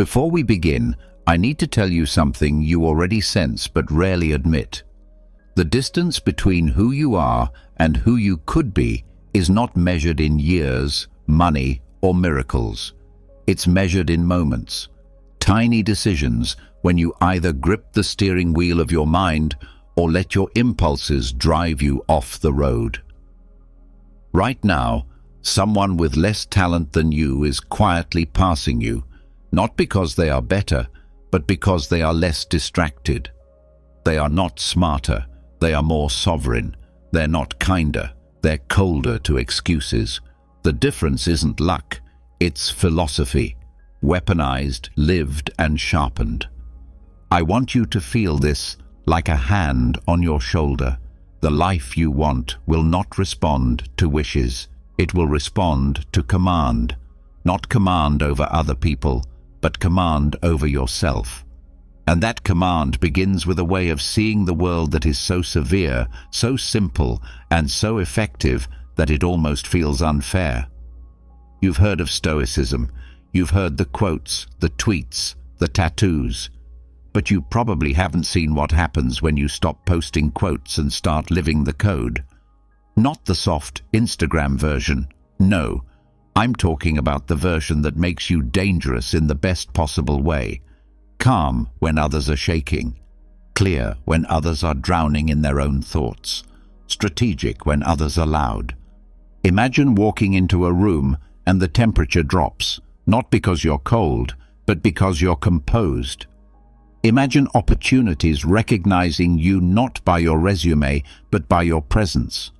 Before we begin, I need to tell you something you already sense but rarely admit. The distance between who you are and who you could be is not measured in years, money, or miracles. It's measured in moments. Tiny decisions when you either grip the steering wheel of your mind or let your impulses drive you off the road. Right now, someone with less talent than you is quietly passing you, not because they are better, but because they are less distracted. They are not smarter, they are more sovereign. They're not kinder, they're colder to excuses. The difference isn't luck, it's philosophy, weaponized, lived, and sharpened. I want you to feel this like a hand on your shoulder. The life you want will not respond to wishes. It will respond to command. Not command over other people, but command over yourself. And that command begins with a way of seeing the world that is so severe, so simple, and so effective that it almost feels unfair. You've heard of Stoicism. You've heard the quotes, the tweets, the tattoos. But you probably haven't seen what happens when you stop posting quotes and start living the code. Not the soft Instagram version. No, I'm talking about the version that makes you dangerous in the best possible way. Calm when others are shaking. Clear when others are drowning in their own thoughts. Strategic when others are loud. Imagine walking into a room and the temperature drops, not because you're cold, but because you're composed. Imagine opportunities recognizing you not by your resume, but by your presence.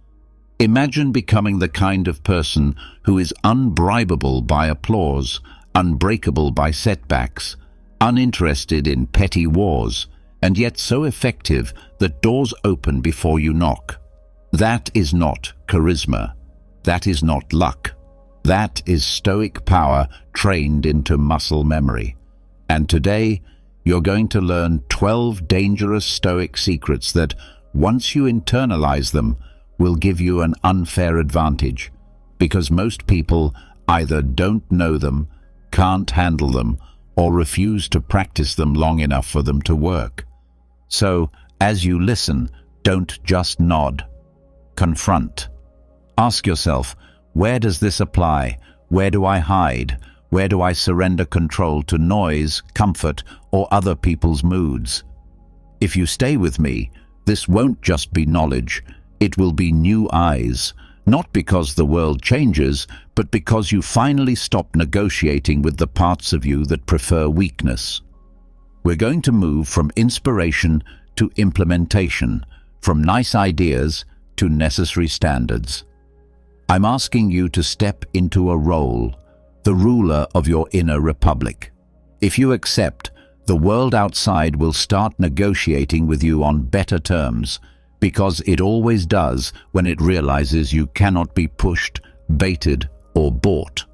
Imagine becoming the kind of person who is unbribable by applause, unbreakable by setbacks, uninterested in petty wars, and yet so effective that doors open before you knock. That is not charisma. That is not luck. That is Stoic power trained into muscle memory. And today, you're going to learn 12 dangerous Stoic secrets that, once you internalize them, will give you an unfair advantage, because most people either don't know them, can't handle them, or refuse to practice them long enough for them to work. So, as you listen, don't just nod. Confront. Ask yourself, where does this apply? Where do I hide? Where do I surrender control to noise, comfort, or other people's moods? If you stay with me, this won't just be knowledge, it will be new eyes, not because the world changes, but because you finally stop negotiating with the parts of you that prefer weakness. We're going to move from inspiration to implementation, from nice ideas to necessary standards. I'm asking you to step into a role, the ruler of your inner republic. If you accept, the world outside will start negotiating with you on better terms, because it always does when it realizes you cannot be pushed, baited, or bought.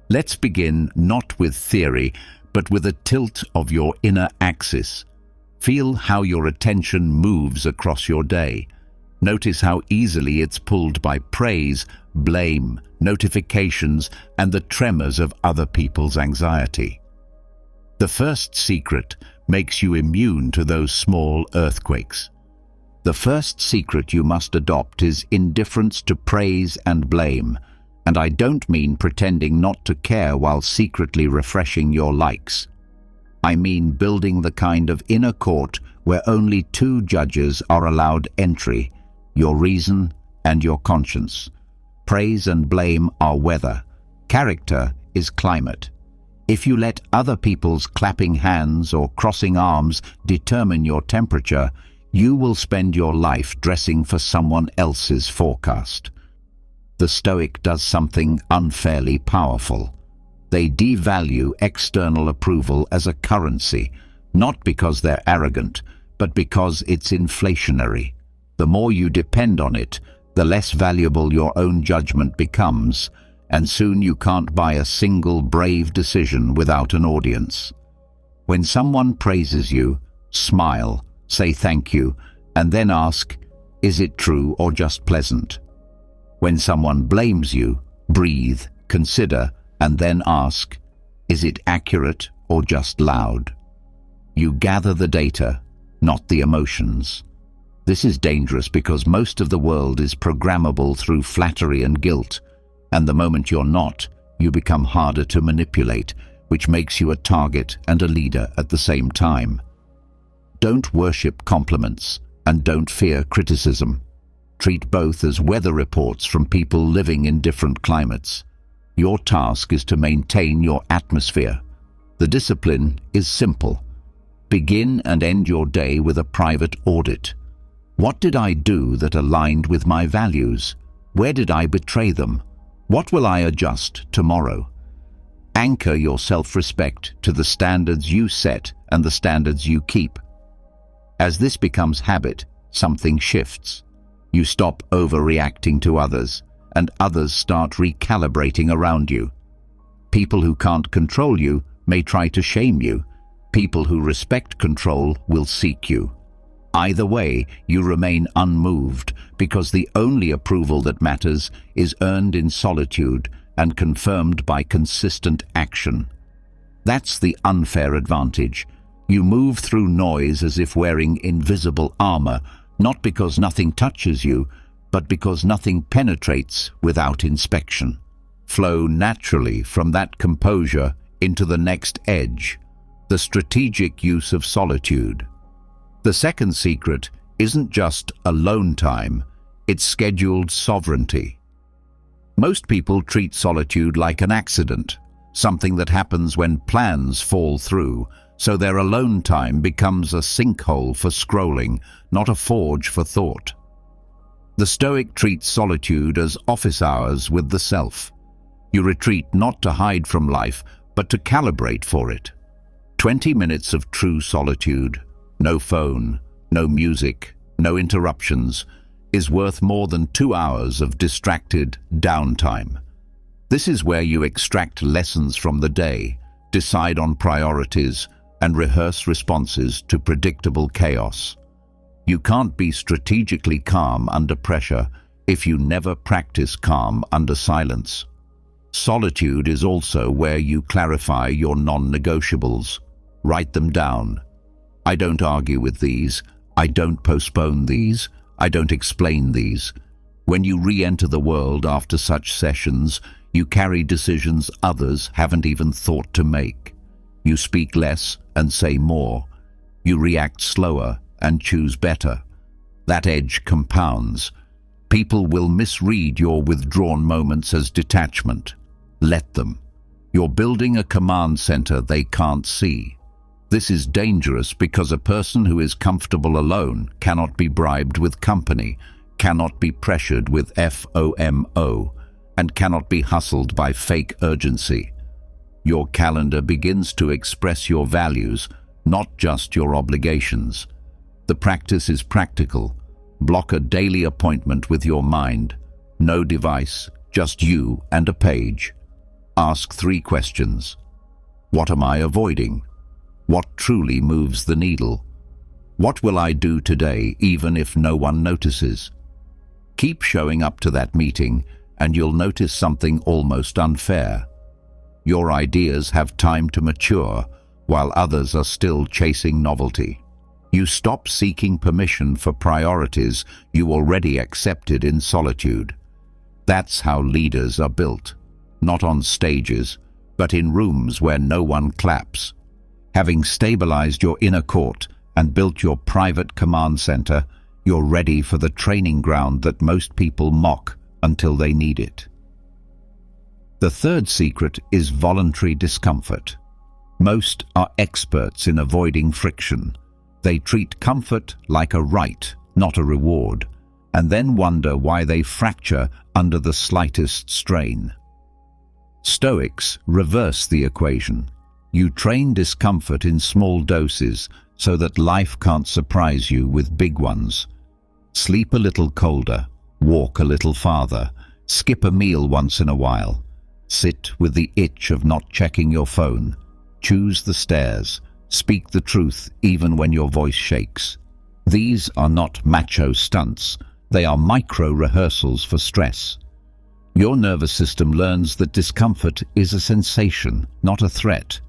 Let's begin not with theory, but with a tilt of your inner axis. Feel how your attention moves across your day. Notice how easily it's pulled by praise, blame, notifications, and the tremors of other people's anxiety. The first secret makes you immune to those small earthquakes. The first secret you must adopt is indifference to praise and blame, and I don't mean pretending not to care while secretly refreshing your likes. I mean building the kind of inner court where only two judges are allowed entry, your reason and your conscience. Praise and blame are weather. Character is climate. If you let other people's clapping hands or crossing arms determine your temperature, you will spend your life dressing for someone else's forecast. The Stoic does something unfairly powerful. They devalue external approval as a currency, not because they're arrogant, but because it's inflationary. The more you depend on it, the less valuable your own judgment becomes, and soon you can't buy a single brave decision without an audience. When someone praises you, smile, say thank you, and then ask, is it true or just pleasant? When someone blames you, breathe, consider, and then ask, is it accurate or just loud. You gather the data, not the emotions. This is dangerous because most of the world is programmable through flattery and guilt, and the moment you're not, you become harder to manipulate, which makes you a target and a leader at the same time. Don't worship compliments and don't fear criticism. Treat both as weather reports from people living in different climates. Your task is to maintain your atmosphere. The discipline is simple. Begin and end your day with a private audit. What did I do that aligned with my values? Where did I betray them? What will I adjust tomorrow? Anchor your self-respect to the standards you set and the standards you keep. As this becomes habit, something shifts. You stop overreacting to others, and others start recalibrating around you. People who can't control you may try to shame you. People who respect control will seek you. Either way, you remain unmoved because the only approval that matters is earned in solitude and confirmed by consistent action. That's the unfair advantage. You move through noise as if wearing invisible armor, not because nothing touches you, but because nothing penetrates without inspection. Flow naturally from that composure into the next edge, the strategic use of solitude. The second secret isn't just alone time, it's scheduled sovereignty. Most people treat solitude like an accident, something that happens when plans fall through, so their alone time becomes a sinkhole for scrolling, not a forge for thought. The Stoic treats solitude as office hours with the self. You retreat not to hide from life, but to calibrate for it. 20 minutes of true solitude, no phone, no music, no interruptions, is worth more than 2 hours of distracted downtime. This is where you extract lessons from the day, decide on priorities, and rehearse responses to predictable chaos. You can't be strategically calm under pressure if you never practice calm under silence. Solitude is also where you clarify your non-negotiables. Write them down. I don't argue with these. I don't postpone these. I don't explain these. When you re-enter the world after such sessions, you carry decisions others haven't even thought to make. You speak less and say more. You react slower and choose better. That edge compounds. People will misread your withdrawn moments as detachment. Let them. You're building a command center they can't see. This is dangerous because a person who is comfortable alone cannot be bribed with company, cannot be pressured with FOMO, and cannot be hustled by fake urgency. Your calendar begins to express your values, not just your obligations. The practice is practical. Block a daily appointment with your mind. No device, just you and a page. Ask 3 questions. What am I avoiding? What truly moves the needle? What will I do today even if no one notices? Keep showing up to that meeting and you'll notice something almost unfair. Your ideas have time to mature while others are still chasing novelty. You stop seeking permission for priorities you already accepted in solitude. That's how leaders are built, not on stages, but in rooms where no one claps. Having stabilized your inner court and built your private command center, you're ready for the training ground that most people mock until they need it. The third secret is voluntary discomfort. Most are experts in avoiding friction. They treat comfort like a right, not a reward, and then wonder why they fracture under the slightest strain. Stoics reverse the equation. You train discomfort in small doses so that life can't surprise you with big ones. Sleep a little colder, walk a little farther, skip a meal once in a while. Sit with the itch of not checking your phone. Choose the stairs. Speak the truth even when your voice shakes. These are not macho stunts. They are micro-rehearsals for stress. Your nervous system learns that discomfort is a sensation, not a threat.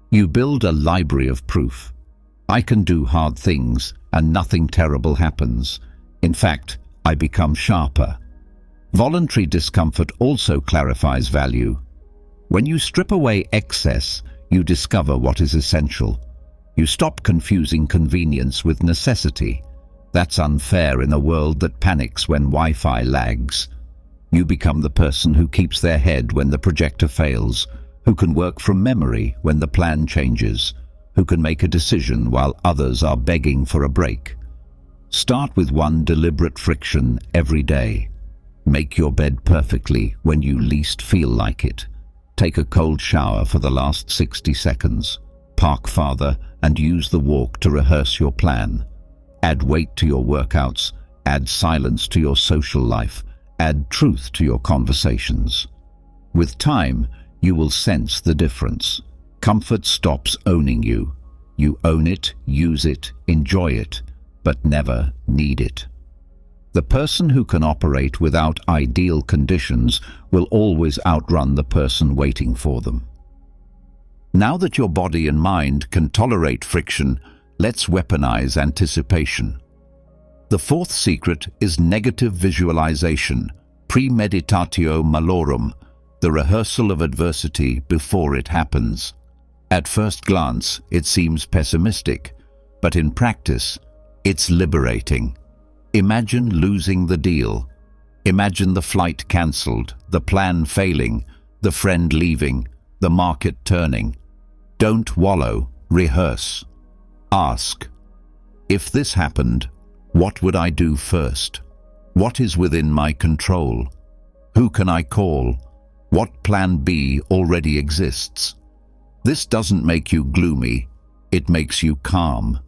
You build a library of proof. I can do hard things and nothing terrible happens. In fact, I become sharper. Voluntary discomfort also clarifies value. When you strip away excess, you discover what is essential. You stop confusing convenience with necessity. That's unfair in a world that panics when Wi-Fi lags. You become the person who keeps their head when the projector fails, who can work from memory when the plan changes, who can make a decision while others are begging for a break. Start with one deliberate friction every day. Make your bed perfectly when you least feel like it. Take a cold shower for the last 60 seconds. Park farther and use the walk to rehearse your plan. Add weight to your workouts. Add silence to your social life. Add truth to your conversations. With time, you will sense the difference. Comfort stops owning you. You own it, use it, enjoy it, but never need it. The person who can operate without ideal conditions will always outrun the person waiting for them. Now that your body and mind can tolerate friction, let's weaponize anticipation. The fourth secret is negative visualization, premeditatio malorum, the rehearsal of adversity before it happens. At first glance, it seems pessimistic, but in practice, it's liberating. Imagine losing the deal. Imagine the flight cancelled, the plan failing, the friend leaving, the market turning. Don't wallow, rehearse. Ask, if this happened, what would I do first? What is within my control? Who can I call? What plan B already exists? This doesn't make you gloomy, it makes you calm.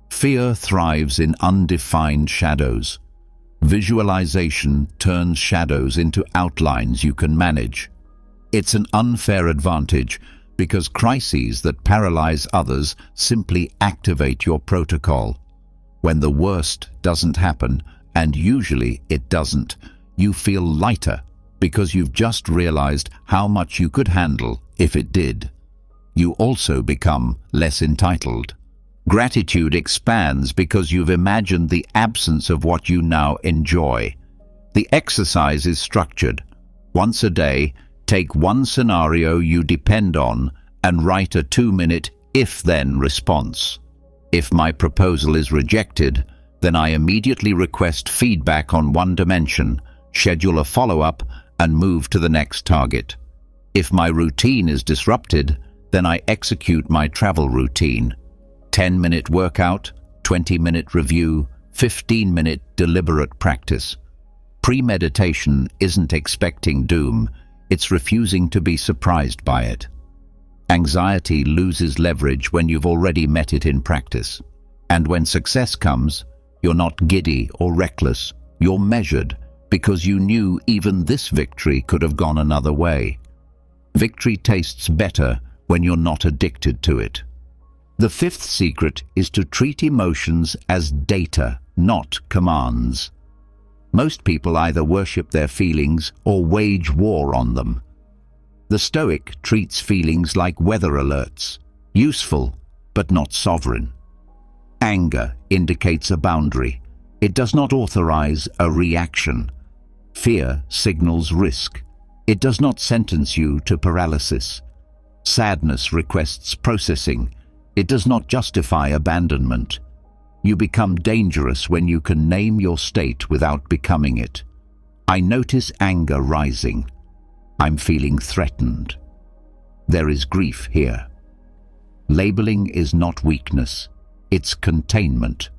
Fear thrives in undefined shadows. Visualization turns shadows into outlines you can manage. It's an unfair advantage because crises that paralyze others simply activate your protocol. When the worst doesn't happen, and usually it doesn't, you feel lighter because you've just realized how much you could handle if it did. You also become less entitled. Gratitude expands because you've imagined the absence of what you now enjoy. The exercise is structured. Once a day, take one scenario you depend on and write a 2-minute if-then response. If my proposal is rejected, then I immediately request feedback on one dimension, schedule a follow-up, and move to the next target. If my routine is disrupted, then I execute my travel routine. 10-minute workout, 20-minute review, 15-minute deliberate practice. Premeditation isn't expecting doom, it's refusing to be surprised by it. Anxiety loses leverage when you've already met it in practice. And when success comes, you're not giddy or reckless, you're measured because you knew even this victory could have gone another way. Victory tastes better when you're not addicted to it. The fifth secret is to treat emotions as data, not commands. Most people either worship their feelings or wage war on them. The Stoic treats feelings like weather alerts, useful but not sovereign. Anger indicates a boundary. It does not authorize a reaction. Fear signals risk. It does not sentence you to paralysis. Sadness requests processing. It does not justify abandonment. You become dangerous when you can name your state without becoming it. I notice anger rising. I'm feeling threatened. There is grief here. Labeling is not weakness, it's containment.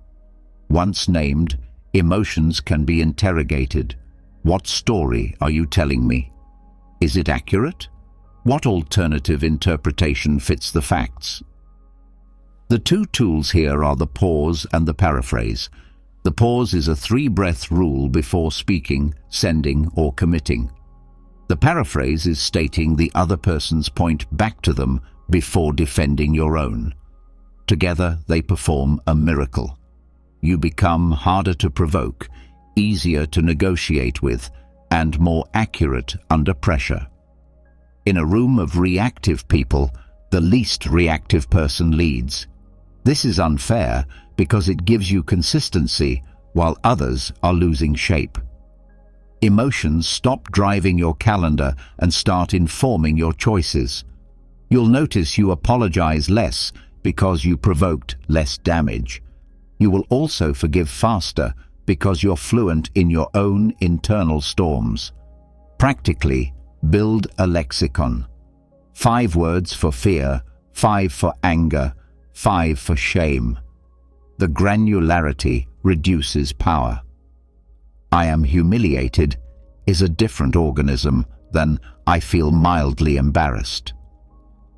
Once named, emotions can be interrogated. What story are you telling me? Is it accurate? What alternative interpretation fits the facts? The two tools here are the pause and the paraphrase. The pause is a 3-breath rule before speaking, sending, or committing. The paraphrase is stating the other person's point back to them before defending your own. Together, they perform a miracle. You become harder to provoke, easier to negotiate with, and more accurate under pressure. In a room of reactive people, The least reactive person leads. This is unfair because it gives you consistency while others are losing shape. Emotions stop driving your calendar and start informing your choices. You'll notice you apologize less because you provoked less damage. You will also forgive faster because you're fluent in your own internal storms. Practically, build a lexicon. 5 words for fear, 5 for anger, 5 for shame. The granularity reduces power. I am humiliated is a different organism than I feel mildly embarrassed.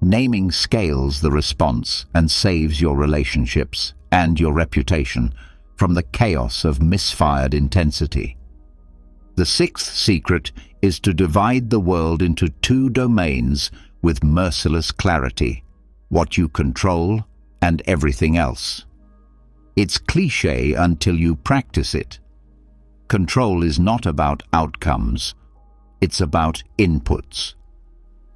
Naming scales the response and saves your relationships and your reputation from the chaos of misfired intensity. The 6th secret is to divide the world into 2 domains with merciless clarity: what you control and everything else. It's cliché until you practice it. Control is not about outcomes, it's about inputs.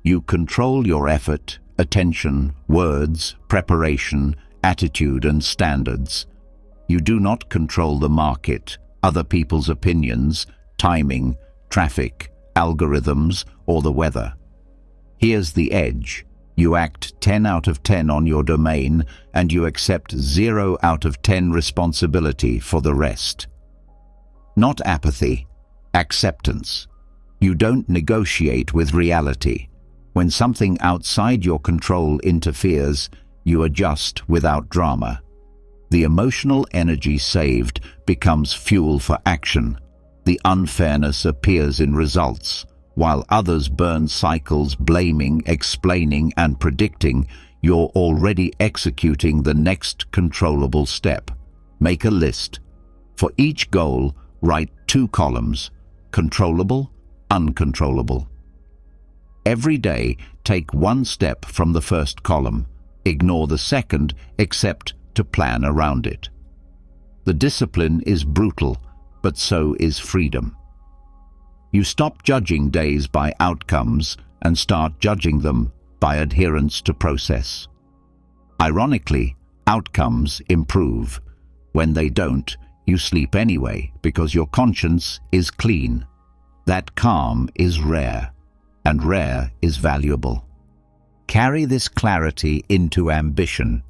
You control your effort, attention, words, preparation, attitude, and standards. You do not control the market, other people's opinions, timing, traffic, algorithms, or the weather. Here's the edge. You act 10 out of 10 on your domain, and you accept 0 out of 10 responsibility for the rest. Not apathy, acceptance. You don't negotiate with reality. When something outside your control interferes, you adjust without drama. The emotional energy saved becomes fuel for action. The unfairness appears in results. While others burn cycles blaming, explaining, and predicting, you're already executing the next controllable step. Make a list. For each goal, write 2 columns: controllable, uncontrollable. Every day, take 1 step from the first column. Ignore the second, except to plan around it. The discipline is brutal, but so is freedom. You stop judging days by outcomes and start judging them by adherence to process. Ironically, outcomes improve. When they don't, you sleep anyway because your conscience is clean. That calm is rare, and rare is valuable. Carry this clarity into ambition.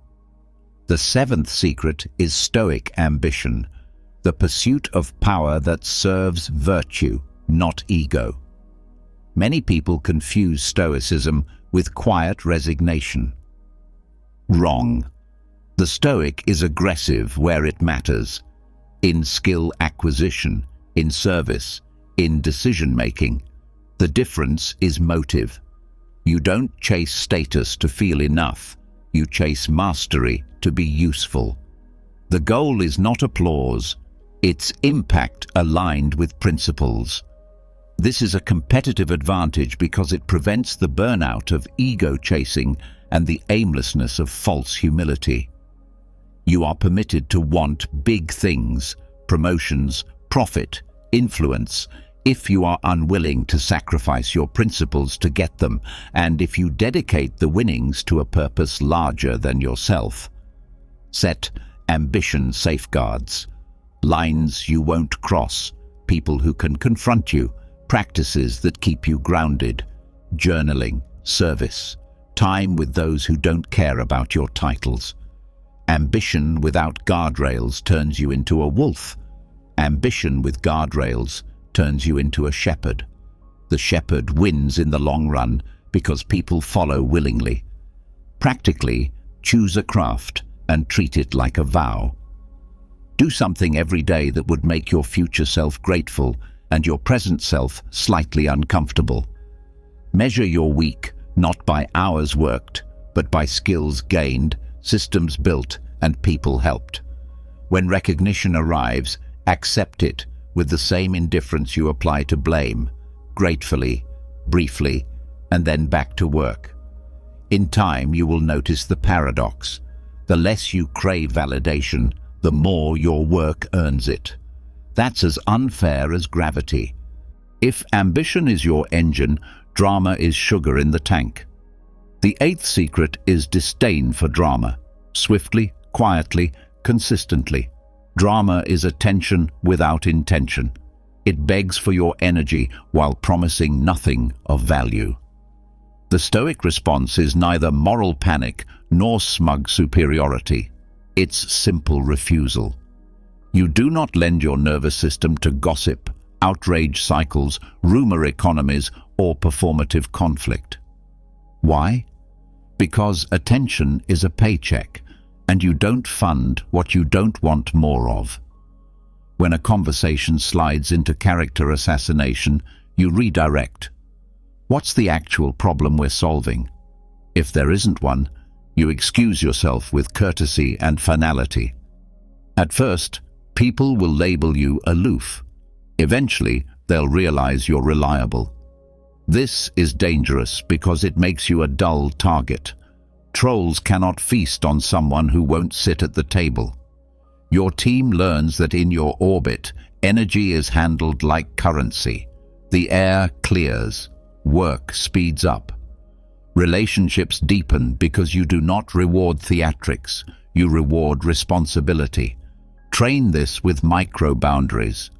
The 7th secret is Stoic ambition, the pursuit of power that serves virtue, not ego. Many people confuse Stoicism with quiet resignation. Wrong. The Stoic is aggressive where it matters, in skill acquisition, in service, in decision-making. The difference is motive. You don't chase status to feel enough. You chase mastery to be useful. The goal is not applause, it's impact aligned with principles. This is a competitive advantage because it prevents the burnout of ego chasing and the aimlessness of false humility. You are permitted to want big things, promotions, profit, influence, if you are unwilling to sacrifice your principles to get them, and if you dedicate the winnings to a purpose larger than yourself. Set ambition safeguards, lines you won't cross, people who can confront you, practices that keep you grounded, journaling, service, time with those who don't care about your titles. Ambition without guardrails turns you into a wolf. Ambition with guardrails turns you into a shepherd. The shepherd wins in the long run because people follow willingly. Practically, choose a craft and treat it like a vow. Do something every day that would make your future self grateful and your present self slightly uncomfortable. Measure your week not by hours worked, but by skills gained, systems built, and people helped. When recognition arrives, accept it with the same indifference you apply to blame, gratefully, briefly, and then back to work. In time, you will notice the paradox. The less you crave validation, the more your work earns it. That's as unfair as gravity. If ambition is your engine, drama is sugar in the tank. The eighth secret is disdain for drama. Swiftly, quietly, consistently. Drama is attention without intention. It begs for your energy while promising nothing of value. The Stoic response is neither moral panic nor smug superiority. It's simple refusal. You do not lend your nervous system to gossip, outrage cycles, rumor economies, or performative conflict. Why? Because attention is a paycheck, and you don't fund what you don't want more of. When a conversation slides into character assassination, you redirect. What's the actual problem we're solving? If there isn't one, you excuse yourself with courtesy and finality. At first, people will label you aloof. Eventually, they'll realize you're reliable. This is dangerous because it makes you a dull target. Trolls cannot feast on someone who won't sit at the table. Your team learns that in your orbit, energy is handled like currency. The air clears. Work speeds up. Relationships deepen because you do not reward theatrics, you reward responsibility. Train this with micro-boundaries,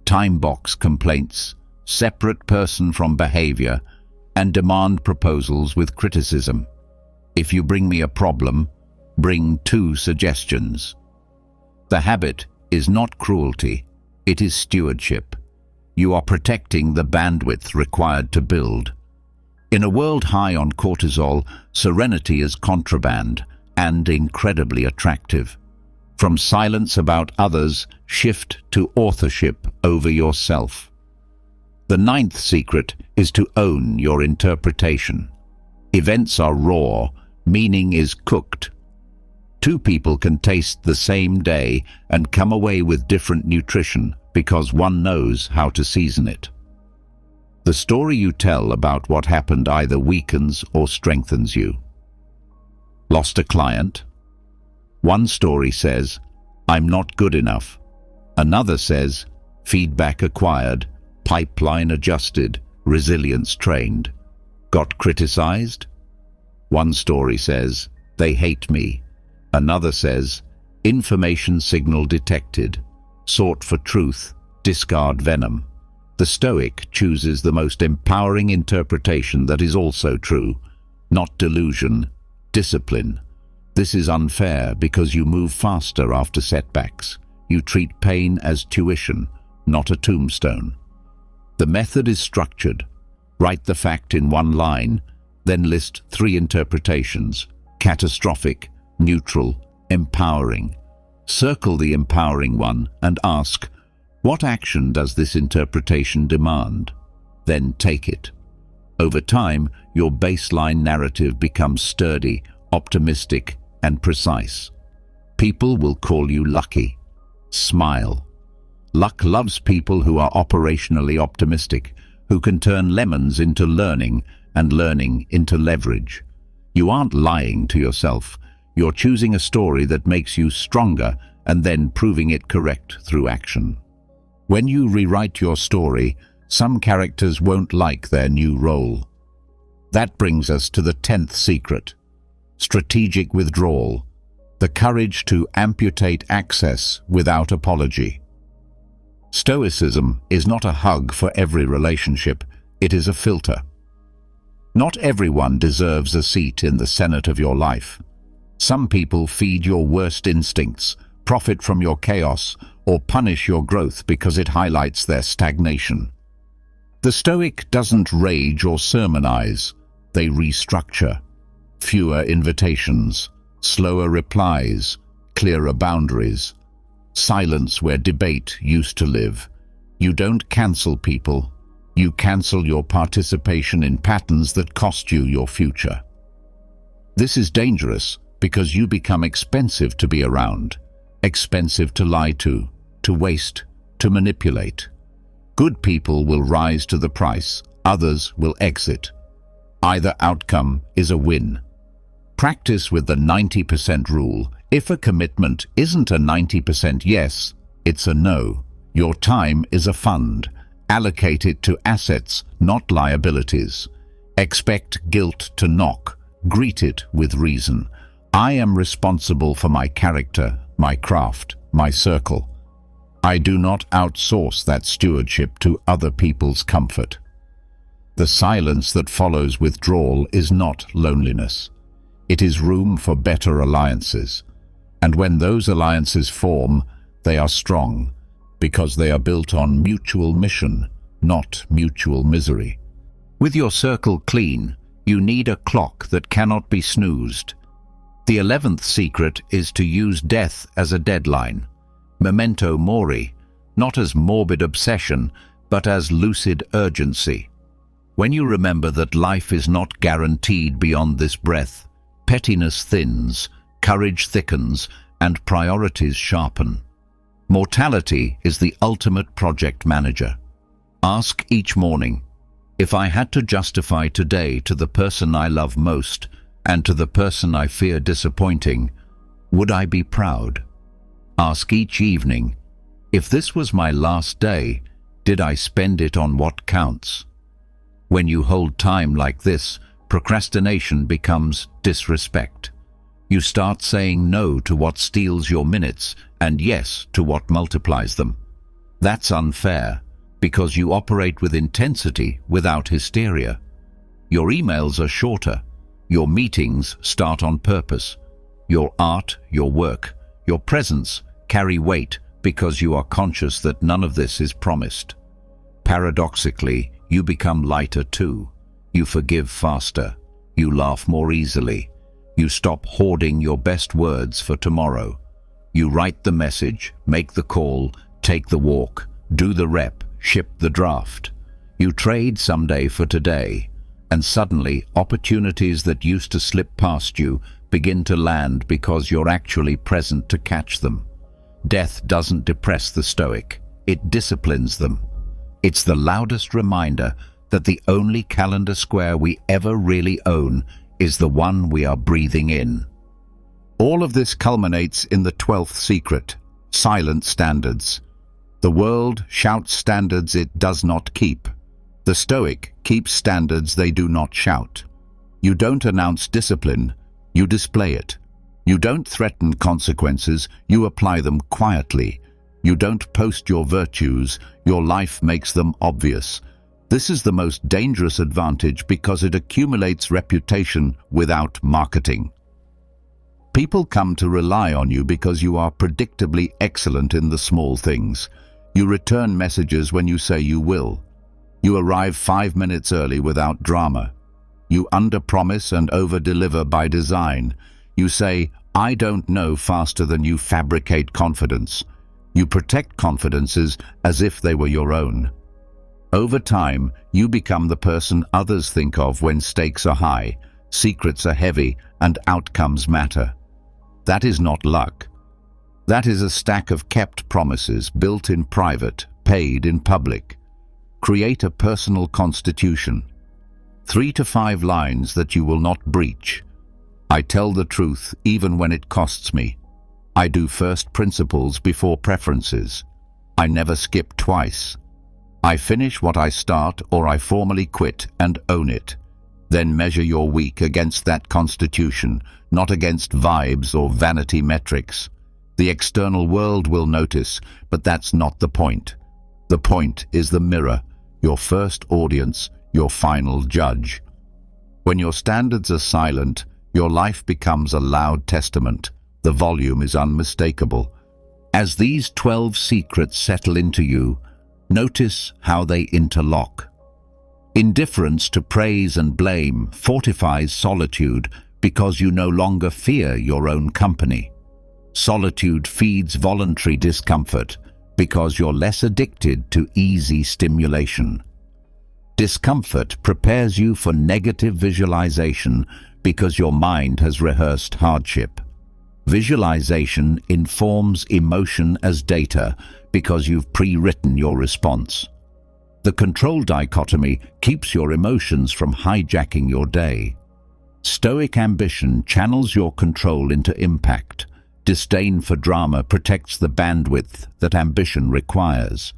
time box complaints, separate person from behavior, and demand proposals with criticism. If you bring me a problem, bring 2 suggestions. The habit is not cruelty, it is stewardship. You are protecting the bandwidth required to build. In a world high on cortisol, serenity is contraband and incredibly attractive. From silence about others, shift to authorship over yourself. The 9th secret is to own your interpretation. Events are raw, meaning is cooked. 2 people can taste the same day and come away with different nutrition because one knows how to season it. The story you tell about what happened either weakens or strengthens you. Lost a client? One story says, "I'm not good enough." Another says, "Feedback acquired, pipeline adjusted, resilience trained." Got criticized? One story says, "They hate me." Another says, "Information signal detected, sought for truth, discard venom." The Stoic chooses the most empowering interpretation that is also true, not delusion, discipline. This is unfair because you move faster after setbacks. You treat pain as tuition, not a tombstone. The method is structured. Write the fact in 1 line, then list 3 interpretations: catastrophic, neutral, empowering. Circle the empowering one and ask, what action does this interpretation demand? Then take it. Over time, your baseline narrative becomes sturdy, optimistic, and precise. People will call you lucky. Smile. Luck loves people who are operationally optimistic, who can turn lemons into learning and learning into leverage. You aren't lying to yourself. You're choosing a story that makes you stronger and then proving it correct through action. When you rewrite your story, some characters won't like their new role. That brings us to the 10th secret: strategic withdrawal, the courage to amputate access without apology. Stoicism is not a hug for every relationship, it is a filter. Not everyone deserves a seat in the Senate of your life. Some people feed your worst instincts, profit from your chaos, or punish your growth because it highlights their stagnation. The Stoic doesn't rage or sermonize, they restructure. Fewer invitations, slower replies, clearer boundaries. Silence where debate used to live. You don't cancel people, you cancel your participation in patterns that cost you your future. This is dangerous because you become expensive to be around, expensive to lie to waste, to manipulate. Good people will rise to the price, others will exit. Either outcome is a win. Practice with the 90% rule. If a commitment isn't a 90% yes, it's a no. Your time is a fund. Allocate it to assets, not liabilities. Expect guilt to knock. greet it with reason. I am responsible for my character, my craft, my circle. I do not outsource that stewardship to other people's comfort. The silence that follows withdrawal is not loneliness. It is room for better alliances. And when those alliances form, they are strong, because they are built on mutual mission, not mutual misery. With your circle clean, you need a clock that cannot be snoozed. The 11th secret is to use death as a deadline. Memento mori, not as morbid obsession, but as lucid urgency. When you remember that life is not guaranteed beyond this breath, pettiness thins, courage thickens, and priorities sharpen. Mortality is the ultimate project manager. Ask each morning, if I had to justify today to the person I love most and to the person I fear disappointing, would I be proud? Ask each evening, if this was my last day, did I spend it on what counts? When you hold time like this, procrastination becomes disrespect. You start saying no to what steals your minutes and yes to what multiplies them. That's unfair, because you operate with intensity without hysteria. Your emails are shorter. Your meetings start on purpose. Your art, your work, your presence carry weight because you are conscious that none of this is promised. Paradoxically, you become lighter too. You forgive faster. You laugh more easily. You stop hoarding your best words for tomorrow. You write the message, make the call, take the walk, do the rep, ship the draft. You trade someday for today, and suddenly opportunities that used to slip past you begin to land because you're actually present to catch them. Death doesn't depress the Stoic, it disciplines them. It's the loudest reminder that the only calendar square we ever really own is the one we are breathing in. All of this culminates in the 12th secret, silent standards. The world shouts standards it does not keep. The Stoic keeps standards they do not shout. You don't announce discipline, you display it. You don't threaten consequences, you apply them quietly. You don't post your virtues, your life makes them obvious. This is the most dangerous advantage because it accumulates reputation without marketing. People come to rely on you because you are predictably excellent in the small things. You return messages when you say you will. You arrive 5 minutes early without drama. You underpromise and overdeliver by design. You say, I don't know faster than you fabricate confidence. You protect confidences as if they were your own. Over time, you become the person others think of when stakes are high, secrets are heavy, and outcomes matter. That is not luck. That is a stack of kept promises built in private, paid in public. Create a personal constitution. 3 to 5 lines that you will not breach. I tell the truth even when it costs me. I do first principles before preferences. I never skip twice. I finish what I start or I formally quit and own it. Then measure your week against that constitution, not against vibes or vanity metrics. The external world will notice, but that's not the point. The point is the mirror, your first audience, your final judge. When your standards are silent, your life becomes a loud testament. The volume is unmistakable. As these 12 secrets settle into you, notice how they interlock. Indifference to praise and blame fortifies solitude because you no longer fear your own company. Solitude feeds voluntary discomfort because you're less addicted to easy stimulation. Discomfort prepares you for negative visualization because your mind has rehearsed hardship. Visualization informs emotion as data because you've pre-written your response. The control dichotomy keeps your emotions from hijacking your day. Stoic ambition channels your control into impact. Disdain for drama protects the bandwidth that ambition requires.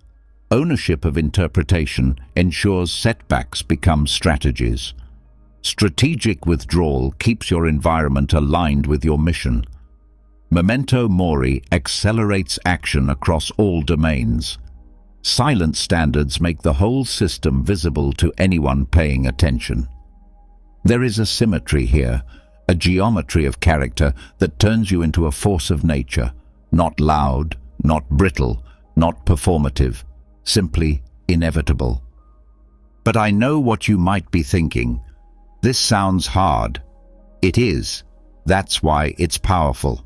Ownership of interpretation ensures setbacks become strategies. Strategic withdrawal keeps your environment aligned with your mission. Memento mori accelerates action across all domains. Silent standards make the whole system visible to anyone paying attention. There is a symmetry here, a geometry of character that turns you into a force of nature, not loud, not brittle, not performative, simply inevitable. But I know what you might be thinking. This sounds hard. It is. That's why it's powerful.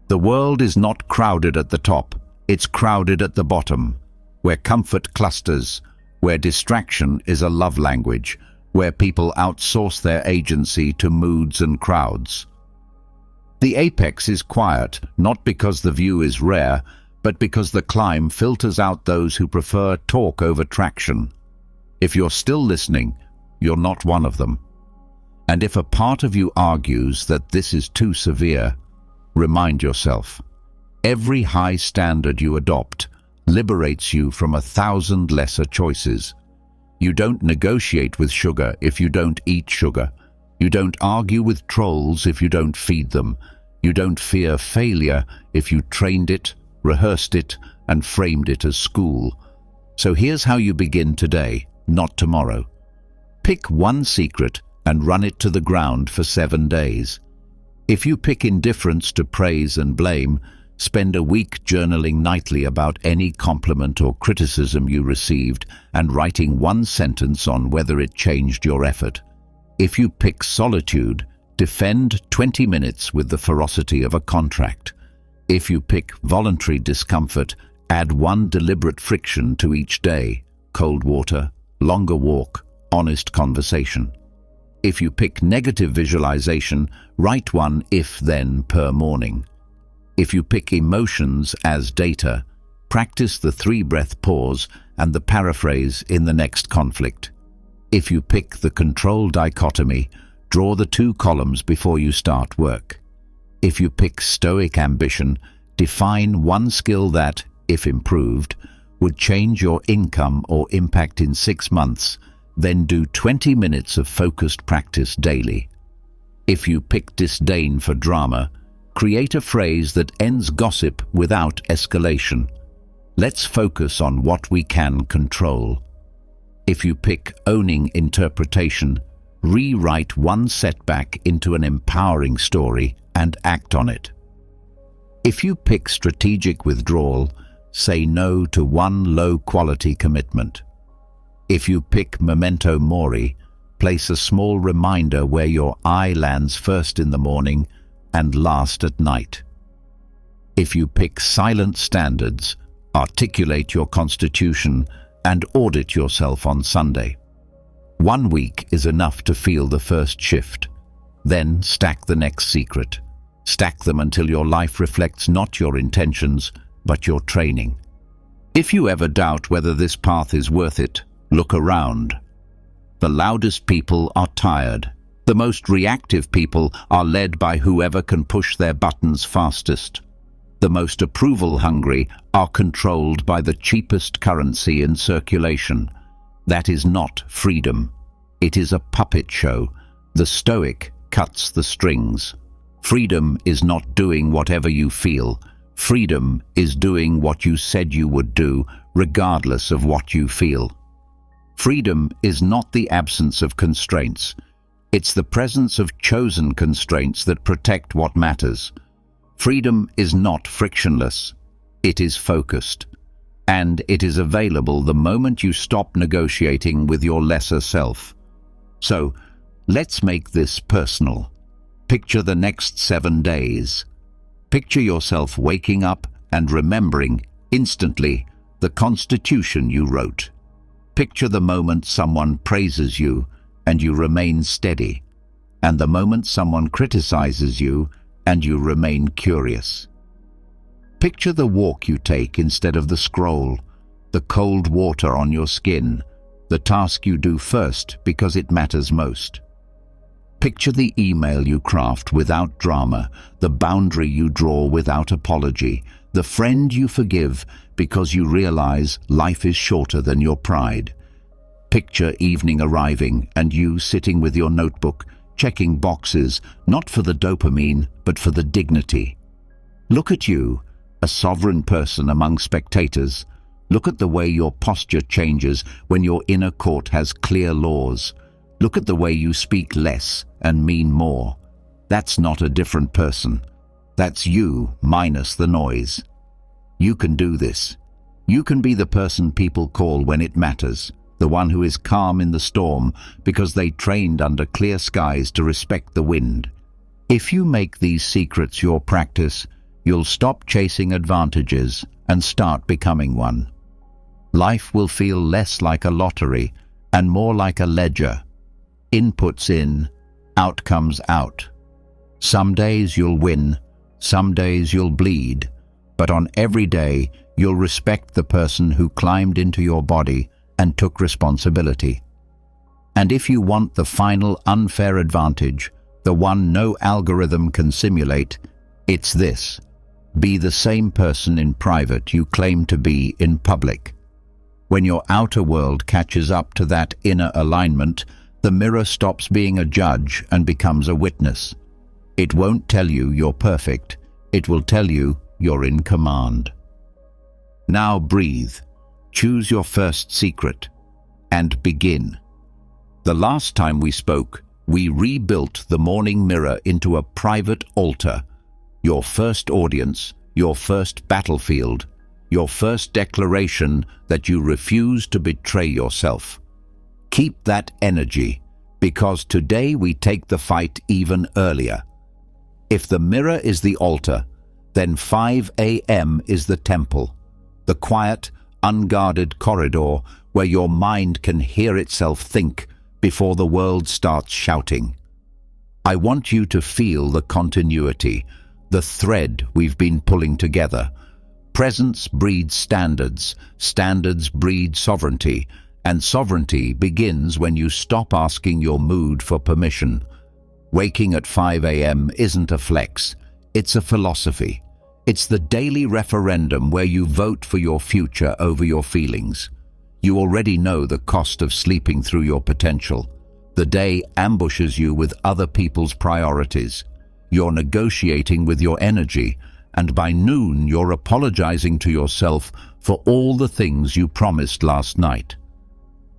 The world is not crowded at the top, it's crowded at the bottom, where comfort clusters, where distraction is a love language, where people outsource their agency to moods and crowds. The apex is quiet, not because the view is rare, but because the climb filters out those who prefer talk over traction. If you're still listening, you're not one of them. And if a part of you argues that this is too severe, remind yourself, every high standard you adopt liberates you from 1,000 lesser choices. You don't negotiate with sugar if you don't eat sugar. You don't argue with trolls if you don't feed them. You don't fear failure if you trained it, rehearsed it, and framed it as school. So here's how you begin today, not tomorrow. Pick one secret and run it to the ground for 7 days. If you pick indifference to praise and blame, spend a week journaling nightly about any compliment or criticism you received and writing one sentence on whether it changed your effort. If you pick solitude, defend 20 minutes with the ferocity of a contract. If you pick voluntary discomfort, add one deliberate friction to each day: cold water, longer walk, honest conversation. If you pick negative visualization, write one if-then per morning. If you pick emotions as data, practice the 3-breath pause and the paraphrase in the next conflict. If you pick the control dichotomy, draw the 2 columns before you start work. If you pick Stoic ambition, define one skill that, if improved, would change your income or impact in 6 months, then do 20 minutes of focused practice daily. If you pick disdain for drama, create a phrase that ends gossip without escalation. Let's focus on what we can control. If you pick owning interpretation, rewrite one setback into an empowering story and act on it. If you pick strategic withdrawal, say no to one low-quality commitment. If you pick memento mori, place a small reminder where your eye lands first in the morning and last at night. If you pick silent standards, articulate your constitution and audit yourself on Sunday. 1 week is enough to feel the first shift. Then stack the next secret. Stack them until your life reflects not your intentions, but your training. If you ever doubt whether this path is worth it, look around. The loudest people are tired. The most reactive people are led by whoever can push their buttons fastest. The most approval-hungry are controlled by the cheapest currency in circulation. That is not freedom. It is a puppet show. The Stoic cuts the strings. Freedom is not doing whatever you feel. Freedom is doing what you said you would do, regardless of what you feel. Freedom is not the absence of constraints. It's the presence of chosen constraints that protect what matters. Freedom is not frictionless. It is focused. And it is available the moment you stop negotiating with your lesser self. So, let's make this personal. Picture the next 7 days. Picture yourself waking up and remembering instantly the constitution you wrote. Picture the moment someone praises you and you remain steady, and the moment someone criticizes you and you remain curious. Picture the walk you take instead of the scroll, the cold water on your skin, the task you do first because it matters most. Picture the email you craft without drama, the boundary you draw without apology, the friend you forgive because you realize life is shorter than your pride. Picture evening arriving and you sitting with your notebook, checking boxes, not for the dopamine, but for the dignity. Look at you, a sovereign person among spectators. Look at the way your posture changes when your inner court has clear laws. Look at the way you speak less and mean more. That's not a different person. That's you minus the noise. You can do this. You can be the person people call when it matters, the one who is calm in the storm because they trained under clear skies to respect the wind. If you make these secrets your practice, you'll stop chasing advantages and start becoming one. Life will feel less like a lottery and more like a ledger. Inputs in, outcomes out. Some days you'll win, some days you'll bleed, but on every day you'll respect the person who climbed into your body and took responsibility. And if you want the final unfair advantage, the one no algorithm can simulate, it's this: be the same person in private you claim to be in public. When your outer world catches up to that inner alignment, the mirror stops being a judge and becomes a witness. It won't tell you you're perfect, it will tell you you're in command. Now breathe, choose your first secret, and begin. The last time we spoke, we rebuilt the morning mirror into a private altar, your first audience, your first battlefield, your first declaration that you refuse to betray yourself. Keep that energy, because today we take the fight even earlier. If the mirror is the altar, then 5 a.m. is the temple, the quiet, unguarded corridor where your mind can hear itself think before the world starts shouting. I want you to feel the continuity, the thread we've been pulling together. Presence breeds standards, standards breed sovereignty, and sovereignty begins when you stop asking your mood for permission. Waking at 5 a.m. isn't a flex, it's a philosophy. It's the daily referendum where you vote for your future over your feelings. You already know the cost of sleeping through your potential. The day ambushes you with other people's priorities. You're negotiating with your energy, and by noon you're apologizing to yourself for all the things you promised last night.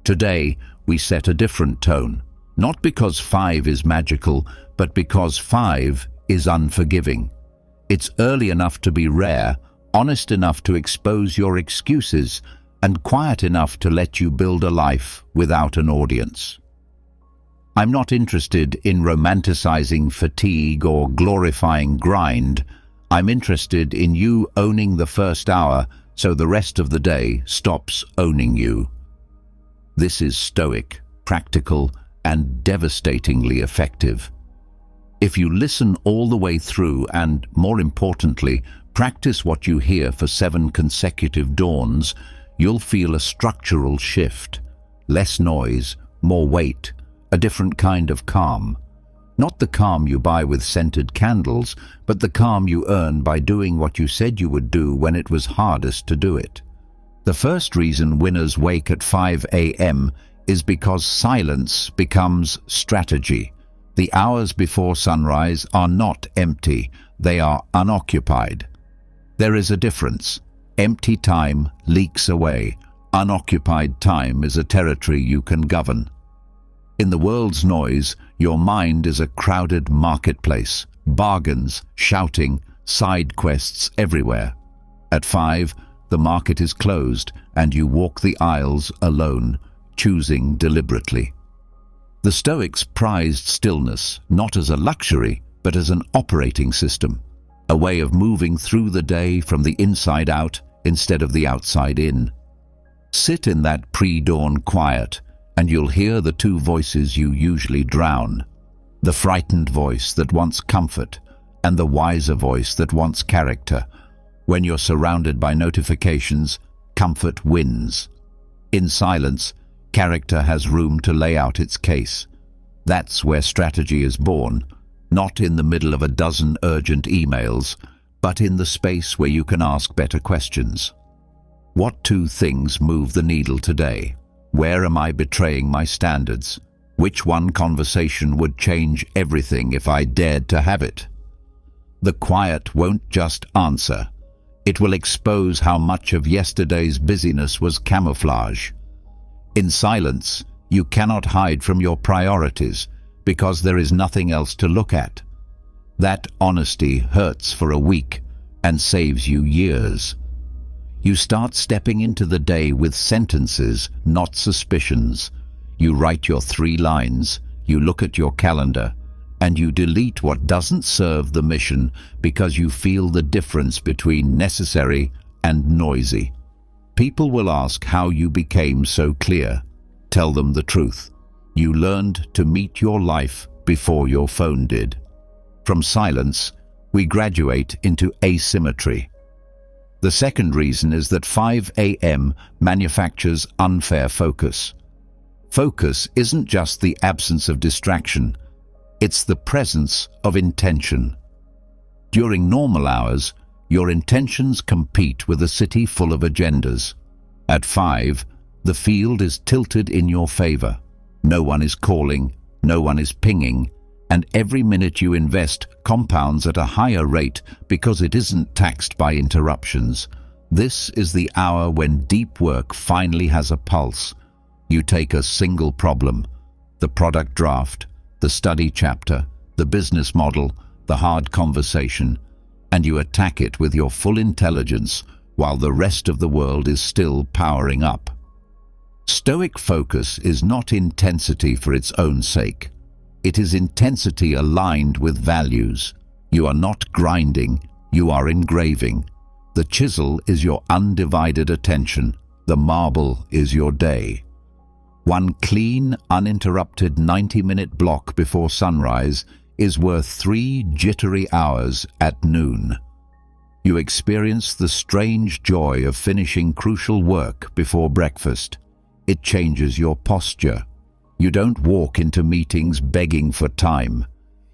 Today, we set a different tone, not because 5 is magical, but because 5 is unforgiving. It's early enough to be rare, honest enough to expose your excuses, and quiet enough to let you build a life without an audience. I'm not interested in romanticizing fatigue or glorifying grind. I'm interested in you owning the first hour so the rest of the day stops owning you. This is Stoic, practical, and devastatingly effective. If you listen all the way through and, more importantly, practice what you hear for 7 consecutive dawns, you'll feel a structural shift. Less noise, more weight, a different kind of calm. Not the calm you buy with scented candles, but the calm you earn by doing what you said you would do when it was hardest to do it. The first reason winners wake at 5 a.m. is because silence becomes strategy. The hours before sunrise are not empty, they are unoccupied. There is a difference. Empty time leaks away. Unoccupied time is a territory you can govern. In the world's noise, your mind is a crowded marketplace, bargains, shouting, side quests everywhere. At 5, the market is closed and you walk the aisles alone, choosing deliberately. The Stoics prized stillness not as a luxury, but as an operating system, a way of moving through the day from the inside out instead of the outside in. Sit in that pre-dawn quiet, and you'll hear the 2 voices you usually drown. The frightened voice that wants comfort, and the wiser voice that wants character. When you're surrounded by notifications, comfort wins. In silence, character has room to lay out its case. That's where strategy is born, not in the middle of a dozen urgent emails, but in the space where you can ask better questions. What 2 things move the needle today? Where am I betraying my standards? Which one conversation would change everything if I dared to have it? The quiet won't just answer. It will expose how much of yesterday's busyness was camouflage. In silence, you cannot hide from your priorities because there is nothing else to look at. That honesty hurts for a week and saves you years. You start stepping into the day with sentences, not suspicions. You write your 3 lines, you look at your calendar, and you delete what doesn't serve the mission because you feel the difference between necessary and noisy. People will ask how you became so clear. Tell them the truth. You learned to meet your life before your phone did. From silence, we graduate into asymmetry. The second reason is that 5 a.m. manufactures unfair focus. Focus isn't just the absence of distraction, it's the presence of intention. During normal hours, your intentions compete with a city full of agendas. At 5, the field is tilted in your favor. No one is calling, no one is pinging, and every minute you invest compounds at a higher rate because it isn't taxed by interruptions. This is the hour when deep work finally has a pulse. You take a single problem, the product draft, the study chapter, the business model, the hard conversation, and you attack it with your full intelligence while the rest of the world is still powering up. Stoic focus is not intensity for its own sake. It is intensity aligned with values. You are not grinding, you are engraving. The chisel is your undivided attention. The marble is your day. One clean, uninterrupted 90-minute block before sunrise is worth 3 jittery hours at noon. You experience the strange joy of finishing crucial work before breakfast. It changes your posture. You don't walk into meetings begging for time.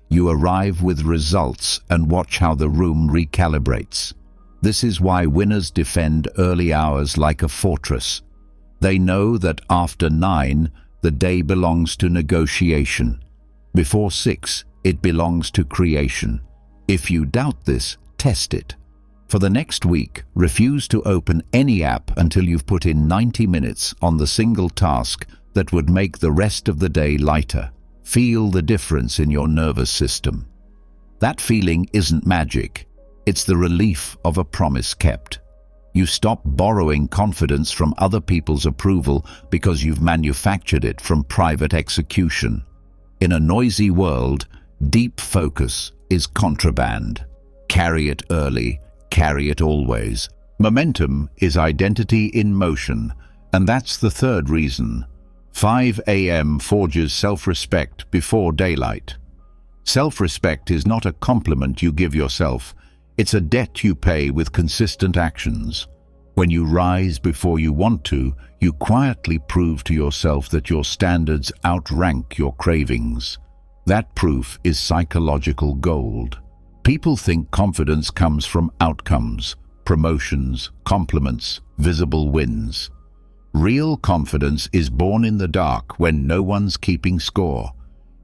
You arrive with results and watch how the room recalibrates. This is why winners defend early hours like a fortress. They know that after 9, the day belongs to negotiation. Before 6, it belongs to creation. If you doubt this, test it. For the next week, refuse to open any app until you've put in 90 minutes on the single task that would make the rest of the day lighter. Feel the difference in your nervous system. That feeling isn't magic. It's the relief of a promise kept. You stop borrowing confidence from other people's approval because you've manufactured it from private execution. In a noisy world, deep focus is contraband. Carry it early, carry it always. Momentum is identity in motion, and that's the third reason. 5 a.m. forges self-respect before daylight. Self-respect is not a compliment you give yourself. It's a debt you pay with consistent actions. When you rise before you want to, you quietly prove to yourself that your standards outrank your cravings. That proof is psychological gold. People think confidence comes from outcomes, promotions, compliments, visible wins. Real confidence is born in the dark when no one's keeping score.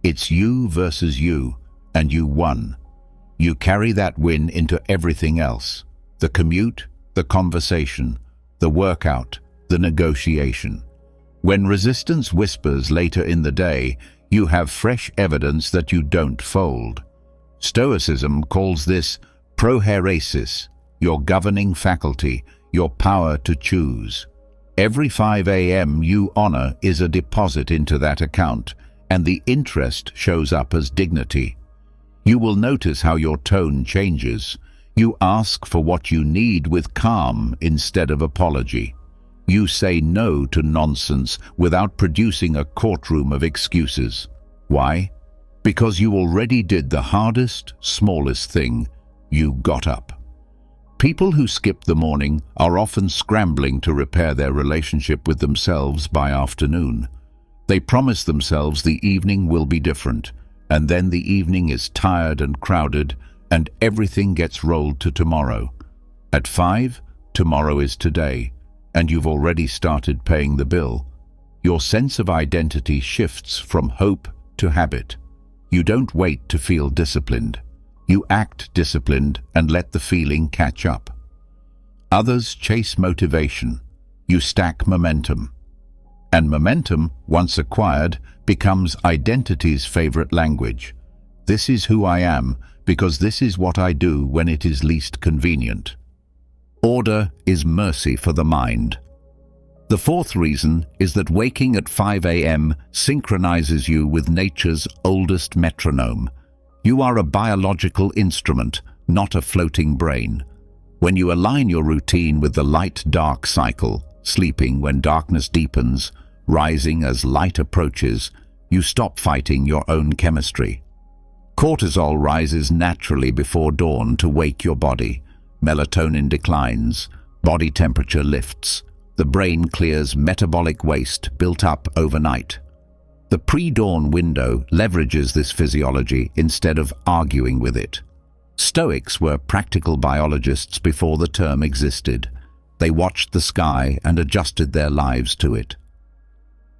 It's you versus you, and you won. You carry that win into everything else. The commute, the conversation, the workout, the negotiation. When resistance whispers later in the day, you have fresh evidence that you don't fold. Stoicism calls this prohairesis, your governing faculty, your power to choose. Every 5 a.m. you honor is a deposit into that account, and the interest shows up as dignity. You will notice how your tone changes. You ask for what you need with calm instead of apology. You say no to nonsense without producing a courtroom of excuses. Why? Because you already did the hardest, smallest thing. You got up. People who skip the morning are often scrambling to repair their relationship with themselves by afternoon. They promise themselves the evening will be different, and then the evening is tired and crowded, and everything gets rolled to tomorrow. At 5, tomorrow is today, and you've already started paying the bill. your sense of identity shifts from hope to habit. You don't wait to feel disciplined. You act disciplined and let the feeling catch up. Others chase motivation. You stack momentum. And momentum, once acquired, becomes identity's favorite language. This is who I am because this is what I do when it is least convenient. Order is mercy for the mind. The fourth reason is that waking at 5 a.m. synchronizes you with nature's oldest metronome. You are a biological instrument, not a floating brain. When you align your routine with the light-dark cycle, sleeping when darkness deepens, rising as light approaches, you stop fighting your own chemistry. Cortisol rises naturally before dawn to wake your body. Melatonin declines, body temperature lifts. The brain clears metabolic waste built up overnight. The pre-dawn window leverages this physiology instead of arguing with it. Stoics were practical biologists before the term existed. They watched the sky and adjusted their lives to it.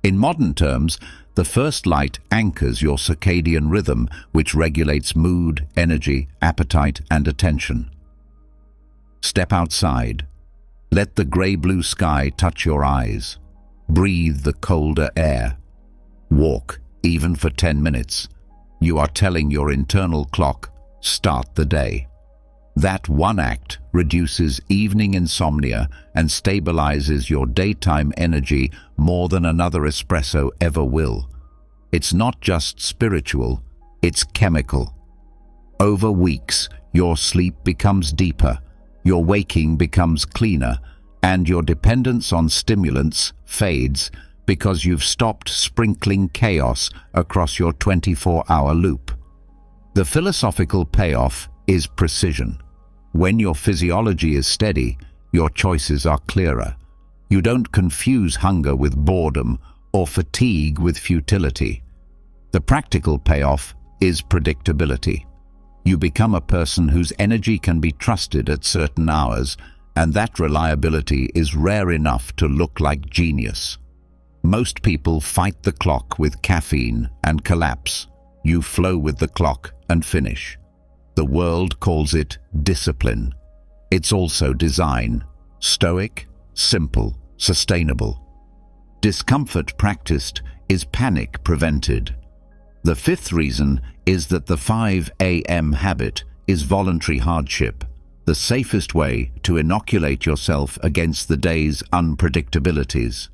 In modern terms, the first light anchors your circadian rhythm, which regulates mood, energy, appetite, and attention. Step outside. Let the grey-blue sky touch your eyes. Breathe the colder air. Walk, even for 10 minutes. You are telling your internal clock, start the day. That one act reduces evening insomnia and stabilizes your daytime energy more than another espresso ever will. It's not just spiritual, it's chemical. Over weeks, your sleep becomes deeper, your waking becomes cleaner, and your dependence on stimulants fades because you've stopped sprinkling chaos across your 24-hour loop. The philosophical payoff is precision. When your physiology is steady, your choices are clearer. You don't confuse hunger with boredom or fatigue with futility. The practical payoff is predictability. You become a person whose energy can be trusted at certain hours, and that reliability is rare enough to look like genius. Most people fight the clock with caffeine and collapse. You flow with the clock and finish. The world calls it discipline. It's also design. Stoic, simple, sustainable. Discomfort practiced is panic prevented. The fifth reason is that the 5 a.m. habit is voluntary hardship, the safest way to inoculate yourself against the day's unpredictabilities.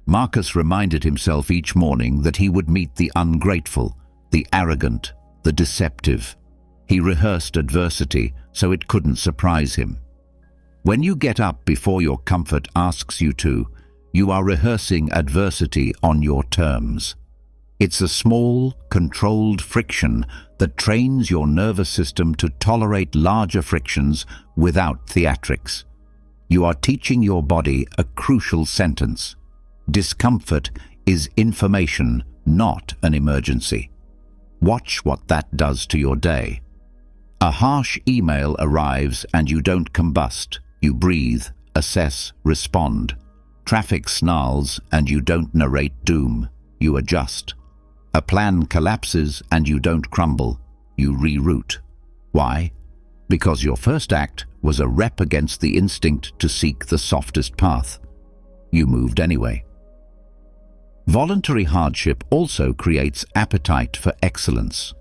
Marcus reminded himself each morning that he would meet the ungrateful, the arrogant, the deceptive. He rehearsed adversity so it couldn't surprise him. When you get up before your comfort asks you to, you are rehearsing adversity on your terms. It's a small, controlled friction that trains your nervous system to tolerate larger frictions without theatrics. You are teaching your body a crucial sentence. Discomfort is information, not an emergency. Watch what that does to your day. A harsh email arrives and you don't combust. You breathe, assess, respond. Traffic snarls and you don't narrate doom. You adjust. A plan collapses and you don't crumble. You reroute. Why? Because your first act was a rep against the instinct to seek the softest path. You moved anyway. Voluntary hardship also creates appetite for excellence.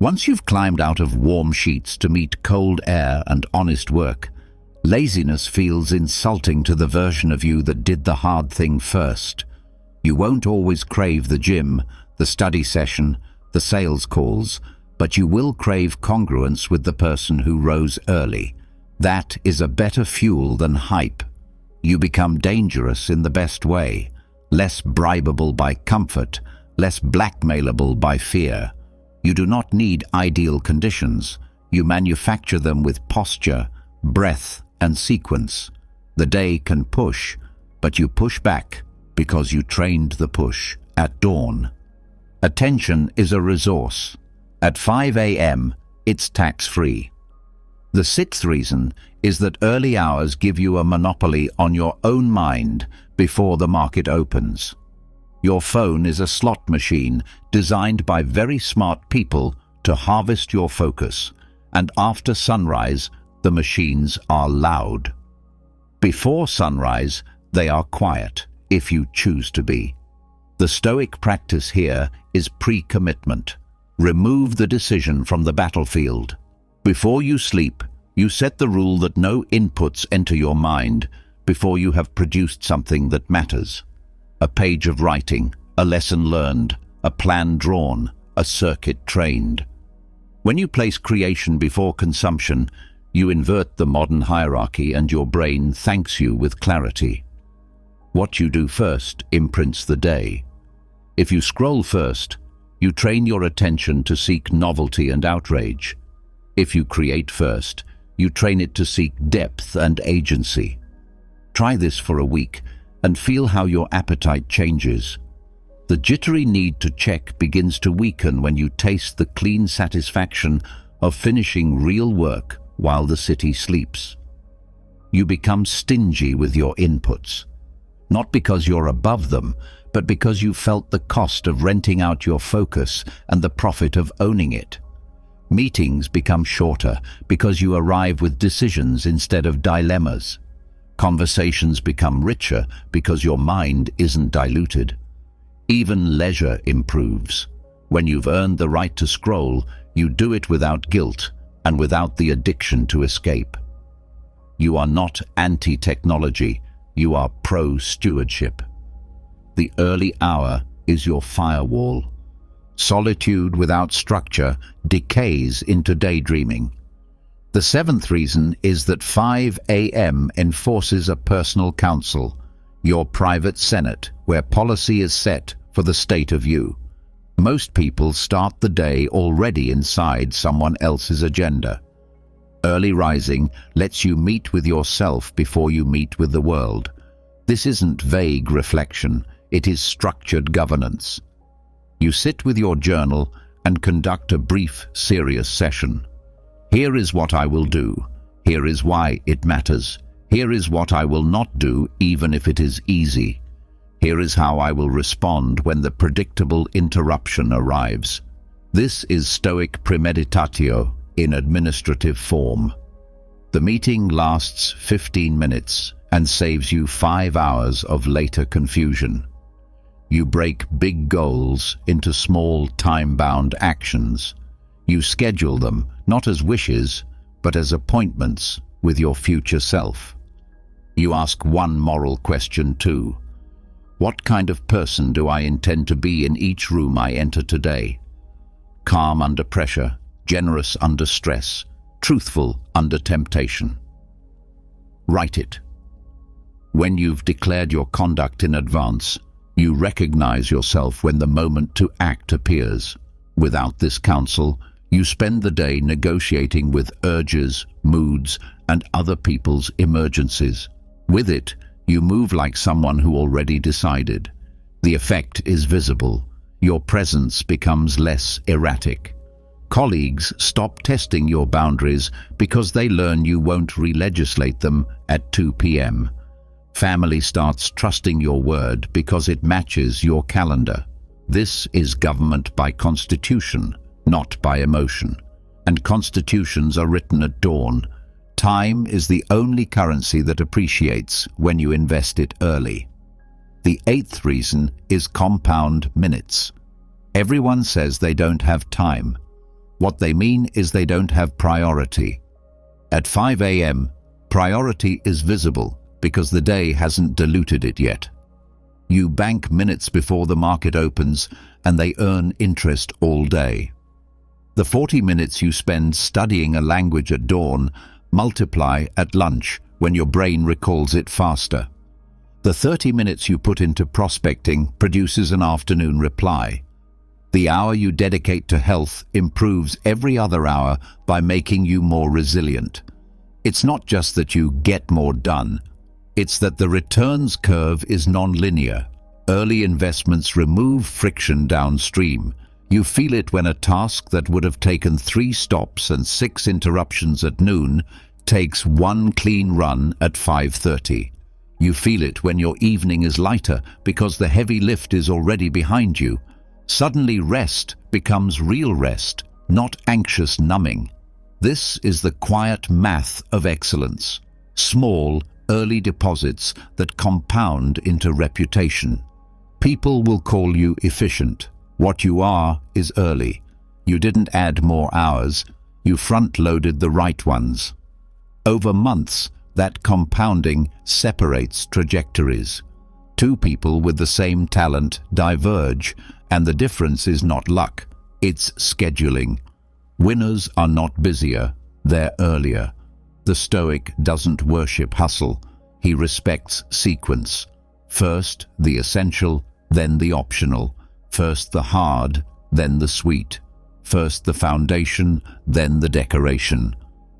Once you've climbed out of warm sheets to meet cold air and honest work, laziness feels insulting to the version of you that did the hard thing first. You won't always crave the gym, the study session, the sales calls, but you will crave congruence with the person who rose early. That is a better fuel than hype. You become dangerous in the best way, less bribable by comfort, less blackmailable by fear. You do not need ideal conditions. You manufacture them with posture, breath, and sequence. The day can push, but you push back because you trained the push at dawn. Attention is a resource. At 5 a.m., it's tax-free. The sixth reason is that early hours give you a monopoly on your own mind before the market opens. Your phone is a slot machine designed by very smart people to harvest your focus, and after sunrise, the machines are loud. Before sunrise, they are quiet, if you choose to be. The Stoic practice here is pre-commitment. Remove the decision from the battlefield. Before you sleep, you set the rule that no inputs enter your mind before you have produced something that matters. A page of writing, a lesson learned, a plan drawn, a circuit trained. When you place creation before consumption, you invert the modern hierarchy and your brain thanks you with clarity. What you do first imprints the day. If you scroll first, you train your attention to seek novelty and outrage. If you create first, you train it to seek depth and agency. Try this for a week and feel how your appetite changes. The jittery need to check begins to weaken when you taste the clean satisfaction of finishing real work while the city sleeps. You become stingy with your inputs, not because you're above them, but because you felt the cost of renting out your focus and the profit of owning it. Meetings become shorter because you arrive with decisions instead of dilemmas. Conversations become richer because your mind isn't diluted. Even leisure improves. When you've earned the right to scroll, you do it without guilt and without the addiction to escape. You are not anti-technology, you are pro-stewardship. The early hour is your firewall. Solitude without structure decays into daydreaming. The seventh reason is that 5 a.m. enforces a personal council, your private senate, where policy is set for the state of you. Most people start the day already inside someone else's agenda. Early rising lets you meet with yourself before you meet with the world. This isn't vague reflection, it is structured governance. You sit with your journal and conduct a brief, serious session. Here is what I will do. Here is why it matters. Here is what I will not do, even if it is easy. Here is how I will respond when the predictable interruption arrives. This is Stoic premeditatio in administrative form. The meeting lasts 15 minutes and saves you 5 hours of later confusion. You break big goals into small, time-bound actions. You schedule them, not as wishes, but as appointments with your future self. You ask one moral question too. What kind of person do I intend to be in each room I enter today? Calm under pressure, generous under stress, truthful under temptation. Write it. When you've declared your conduct in advance, you recognize yourself when the moment to act appears. Without this counsel, you spend the day negotiating with urges, moods, and other people's emergencies. With it, you move like someone who already decided. The effect is visible. Your presence becomes less erratic. Colleagues stop testing your boundaries because they learn you won't re-legislate them at 2 p.m. Family starts trusting your word because it matches your calendar. This is government by constitution, not by emotion. And constitutions are written at dawn. Time is the only currency that appreciates when you invest it early. The eighth reason is compound minutes. Everyone says they don't have time. What they mean is they don't have priority. At 5 a.m., priority is visible because the day hasn't diluted it yet. You bank minutes before the market opens and they earn interest all day. The 40 minutes you spend studying a language at dawn multiply at lunch when your brain recalls it faster. The 30 minutes you put into prospecting produces an afternoon reply. The hour you dedicate to health improves every other hour by making you more resilient. It's not just that you get more done, it's that the returns curve is non-linear. Early investments remove friction downstream. You feel it when a task that would have taken 3 stops and 6 interruptions at noon takes 1 clean run at 5:30. You feel it when your evening is lighter because the heavy lift is already behind you. Suddenly rest becomes real rest, not anxious numbing. This is the quiet math of excellence. Small, early deposits that compound into reputation. People will call you efficient. What you are is early. You didn't add more hours, you front-loaded the right ones. Over months, that compounding separates trajectories. 2 people with the same talent diverge, and the difference is not luck, it's scheduling. Winners are not busier, they're earlier. The Stoic doesn't worship hustle, he respects sequence. First the essential, then the optional. First the hard, then the sweet. First the foundation, then the decoration.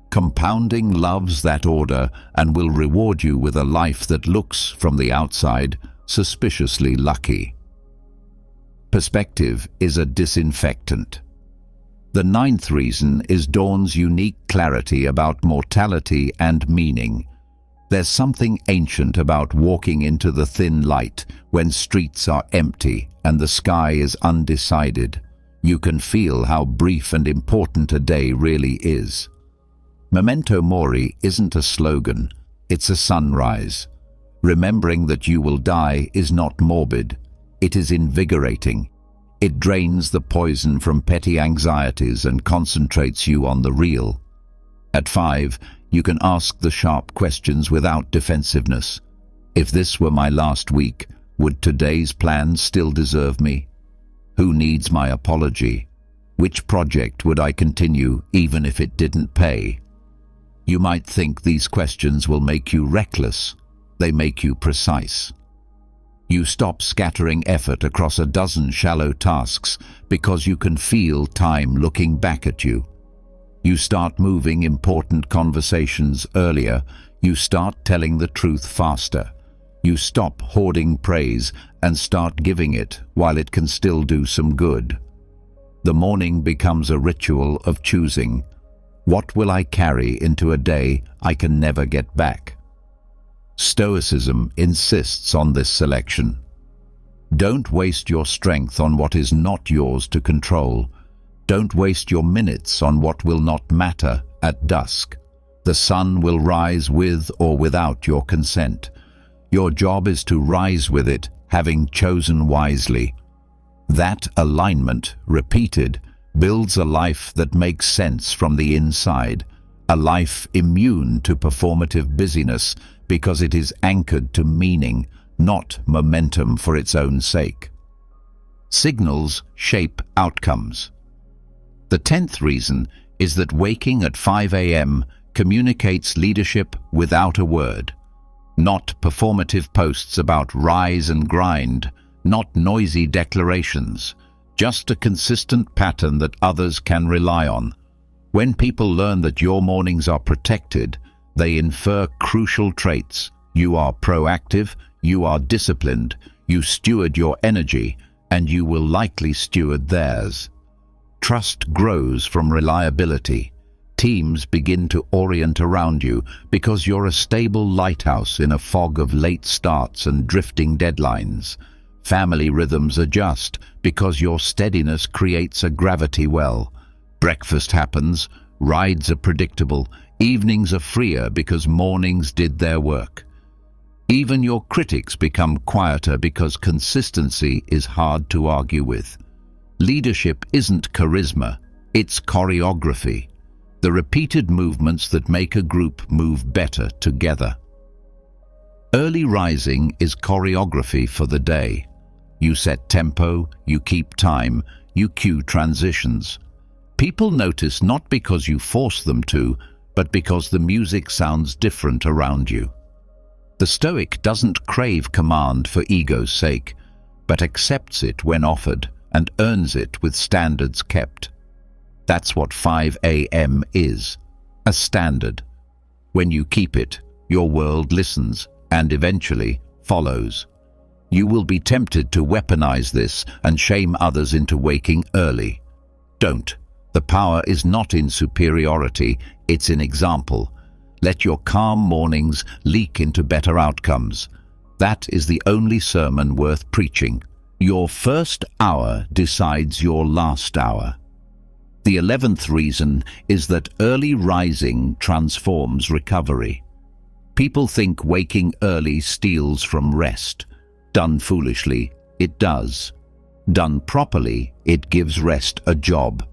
Compounding loves that order and will reward you with a life that looks, from the outside, suspiciously lucky. Perspective is a disinfectant. The 9th reason is dawn's unique clarity about mortality and meaning. There's something ancient about walking into the thin light when streets are empty and the sky is undecided. You can feel how brief and important a day really is. Memento mori isn't a slogan, it's a sunrise. Remembering that you will die is not morbid, it is invigorating. It drains the poison from petty anxieties and concentrates you on the real. At 5, you can ask the sharp questions without defensiveness. If this were my last week, would today's plan still deserve me? Who needs my apology? Which project would I continue even if it didn't pay? You might think these questions will make you reckless. They make you precise. You stop scattering effort across a dozen shallow tasks because you can feel time looking back at you. You start moving important conversations earlier. You start telling the truth faster. You stop hoarding praise and start giving it while it can still do some good. The morning becomes a ritual of choosing. What will I carry into a day I can never get back? Stoicism insists on this selection. Don't waste your strength on what is not yours to control. Don't waste your minutes on what will not matter at dusk. The sun will rise with or without your consent. Your job is to rise with it, having chosen wisely. That alignment, repeated, builds a life that makes sense from the inside, a life immune to performative busyness because it is anchored to meaning, not momentum for its own sake. Signals shape outcomes. The 10th reason is that waking at 5 a.m. communicates leadership without a word. Not performative posts about rise and grind, not noisy declarations, just a consistent pattern that others can rely on. When people learn that your mornings are protected, they infer crucial traits. You are proactive, you are disciplined, you steward your energy, and you will likely steward theirs. Trust grows from reliability. Teams begin to orient around you because you're a stable lighthouse in a fog of late starts and drifting deadlines. Family rhythms adjust because your steadiness creates a gravity well. Breakfast happens, rides are predictable, evenings are freer because mornings did their work. Even your critics become quieter because consistency is hard to argue with. Leadership isn't charisma, it's choreography. The repeated movements that make a group move better together. Early rising is choreography for the day. You set tempo, you keep time, you cue transitions. People notice not because you force them to, but because the music sounds different around you. The Stoic doesn't crave command for ego's sake, but accepts it when offered and earns it with standards kept. That's what 5 a.m. is, a standard. When you keep it, your world listens and eventually follows. You will be tempted to weaponize this and shame others into waking early. Don't. The power is not in superiority, it's in example. Let your calm mornings leak into better outcomes. That is the only sermon worth preaching. Your first hour decides your last hour. The 11th reason is that early rising transforms recovery. People think waking early steals from rest. Done foolishly, it does. Done properly, it gives rest a job.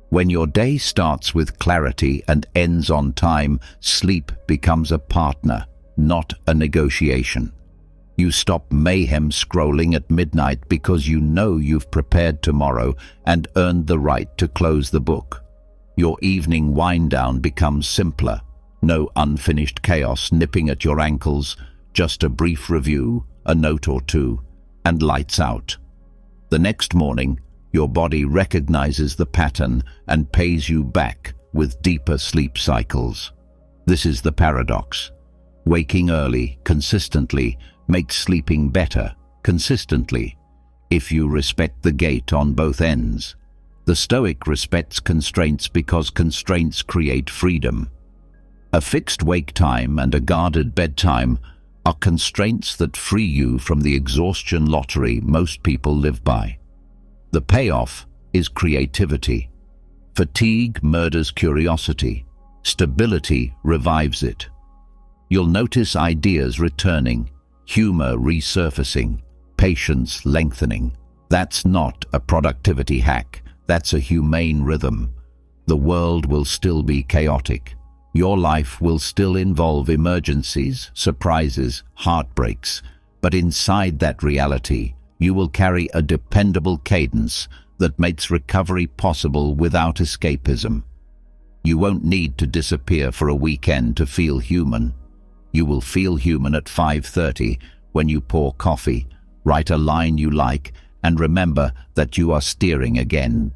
When your day starts with clarity and ends on time, sleep becomes a partner, not a negotiation. You stop mayhem scrolling at midnight because you know you've prepared tomorrow and earned the right to close the book. Your evening wind-down becomes simpler. No unfinished chaos nipping at your ankles, just a brief review, a note or two, and lights out. The next morning, your body recognizes the pattern and pays you back with deeper sleep cycles. This is the paradox. Waking early, consistently, makes sleeping better, consistently, if you respect the gate on both ends. The Stoic respects constraints because constraints create freedom. A fixed wake time and a guarded bedtime are constraints that free you from the exhaustion lottery most people live by. The payoff is creativity. Fatigue murders curiosity. Stability revives it. You'll notice ideas returning, humor resurfacing, patience lengthening. That's not a productivity hack. That's a humane rhythm. The world will still be chaotic. Your life will still involve emergencies, surprises, heartbreaks. But inside that reality, you will carry a dependable cadence that makes recovery possible without escapism. You won't need to disappear for a weekend to feel human. You will feel human at 5:30 when you pour coffee, write a line you like, and remember that you are steering again.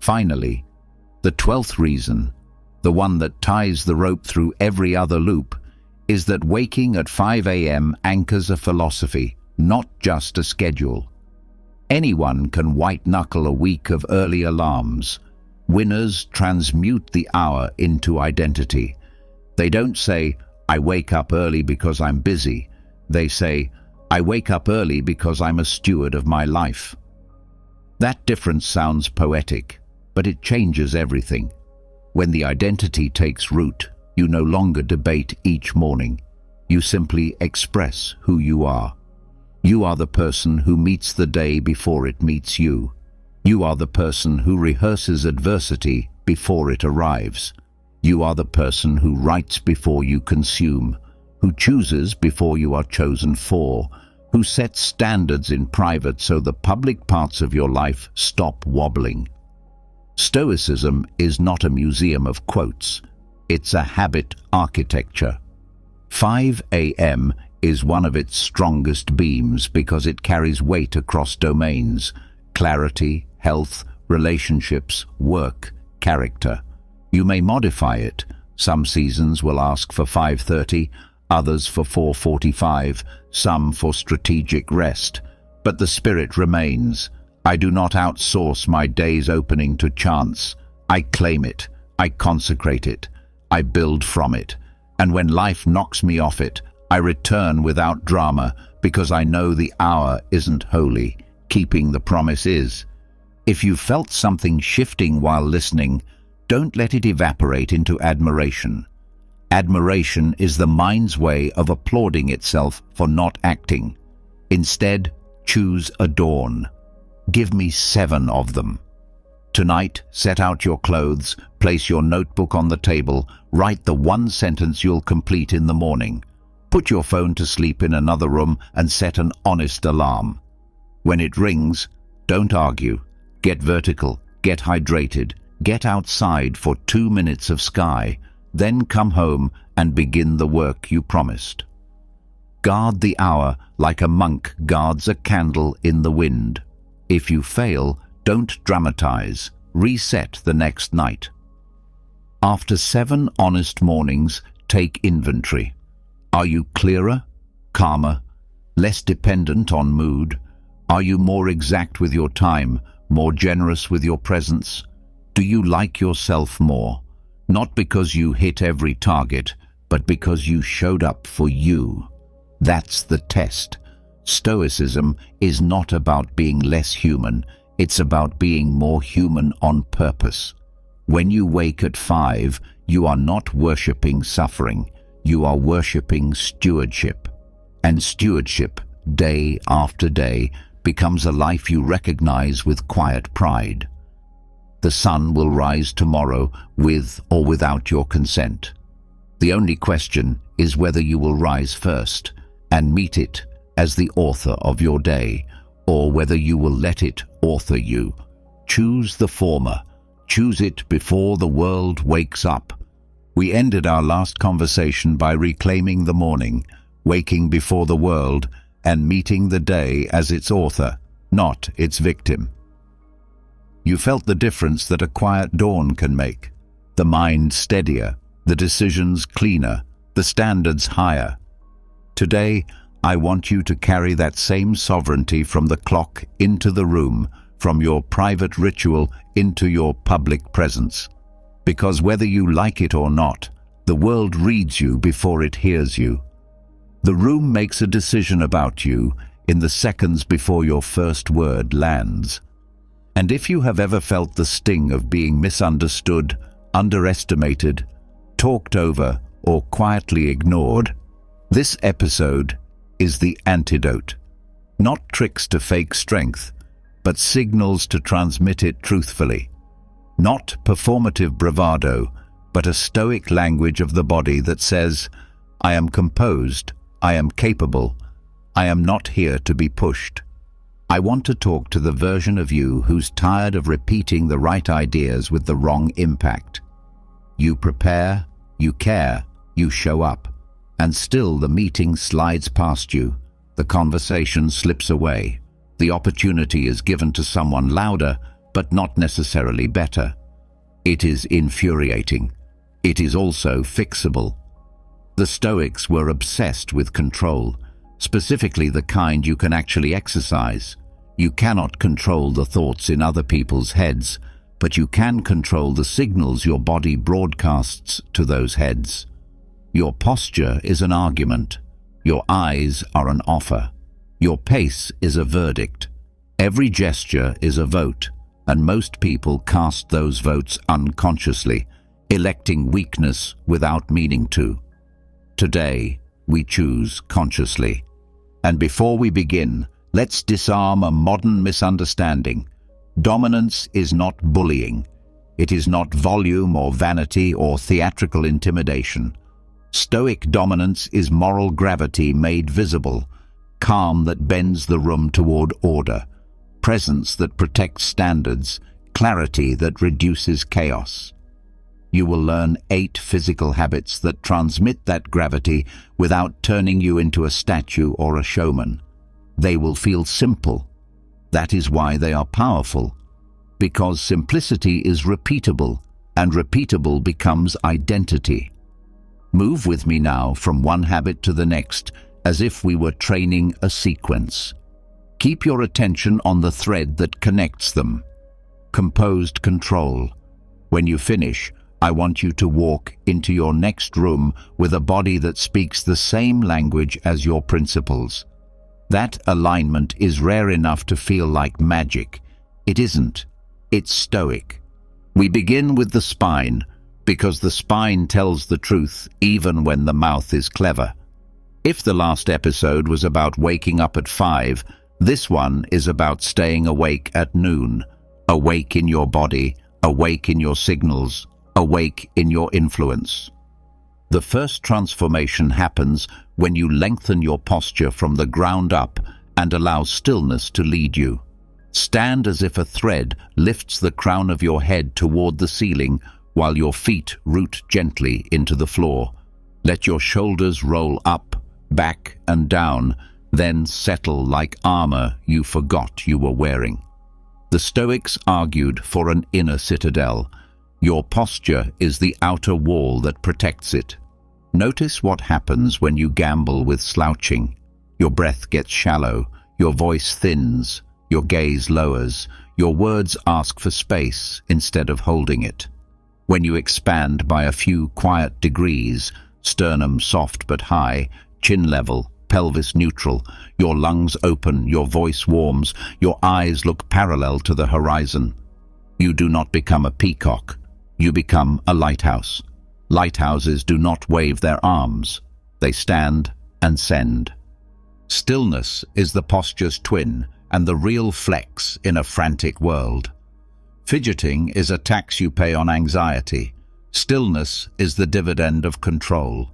Finally, the 12th reason, the one that ties the rope through every other loop, is that waking at 5 a.m. anchors a philosophy, not just a schedule. Anyone can white-knuckle a week of early alarms. Winners transmute the hour into identity. They don't say, "I wake up early because I'm busy." They say, "I wake up early because I'm a steward of my life." That difference sounds poetic, but it changes everything. When the identity takes root, you no longer debate each morning. You simply express who you are. You are the person who meets the day before it meets you. You are the person who rehearses adversity before it arrives. You are the person who writes before you consume, who chooses before you are chosen for, who sets standards in private so the public parts of your life stop wobbling. Stoicism is not a museum of quotes. It's a habit architecture. 5 a.m. is one of its strongest beams because it carries weight across domains: clarity, health, relationships, work, character. You may modify it. Some seasons will ask for 5:30, others for 4:45, some for strategic rest. But the spirit remains. I do not outsource my day's opening to chance. I claim it. I consecrate it. I build from it. And when life knocks me off it, I return without drama because I know the hour isn't holy. Keeping the promise is. If you felt something shifting while listening, don't let it evaporate into admiration. Admiration is the mind's way of applauding itself for not acting. Instead, choose adorn. Give me 7 of them. Tonight, set out your clothes, place your notebook on the table, write the one sentence you'll complete in the morning. Put your phone to sleep in another room and set an honest alarm. When it rings, don't argue. Get vertical, get hydrated, get outside for 2 minutes of sky, then come home and begin the work you promised. Guard the hour like a monk guards a candle in the wind. If you fail, don't dramatize. Reset the next night. After 7 honest mornings, take inventory. Are you clearer, calmer, less dependent on mood? Are you more exact with your time, more generous with your presence? Do you like yourself more? Not because you hit every target, but because you showed up for you. That's the test. Stoicism is not about being less human, it's about being more human on purpose. When you wake at 5, you are not worshipping suffering, you are worshipping stewardship. And stewardship, day after day, becomes a life you recognize with quiet pride. The sun will rise tomorrow with or without your consent. The only question is whether you will rise first and meet it as the author of your day, or whether you will let it author you. Choose the former. Choose it before the world wakes up. We ended our last conversation by reclaiming the morning, waking before the world, and meeting the day as its author, not its victim. You felt the difference that a quiet dawn can make. The mind steadier, the decisions cleaner, the standards higher. Today, I want you to carry that same sovereignty from the clock into the room, from your private ritual into your public presence. Because whether you like it or not, the world reads you before it hears you. The room makes a decision about you in the seconds before your first word lands. And if you have ever felt the sting of being misunderstood, underestimated, talked over, or quietly ignored, this episode is the antidote. Not tricks to fake strength, but signals to transmit it truthfully. Not performative bravado, but a stoic language of the body that says, I am composed, I am capable, I am not here to be pushed. I want to talk to the version of you who's tired of repeating the right ideas with the wrong impact. You prepare, you care, you show up, and still the meeting slides past you, the conversation slips away, the opportunity is given to someone louder, but not necessarily better. It is infuriating. It is also fixable. The Stoics were obsessed with control, specifically the kind you can actually exercise. You cannot control the thoughts in other people's heads, but you can control the signals your body broadcasts to those heads. Your posture is an argument. Your eyes are an offer. Your pace is a verdict. Every gesture is a vote, and most people cast those votes unconsciously, electing weakness without meaning to. Today, we choose consciously. And before we begin, let's disarm a modern misunderstanding. Dominance is not bullying. It is not volume or vanity or theatrical intimidation. Stoic dominance is moral gravity made visible, calm that bends the room toward order, presence that protects standards, clarity that reduces chaos. You will learn 8 physical habits that transmit that gravity without turning you into a statue or a showman. They will feel simple. That is why they are powerful. Because simplicity is repeatable, and repeatable becomes identity. Move with me now from one habit to the next, as if we were training a sequence. Keep your attention on the thread that connects them. Composed control. When you finish, I want you to walk into your next room with a body that speaks the same language as your principles. That alignment is rare enough to feel like magic. It isn't. It's stoic. We begin with the spine, because the spine tells the truth even when the mouth is clever. If the last episode was about waking up at 5, this one is about staying awake at noon. Awake in your body, awake in your signals, awake in your influence. The first transformation happens when you lengthen your posture from the ground up and allow stillness to lead you. Stand as if a thread lifts the crown of your head toward the ceiling while your feet root gently into the floor. Let your shoulders roll up, back and down, then settle like armor you forgot you were wearing. The Stoics argued for an inner citadel. Your posture is the outer wall that protects it. Notice what happens when you gamble with slouching. Your breath gets shallow, your voice thins, your gaze lowers, your words ask for space instead of holding it. When you expand by a few quiet degrees, sternum soft but high, chin level, pelvis neutral, your lungs open, your voice warms, your eyes look parallel to the horizon. You do not become a peacock, you become a lighthouse. Lighthouses do not wave their arms, they stand and send. Stillness is the posture's twin and the real flex in a frantic world. Fidgeting is a tax you pay on anxiety. Stillness is the dividend of control.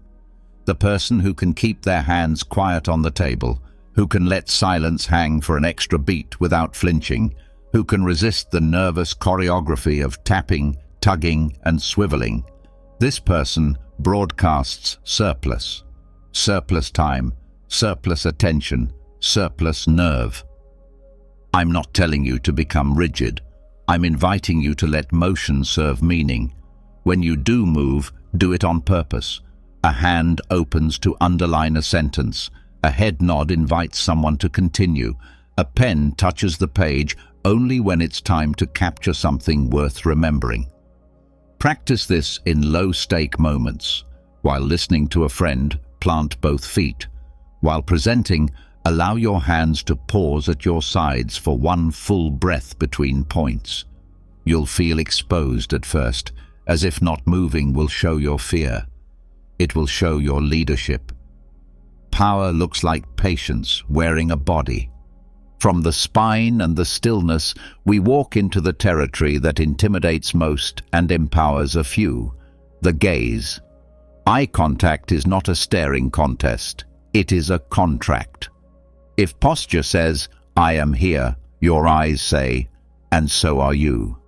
The person who can keep their hands quiet on the table, who can let silence hang for an extra beat without flinching, who can resist the nervous choreography of tapping, tugging, and swiveling. This person broadcasts surplus. Surplus time, surplus attention, surplus nerve. I'm not telling you to become rigid. I'm inviting you to let motion serve meaning. When you do move, do it on purpose. A hand opens to underline a sentence. A head nod invites someone to continue. A pen touches the page only when it's time to capture something worth remembering. Practice this in low-stake moments. While listening to a friend, plant both feet. While presenting, allow your hands to pause at your sides for one full breath between points. You'll feel exposed at first, as if not moving will show your fear. It will show your leadership. Power looks like patience wearing a body. From the spine and the stillness, we walk into the territory that intimidates most and empowers a few, the gaze. Eye contact is not a staring contest, it is a contract. If posture says, "I am here," your eyes say, "And so are you."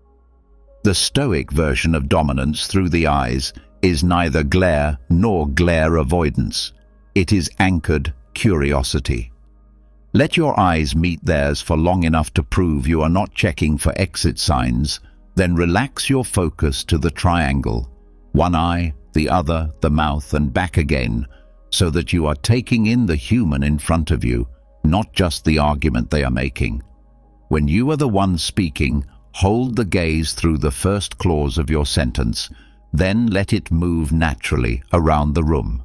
The Stoic version of dominance through the eyes is neither glare nor glare avoidance. It is anchored curiosity. Let your eyes meet theirs for long enough to prove you are not checking for exit signs, then relax your focus to the triangle. One eye, the other, the mouth, and back again, so that you are taking in the human in front of you, not just the argument they are making. When you are the one speaking, hold the gaze through the first clause of your sentence, then let it move naturally around the room.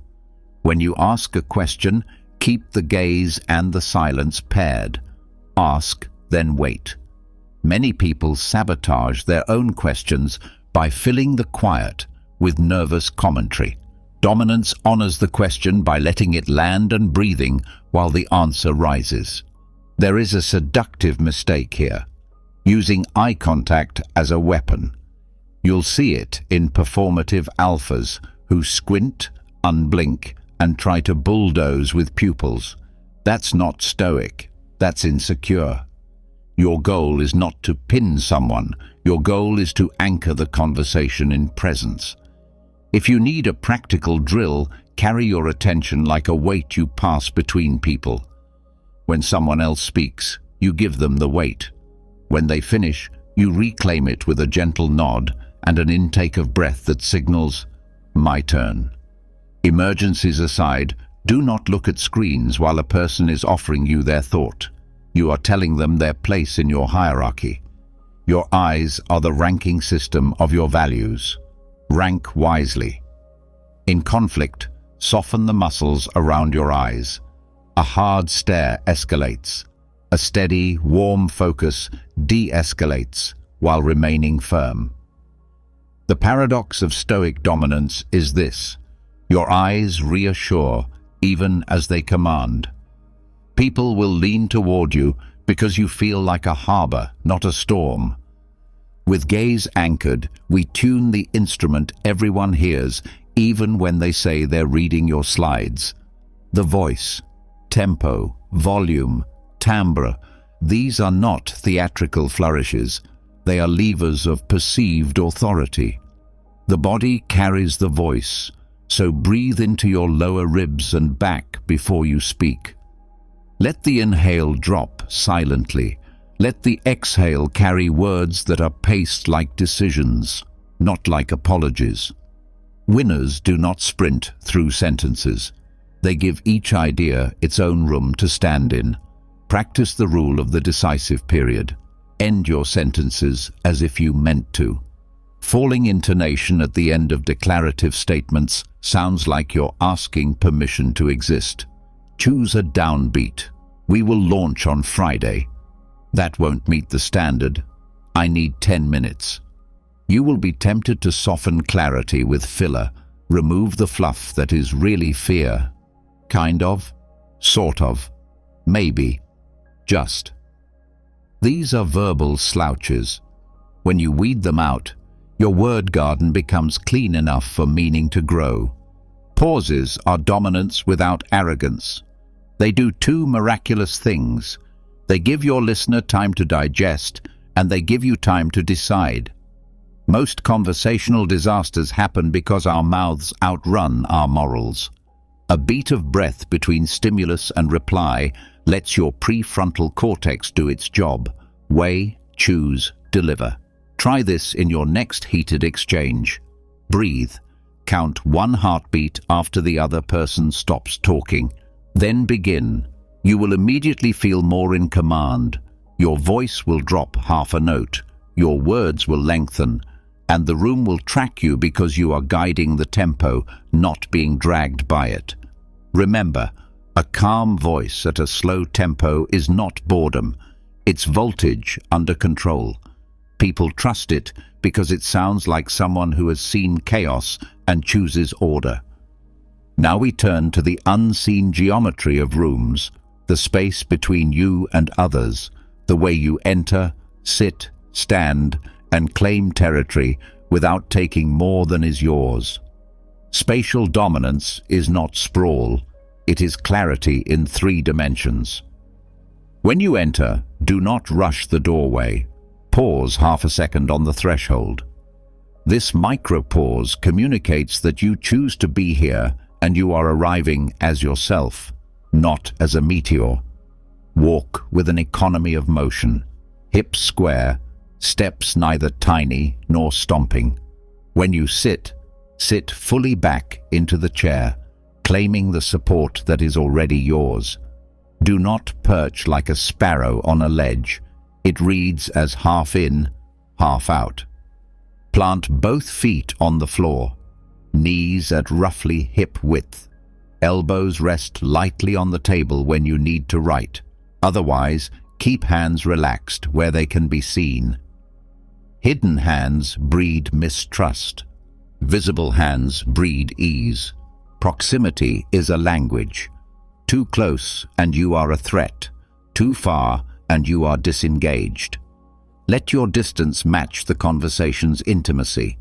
When you ask a question, keep the gaze and the silence paired. Ask, then wait. Many people sabotage their own questions by filling the quiet with nervous commentary. Dominance honors the question by letting it land and breathing while the answer rises. There is a seductive mistake here, using eye contact as a weapon. You'll see it in performative alphas who squint, unblink, and try to bulldoze with pupils. That's not stoic, that's insecure. Your goal is not to pin someone, your goal is to anchor the conversation in presence. If you need a practical drill, carry your attention like a weight you pass between people. When someone else speaks, you give them the weight. When they finish, you reclaim it with a gentle nod and an intake of breath that signals, "My turn." Emergencies aside, do not look at screens while a person is offering you their thought. You are telling them their place in your hierarchy. Your eyes are the ranking system of your values. Rank wisely. In conflict, soften the muscles around your eyes. A hard stare escalates. A steady, warm focus de-escalates while remaining firm. The paradox of Stoic dominance is this: your eyes reassure even as they command. People will lean toward you because you feel like a harbor, not a storm. With gaze anchored, we tune the instrument everyone hears, even when they say they're reading your slides. The voice, tempo, volume, timbre, these are not theatrical flourishes. They are levers of perceived authority. The body carries the voice, so breathe into your lower ribs and back before you speak. Let the inhale drop silently. Let the exhale carry words that are paced like decisions, not like apologies. Winners do not sprint through sentences. They give each idea its own room to stand in. Practice the rule of the decisive period. End your sentences as if you meant to. Falling intonation at the end of declarative statements sounds like you're asking permission to exist. Choose a downbeat. We will launch on Friday. That won't meet the standard. I need 10 minutes. You will be tempted to soften clarity with filler. Remove the fluff that is really fear. Kind of, sort of, maybe, just. These are verbal slouches. When you weed them out, your word garden becomes clean enough for meaning to grow. Pauses are dominance without arrogance. They do two miraculous things. They give your listener time to digest, and they give you time to decide. Most conversational disasters happen because our mouths outrun our morals. A beat of breath between stimulus and reply lets your prefrontal cortex do its job. Weigh, choose, deliver. Try this in your next heated exchange. Breathe. Count one heartbeat after the other person stops talking. Then begin. You will immediately feel more in command. Your voice will drop half a note. Your words will lengthen. And the room will track you because you are guiding the tempo, not being dragged by it. Remember, a calm voice at a slow tempo is not boredom. It's voltage under control. People trust it because it sounds like someone who has seen chaos and chooses order. Now we turn to the unseen geometry of rooms, the space between you and others, the way you enter, sit, stand, and claim territory without taking more than is yours. Spatial dominance is not sprawl, it is clarity in 3 dimensions. When you enter, do not rush the doorway. Pause half a second on the threshold. This micro-pause communicates that you choose to be here and you are arriving as yourself, not as a meteor. Walk with an economy of motion, hips square, steps neither tiny nor stomping. When you sit, sit fully back into the chair, claiming the support that is already yours. Do not perch like a sparrow on a ledge. It reads as half in, half out. Plant both feet on the floor, knees at roughly hip width. Elbows rest lightly on the table when you need to write. Otherwise, keep hands relaxed where they can be seen. Hidden hands breed mistrust. Visible hands breed ease. Proximity is a language. Too close and you are a threat. Too far and you are disengaged. Let your distance match the conversation's intimacy.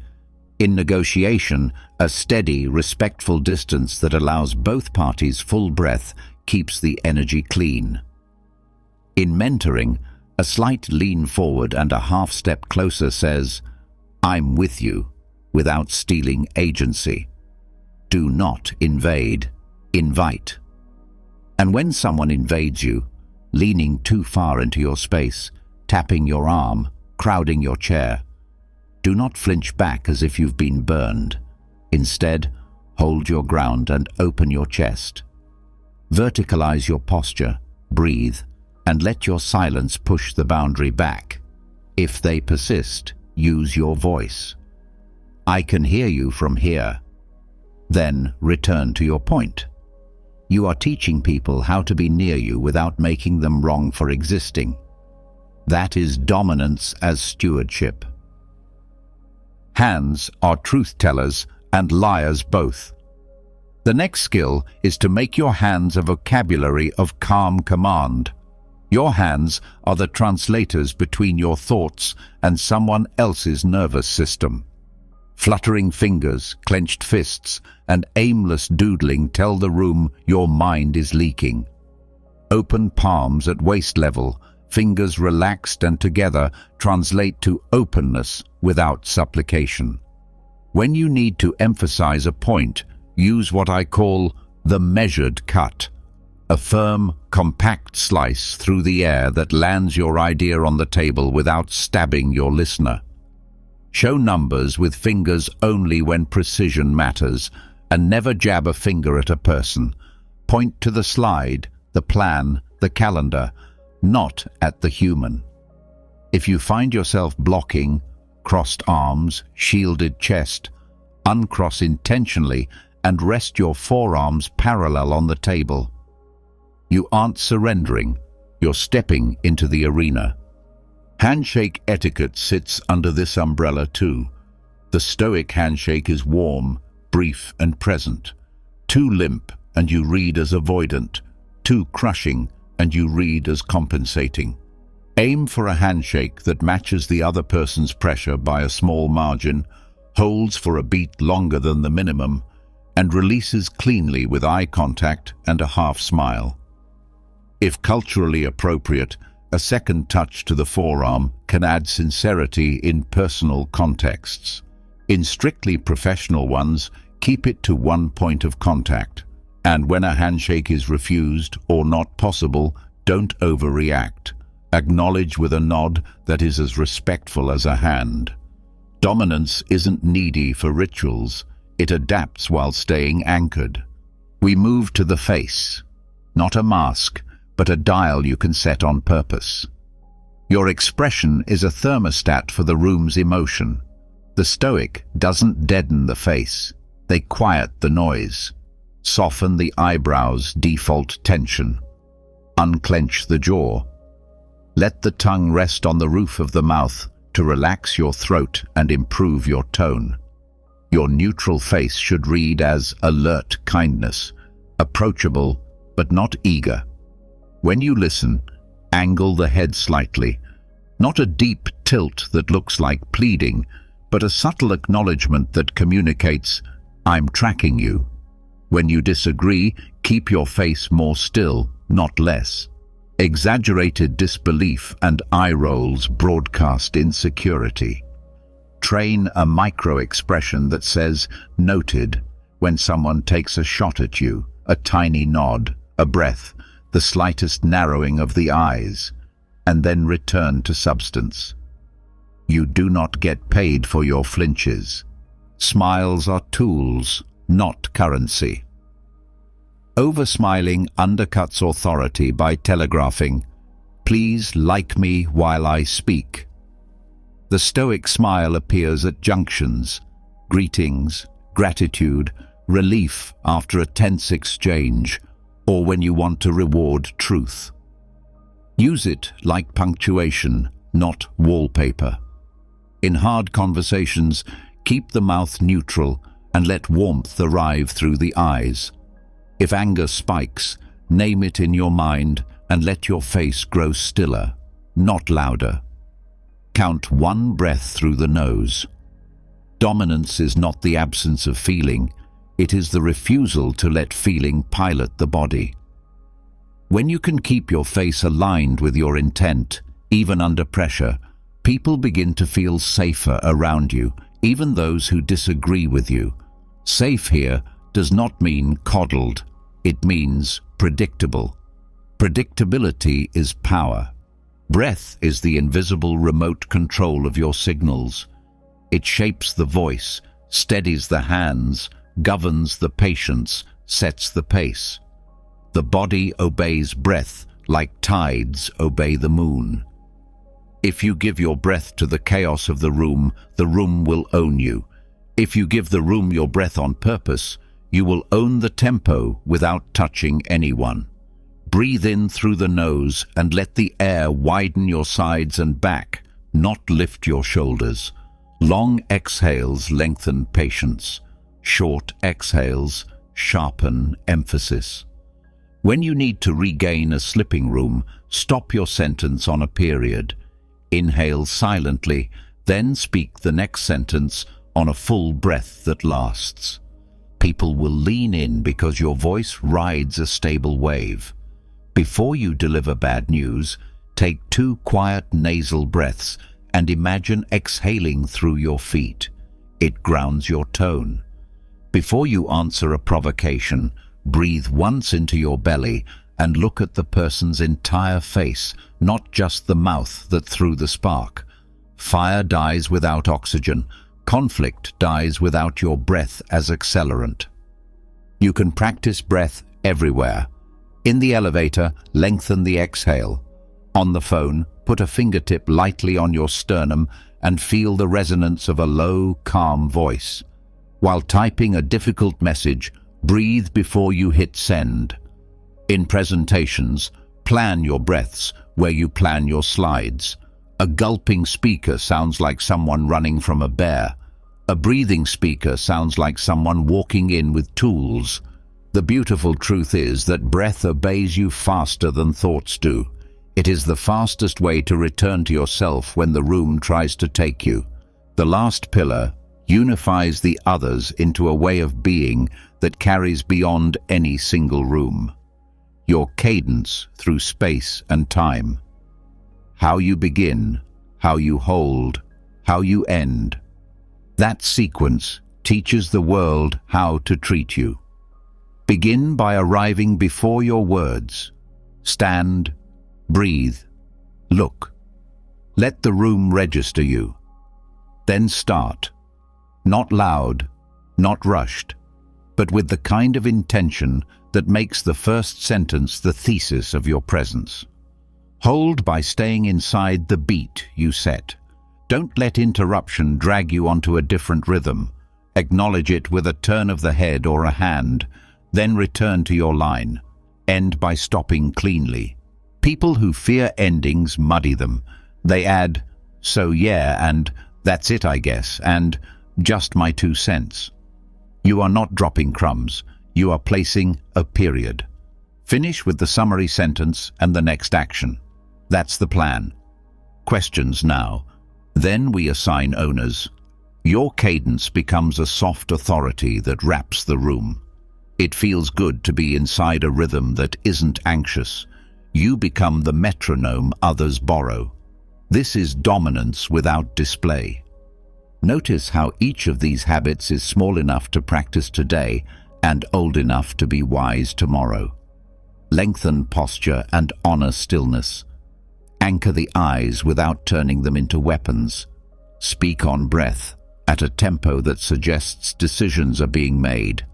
In negotiation, a steady, respectful distance that allows both parties full breath keeps the energy clean. In mentoring, a slight lean forward and a half step closer says, "I'm with you," without stealing agency. Do not invade, invite. And when someone invades you, leaning too far into your space, tapping your arm, crowding your chair, do not flinch back as if you've been burned. Instead, hold your ground and open your chest. Verticalize your posture, breathe, and let your silence push the boundary back. If they persist, use your voice. "I can hear you from here." Then return to your point. You are teaching people how to be near you without making them wrong for existing. That is dominance as stewardship. Hands are truth-tellers and liars both. The next skill is to make your hands a vocabulary of calm command. Your hands are the translators between your thoughts and someone else's nervous system. Fluttering fingers, clenched fists, and aimless doodling tell the room your mind is leaking. Open palms at waist level, fingers relaxed and together, translate to openness without supplication. When you need to emphasize a point, use what I call the measured cut. A firm, compact slice through the air that lands your idea on the table without stabbing your listener. Show numbers with fingers only when precision matters, and never jab a finger at a person. Point to the slide, the plan, the calendar, not at the human. If you find yourself blocking, crossed arms, shielded chest, uncross intentionally and rest your forearms parallel on the table. You aren't surrendering, you're stepping into the arena. Handshake etiquette sits under this umbrella too. The Stoic handshake is warm, brief and present. Too limp and you read as avoidant. Too crushing and you read as compensating. Aim for a handshake that matches the other person's pressure by a small margin, holds for a beat longer than the minimum, and releases cleanly with eye contact and a half smile. If culturally appropriate, a second touch to the forearm can add sincerity in personal contexts. In strictly professional ones, keep it to one point of contact. And when a handshake is refused or not possible, don't overreact. Acknowledge with a nod that is as respectful as a hand. Dominance isn't needy for rituals. It adapts while staying anchored. We move to the face. Not a mask, but a dial you can set on purpose. Your expression is a thermostat for the room's emotion. The Stoic doesn't deaden the face. They quiet the noise. Soften the eyebrows' default tension. Unclench the jaw. Let the tongue rest on the roof of the mouth to relax your throat and improve your tone. Your neutral face should read as alert kindness, approachable but not eager. When you listen, angle the head slightly. Not a deep tilt that looks like pleading, but a subtle acknowledgement that communicates, "I'm tracking you." When you disagree, keep your face more still, not less. Exaggerated disbelief and eye rolls broadcast insecurity. Train a micro-expression that says, "Noted," when someone takes a shot at you, a tiny nod, a breath, the slightest narrowing of the eyes, and then return to substance. You do not get paid for your flinches. Smiles are tools, not currency. Over-smiling undercuts authority by telegraphing, "Please like me while I speak." The Stoic smile appears at junctions, greetings, gratitude, relief after a tense exchange, or when you want to reward truth. Use it like punctuation, not wallpaper. In hard conversations, keep the mouth neutral and let warmth arrive through the eyes. If anger spikes, name it in your mind and let your face grow stiller, not louder. Count one breath through the nose. Dominance is not the absence of feeling, it is the refusal to let feeling pilot the body. When you can keep your face aligned with your intent, even under pressure, people begin to feel safer around you, even those who disagree with you. Safe here does not mean coddled, it means predictable. Predictability is power. Breath is the invisible remote control of your signals. It shapes the voice, steadies the hands, governs the patience, sets the pace. The body obeys breath like tides obey the moon. If you give your breath to the chaos of the room will own you. If you give the room your breath on purpose, you will own the tempo without touching anyone. Breathe in through the nose and let the air widen your sides and back, not lift your shoulders. Long exhales lengthen patience. Short exhales sharpen emphasis. When you need to regain a slipping room, stop your sentence on a period. Inhale silently, then speak the next sentence on a full breath that lasts. People will lean in because your voice rides a stable wave. Before you deliver bad news, take 2 quiet nasal breaths and imagine exhaling through your feet. It grounds your tone. Before you answer a provocation, breathe once into your belly and look at the person's entire face, not just the mouth that threw the spark. Fire dies without oxygen. Conflict dies without your breath as accelerant. You can practice breath everywhere. In the elevator, lengthen the exhale. On the phone, put a fingertip lightly on your sternum and feel the resonance of a low, calm voice. While typing a difficult message, breathe before you hit send. In presentations, plan your breaths where you plan your slides. A gulping speaker sounds like someone running from a bear. A breathing speaker sounds like someone walking in with tools. The beautiful truth is that breath obeys you faster than thoughts do. It is the fastest way to return to yourself when the room tries to take you. The last pillar unifies the others into a way of being that carries beyond any single room. Your cadence through space and time. How you begin, how you hold, how you end. That sequence teaches the world how to treat you. Begin by arriving before your words. Stand, breathe, look. Let the room register you. Then start. Not loud, not rushed, but with the kind of intention that makes the first sentence the thesis of your presence. Hold by staying inside the beat you set. Don't let interruption drag you onto a different rhythm. Acknowledge it with a turn of the head or a hand, then return to your line. End by stopping cleanly. People who fear endings muddy them. They add, "So yeah," and "That's it, I guess," and "Just my 2 cents." You are not dropping crumbs. You are placing a period. Finish with the summary sentence and the next action. That's the plan. Questions now. Then we assign owners. Your cadence becomes a soft authority that wraps the room. It feels good to be inside a rhythm that isn't anxious. You become the metronome others borrow. This is dominance without display. Notice how each of these habits is small enough to practice today and old enough to be wise tomorrow. Lengthen posture and honor stillness. Anchor the eyes without turning them into weapons. Speak on breath at a tempo that suggests decisions are being made.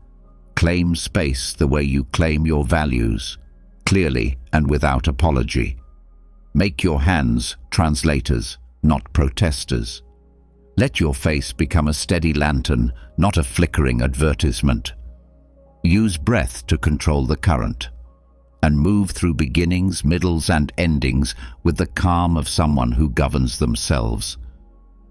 Claim space the way you claim your values, clearly and without apology. Make your hands translators, not protesters. Let your face become a steady lantern, not a flickering advertisement. Use breath to control the current, and move through beginnings, middles, and endings with the calm of someone who governs themselves.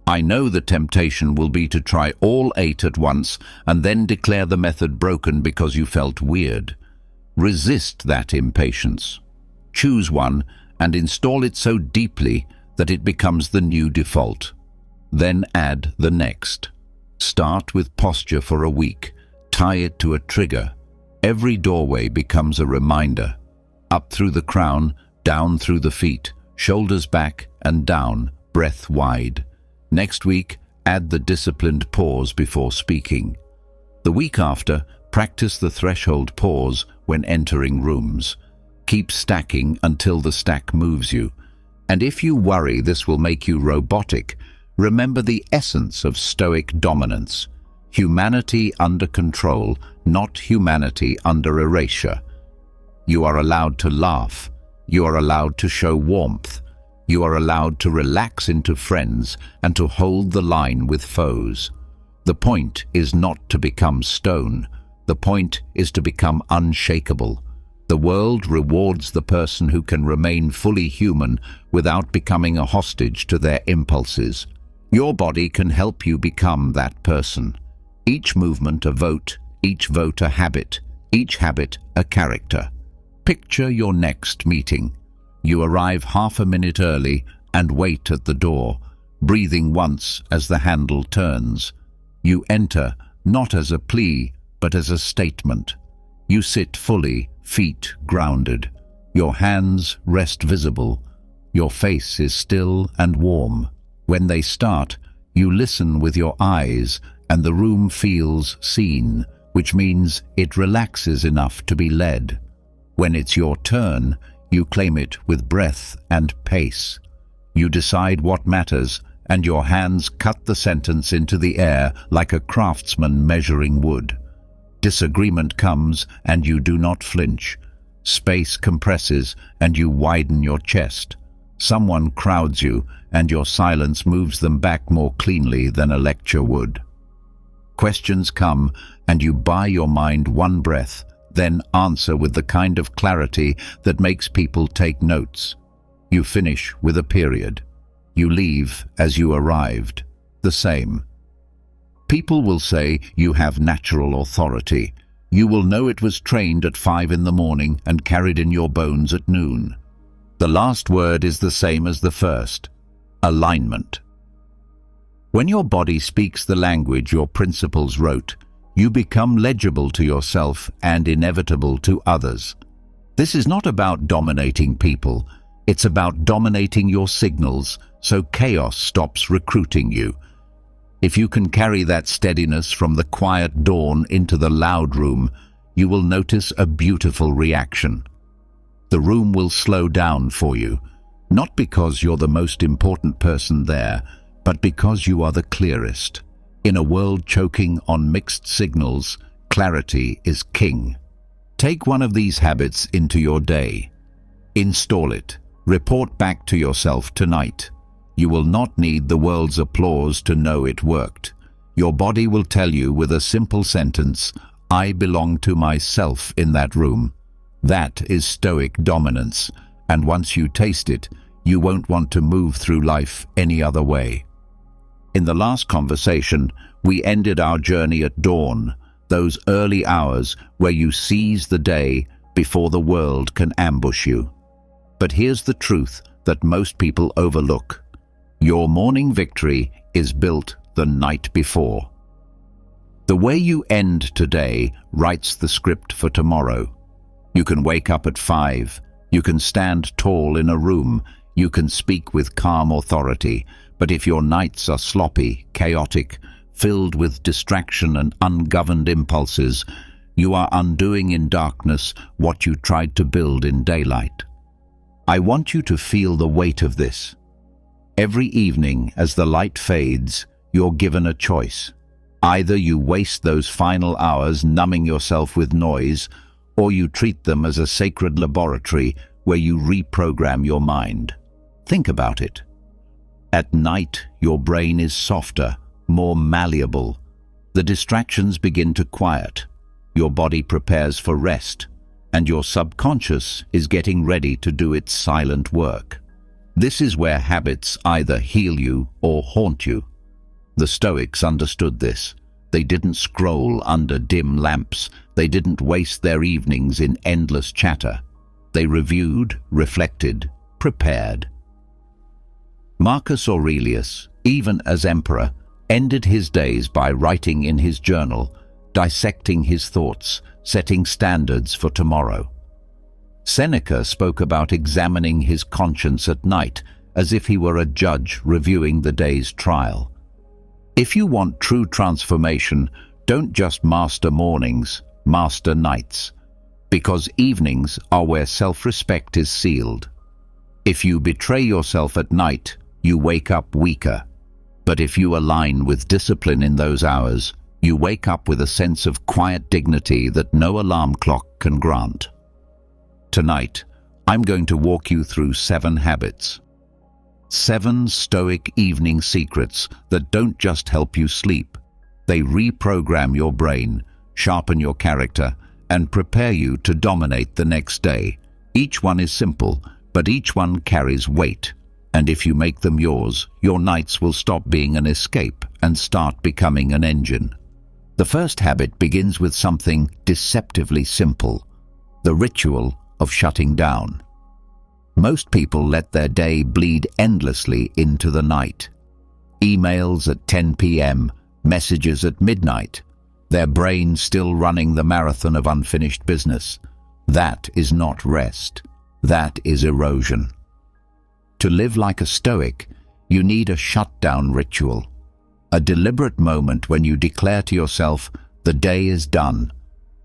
I know the temptation will be to try all 8 at once and then declare the method broken because you felt weird. Resist that impatience. Choose one and install it so deeply that it becomes the new default. Then add the next. Start with posture for a week. Tie it to a trigger. Every doorway becomes a reminder. Up through the crown, down through the feet, shoulders back and down, breath wide. Next week, add the disciplined pause before speaking. The week after, practice the threshold pause when entering rooms. Keep stacking until the stack moves you. And if you worry this will make you robotic, remember the essence of Stoic dominance. Humanity under control, not humanity under erasure. You are allowed to laugh. You are allowed to show warmth. You are allowed to relax into friends and to hold the line with foes. The point is not to become stone. The point is to become unshakable. The world rewards the person who can remain fully human without becoming a hostage to their impulses. Your body can help you become that person. Each movement a vote, each vote a habit, each habit a character. Picture your next meeting. You arrive half a minute early and wait at the door, breathing once as the handle turns. You enter not as a plea, but as a statement. You sit fully, feet grounded. Your hands rest visible. Your face is still and warm. When they start, you listen with your eyes, and the room feels seen, which means it relaxes enough to be led. When it's your turn, you claim it with breath and pace. You decide what matters, and your hands cut the sentence into the air like a craftsman measuring wood. Disagreement comes and you do not flinch. Space compresses and you widen your chest. Someone crowds you and your silence moves them back more cleanly than a lecture would. Questions come and you buy your mind one breath, then answer with the kind of clarity that makes people take notes. You finish with a period. You leave as you arrived, the same. People will say you have natural authority. You will know it was trained at 5 in the morning and carried in your bones at noon. The last word is the same as the first: alignment. When your body speaks the language your principles wrote, you become legible to yourself and inevitable to others. This is not about dominating people. It's about dominating your signals so chaos stops recruiting you. If you can carry that steadiness from the quiet dawn into the loud room, you will notice a beautiful reaction. The room will slow down for you, not because you're the most important person there, but because you are the clearest. In a world choking on mixed signals, clarity is king. Take one of these habits into your day. Install it. Report back to yourself tonight. You will not need the world's applause to know it worked. Your body will tell you with a simple sentence, "I belong to myself in that room." That is Stoic dominance, and once you taste it, you won't want to move through life any other way. In the last conversation, we ended our journey at dawn, those early hours where you seize the day before the world can ambush you. But here's the truth that most people overlook. Your morning victory is built the night before. The way you end today writes the script for tomorrow. You can wake up at 5. You can stand tall in a room. You can speak with calm authority. But if your nights are sloppy, chaotic, filled with distraction and ungoverned impulses, you are undoing in darkness what you tried to build in daylight. I want you to feel the weight of this. Every evening, as the light fades, you're given a choice. Either you waste those final hours numbing yourself with noise, or you treat them as a sacred laboratory where you reprogram your mind. Think about it. At night, your brain is softer, more malleable. The distractions begin to quiet. Your body prepares for rest, and your subconscious is getting ready to do its silent work. This is where habits either heal you or haunt you. The Stoics understood this. They didn't scroll under dim lamps. They didn't waste their evenings in endless chatter. They reviewed, reflected, prepared. Marcus Aurelius, even as emperor, ended his days by writing in his journal, dissecting his thoughts, setting standards for tomorrow. Seneca spoke about examining his conscience at night as if he were a judge reviewing the day's trial. If you want true transformation, don't just master mornings, master nights, because evenings are where self-respect is sealed. If you betray yourself at night, you wake up weaker. But if you align with discipline in those hours, you wake up with a sense of quiet dignity that no alarm clock can grant. Tonight, I'm going to walk you through 7 habits. 7 Stoic evening secrets that don't just help you sleep. They reprogram your brain, sharpen your character, and prepare you to dominate the next day. Each one is simple, but each one carries weight. And if you make them yours, your nights will stop being an escape and start becoming an engine. The first habit begins with something deceptively simple: the ritual of shutting down. Most people let their day bleed endlessly into the night. Emails at 10 p.m., messages at midnight, their brain still running the marathon of unfinished business. That is not rest. That is erosion. To live like a Stoic, you need a shutdown ritual, a deliberate moment when you declare to yourself, the day is done.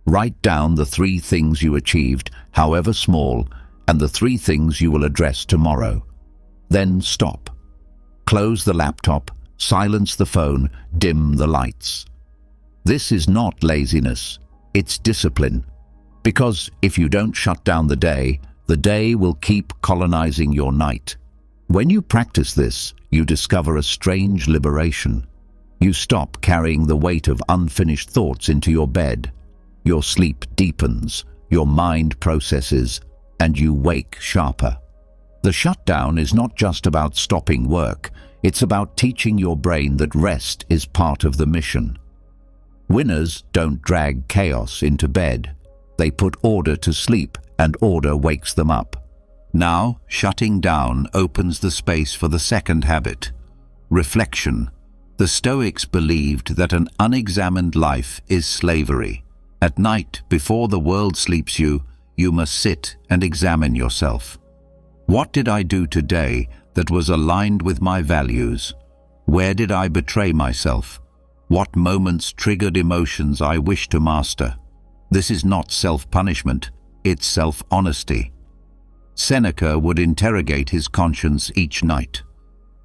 Write down the 3 things you achieved, however small, and the 3 things you will address tomorrow. Then stop. Close the laptop, silence the phone, dim the lights. This is not laziness. It's discipline. Because if you don't shut down the day will keep colonizing your night. When you practice this, you discover a strange liberation. You stop carrying the weight of unfinished thoughts into your bed. Your sleep deepens, your mind processes, and you wake sharper. The shutdown is not just about stopping work, it's about teaching your brain that rest is part of the mission. Winners don't drag chaos into bed. They put order to sleep, and order wakes them up. Now, shutting down opens the space for the second habit, reflection. The Stoics believed that an unexamined life is slavery. At night, before the world sleeps you must sit and examine yourself. What did I do today that was aligned with my values? Where did I betray myself? What moments triggered emotions I wish to master? This is not self-punishment, it's self-honesty. Seneca would interrogate his conscience each night.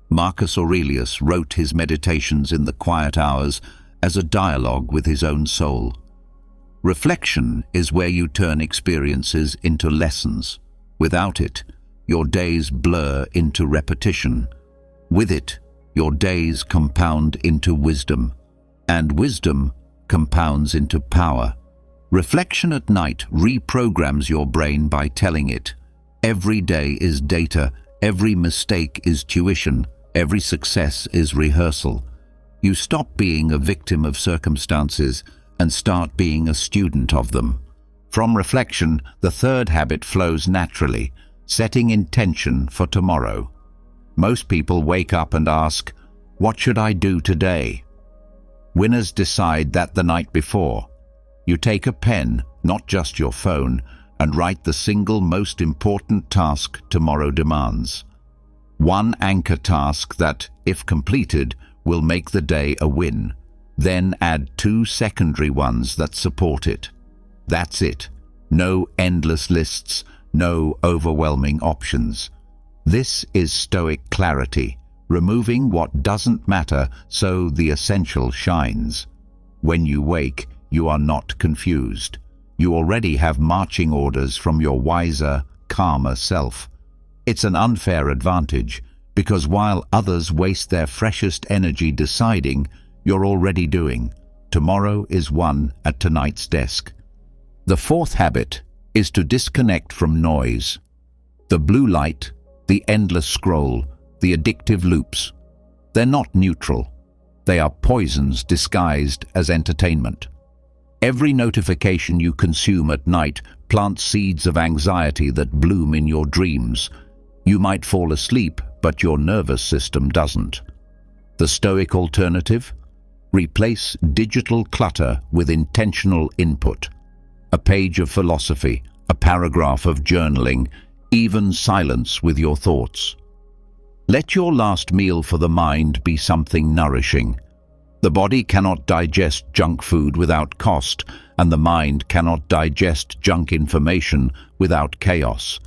Marcus Aurelius wrote his meditations in the quiet hours as a dialogue with his own soul. Reflection is where you turn experiences into lessons. Without it, your days blur into repetition. With it, your days compound into wisdom, and wisdom compounds into power. Reflection at night reprograms your brain by telling it, every day is data, every mistake is tuition, every success is rehearsal. You stop being a victim of circumstances and start being a student of them. From reflection, the third habit flows naturally, setting intention for tomorrow. Most people wake up and ask, what should I do today? Winners decide that the night before. You take a pen, not just your phone, and write the single most important task tomorrow demands. One anchor task that, if completed, will make the day a win. Then add 2 secondary ones that support it. That's it. No endless lists, no overwhelming options. This is Stoic clarity, removing what doesn't matter so the essential shines. When you wake, you are not confused. You already have marching orders from your wiser, calmer self. It's an unfair advantage, because while others waste their freshest energy deciding, you're already doing. Tomorrow is won at tonight's desk. The fourth habit is to disconnect from noise. The blue light, the endless scroll, the addictive loops. They're not neutral. They are poisons disguised as entertainment. Every notification you consume at night plants seeds of anxiety that bloom in your dreams. You might fall asleep, but your nervous system doesn't. The Stoic alternative? Replace digital clutter with intentional input. A page of philosophy, a paragraph of journaling, even silence with your thoughts. Let your last meal for the mind be something nourishing. The body cannot digest junk food without cost, and the mind cannot digest junk information without chaos.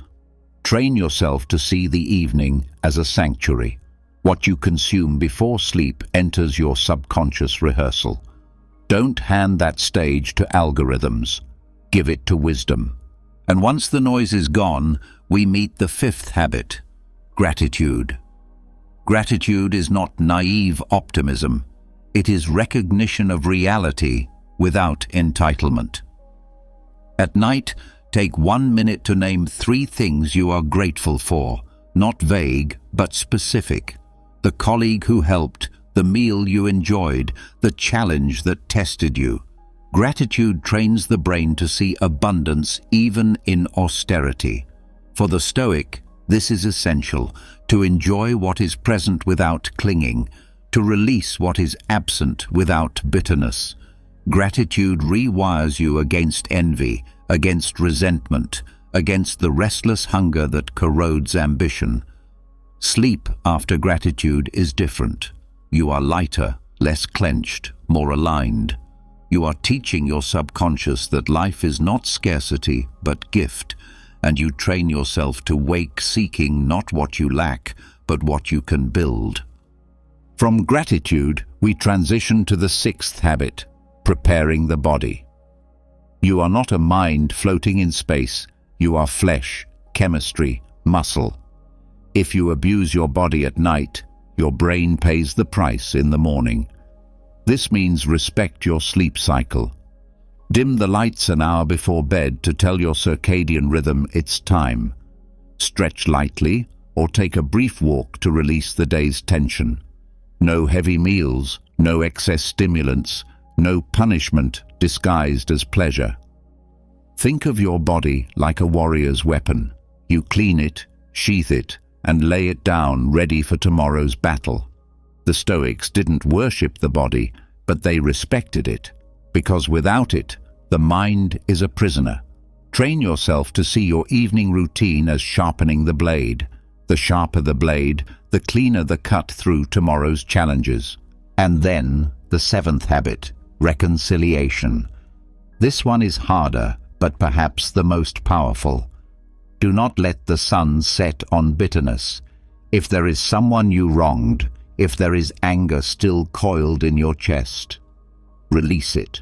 Train yourself to see the evening as a sanctuary. What you consume before sleep enters your subconscious rehearsal. Don't hand that stage to algorithms. Give it to wisdom. And once the noise is gone, we meet the fifth habit, gratitude. Gratitude is not naive optimism. It is recognition of reality without entitlement. At night, take 1 minute to name 3 things you are grateful for, not vague, but specific. The colleague who helped, the meal you enjoyed, the challenge that tested you. Gratitude trains the brain to see abundance even in austerity. For the Stoic, this is essential, to enjoy what is present without clinging, to release what is absent without bitterness. Gratitude rewires you against envy, against resentment, against the restless hunger that corrodes ambition. Sleep after gratitude is different. You are lighter, less clenched, more aligned. You are teaching your subconscious that life is not scarcity, but gift, and you train yourself to wake seeking not what you lack, but what you can build. From gratitude, we transition to the sixth habit, preparing the body. You are not a mind floating in space. You are flesh, chemistry, muscle. If you abuse your body at night, your brain pays the price in the morning. This means respect your sleep cycle. Dim the lights an hour before bed to tell your circadian rhythm it's time. Stretch lightly or take a brief walk to release the day's tension. No heavy meals, no excess stimulants, no punishment disguised as pleasure. Think of your body like a warrior's weapon. You clean it, sheath it, and lay it down ready for tomorrow's battle. The Stoics didn't worship the body, but they respected it, because without it, the mind is a prisoner. Train yourself to see your evening routine as sharpening the blade. The sharper the blade, the cleaner the cut through tomorrow's challenges. And then, the seventh habit, reconciliation. This one is harder, but perhaps the most powerful. Do not let the sun set on bitterness. If there is someone you wronged, if there is anger still coiled in your chest, release it.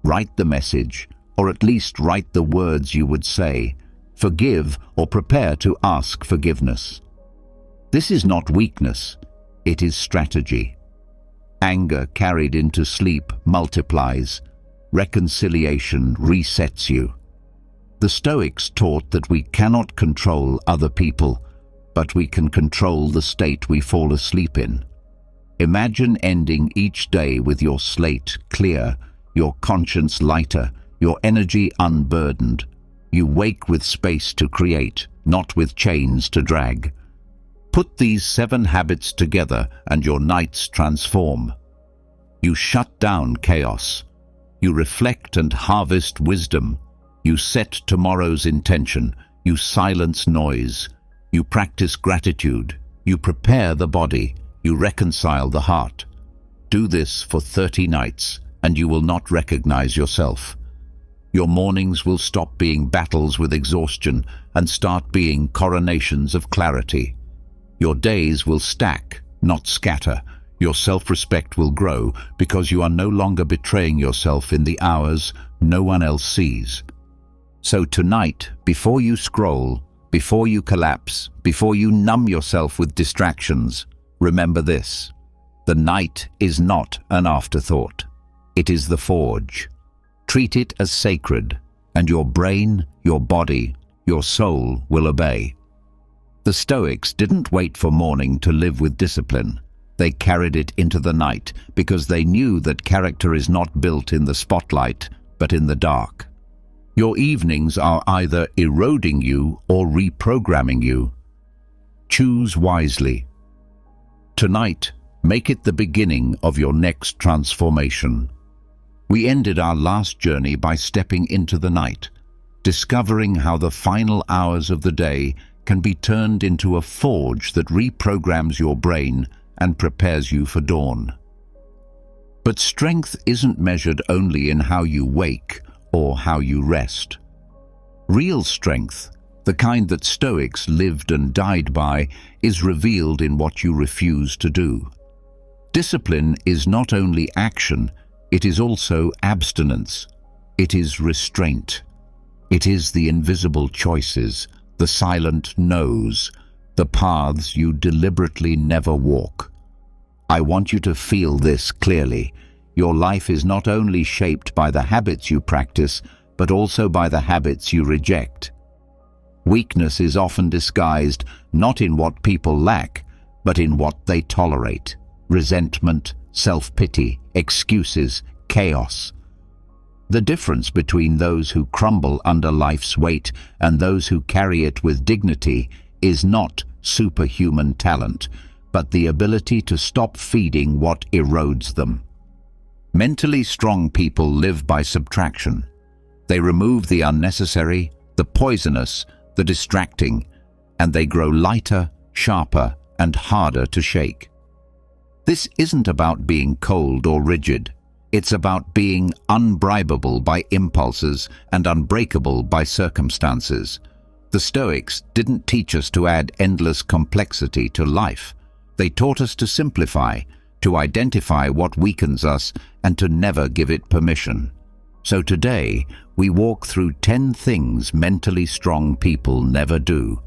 Write the message, or at least write the words you would say. Forgive or prepare to ask forgiveness. This is not weakness, it is strategy. Anger carried into sleep multiplies. Reconciliation resets you. The Stoics taught that we cannot control other people, but we can control the state we fall asleep in. Imagine ending each day with your slate clear, your conscience lighter, your energy unburdened. You wake with space to create, not with chains to drag. Put these 7 habits together and your nights transform. You shut down chaos. You reflect and harvest wisdom. You set tomorrow's intention. You silence noise. You practice gratitude. You prepare the body. You reconcile the heart. Do this for 30 nights, and you will not recognize yourself. Your mornings will stop being battles with exhaustion and start being coronations of clarity. Your days will stack, not scatter. Your self-respect will grow because you are no longer betraying yourself in the hours no one else sees. So tonight, before you scroll, before you collapse, before you numb yourself with distractions, remember this: the night is not an afterthought. It is the forge. Treat it as sacred, and your brain, your body, your soul will obey. The Stoics didn't wait for morning to live with discipline. They carried it into the night because they knew that character is not built in the spotlight, but in the dark. Your evenings are either eroding you or reprogramming you. Choose wisely. Tonight, make it the beginning of your next transformation. We ended our last journey by stepping into the night, discovering how the final hours of the day can be turned into a forge that reprograms your brain and prepares you for dawn. But strength isn't measured only in how you wake or how you rest. Real strength, the kind that Stoics lived and died by, is revealed in what you refuse to do. Discipline is not only action, it is also abstinence. It is restraint. It is the invisible choices, the silent no's, the paths you deliberately never walk. I want you to feel this clearly. Your life is not only shaped by the habits you practice, but also by the habits you reject. Weakness is often disguised not in what people lack, but in what they tolerate: resentment, self-pity, excuses, chaos. The difference between those who crumble under life's weight and those who carry it with dignity is not superhuman talent, but the ability to stop feeding what erodes them. Mentally strong people live by subtraction. They remove the unnecessary, the poisonous, the distracting, and they grow lighter, sharper, and harder to shake. This isn't about being cold or rigid. It's about being unbribable by impulses and unbreakable by circumstances. The Stoics didn't teach us to add endless complexity to life. They taught us to simplify, to identify what weakens us, and to never give it permission. So today, we walk through 10 things mentally strong people never do,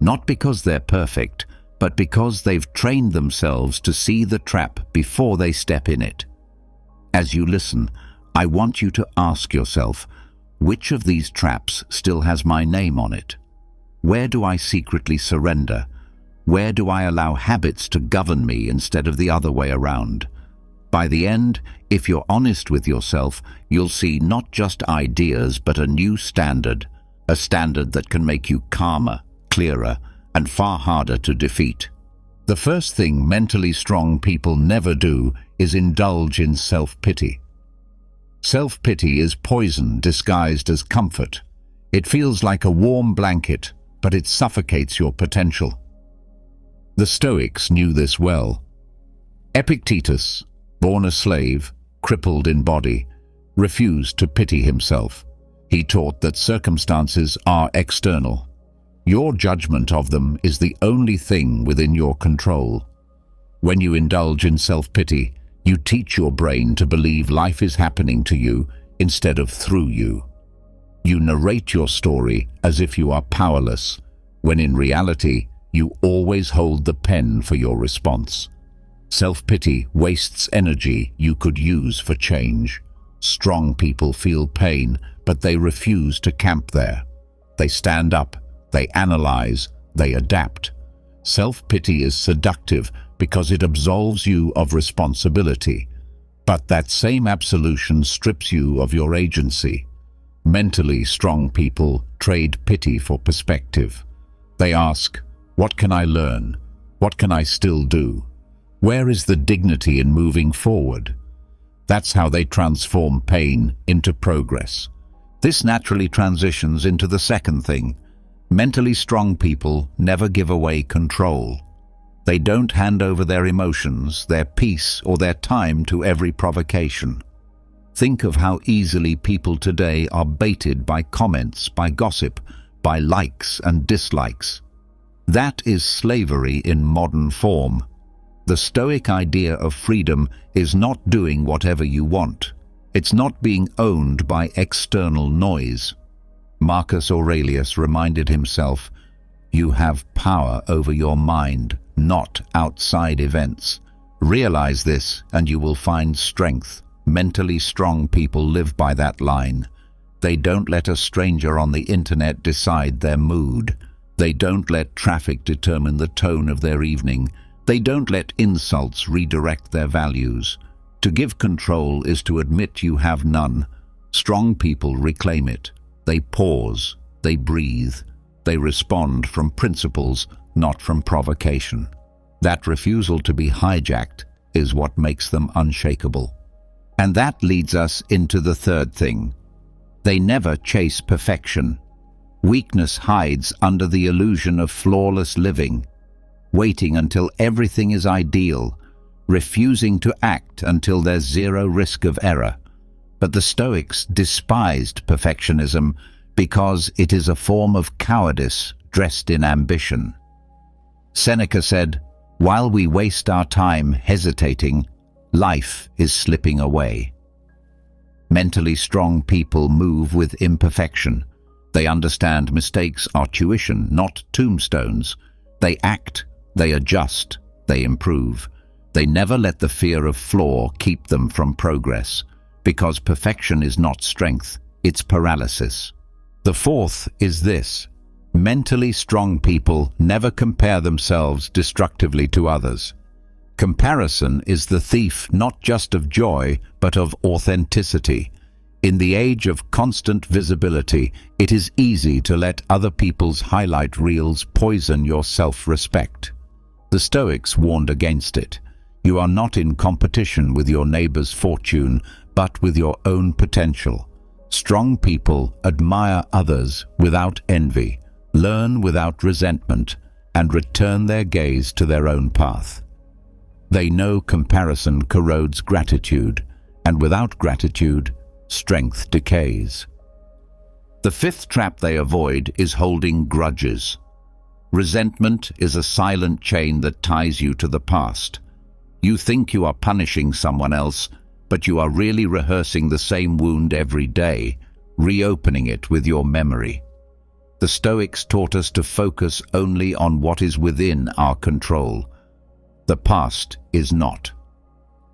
not because they're perfect, but because they've trained themselves to see the trap before they step in it. As you listen, I want you to ask yourself, which of these traps still has my name on it? Where do I secretly surrender? Where do I allow habits to govern me instead of the other way around? By the end, if you're honest with yourself, you'll see not just ideas but a new standard, a standard that can make you calmer, clearer, and far harder to defeat. The first thing mentally strong people never do is indulge in self-pity. Self-pity is poison disguised as comfort. It feels like a warm blanket, but it suffocates your potential. The Stoics knew this well. Epictetus, born a slave, crippled in body, refused to pity himself. He taught that circumstances are external. Your judgment of them is the only thing within your control. When you indulge in self-pity, you teach your brain to believe life is happening to you instead of through you. You narrate your story as if you are powerless, when in reality, you always hold the pen for your response. Self-pity wastes energy you could use for change. Strong people feel pain, but they refuse to camp there. They stand up, they analyze, they adapt. Self-pity is seductive because it absolves you of responsibility. But that same absolution strips you of your agency. Mentally strong people trade pity for perspective. They ask, what can I learn? What can I still do? Where is the dignity in moving forward? That's how they transform pain into progress. This naturally transitions into the second thing. Mentally strong people never give away control. They don't hand over their emotions, their peace, or their time to every provocation. Think of how easily people today are baited by comments, by gossip, by likes and dislikes. That is slavery in modern form. The Stoic idea of freedom is not doing whatever you want. It's not being owned by external noise. Marcus Aurelius reminded himself, you have power over your mind, not outside events. Realize this and you will find strength. Mentally strong people live by that line. They don't let a stranger on the internet decide their mood. They don't let traffic determine the tone of their evening. They don't let insults redirect their values. To give control is to admit you have none. Strong people reclaim it. They pause, they breathe, they respond from principles, not from provocation. That refusal to be hijacked is what makes them unshakable. And that leads us into the third thing. They never chase perfection. Weakness hides under the illusion of flawless living, waiting until everything is ideal, refusing to act until there's zero risk of error. But the Stoics despised perfectionism because it is a form of cowardice dressed in ambition. Seneca said, "While we waste our time hesitating, life is slipping away." Mentally strong people move with imperfection. They understand mistakes are tuition, not tombstones. They act, they adjust, they improve. They never let the fear of flaw keep them from progress, because perfection is not strength, it's paralysis. The fourth is this: mentally strong people never compare themselves destructively to others. Comparison is the thief not just of joy, but of authenticity. In the age of constant visibility, it is easy to let other people's highlight reels poison your self-respect. The Stoics warned against it. You are not in competition with your neighbor's fortune, but with your own potential. Strong people admire others without envy, learn without resentment, and return their gaze to their own path. They know comparison corrodes gratitude, and without gratitude, strength decays. The fifth trap they avoid is holding grudges. Resentment is a silent chain that ties you to the past. You think you are punishing someone else, but you are really rehearsing the same wound every day, reopening it with your memory. The Stoics taught us to focus only on what is within our control. The past is not.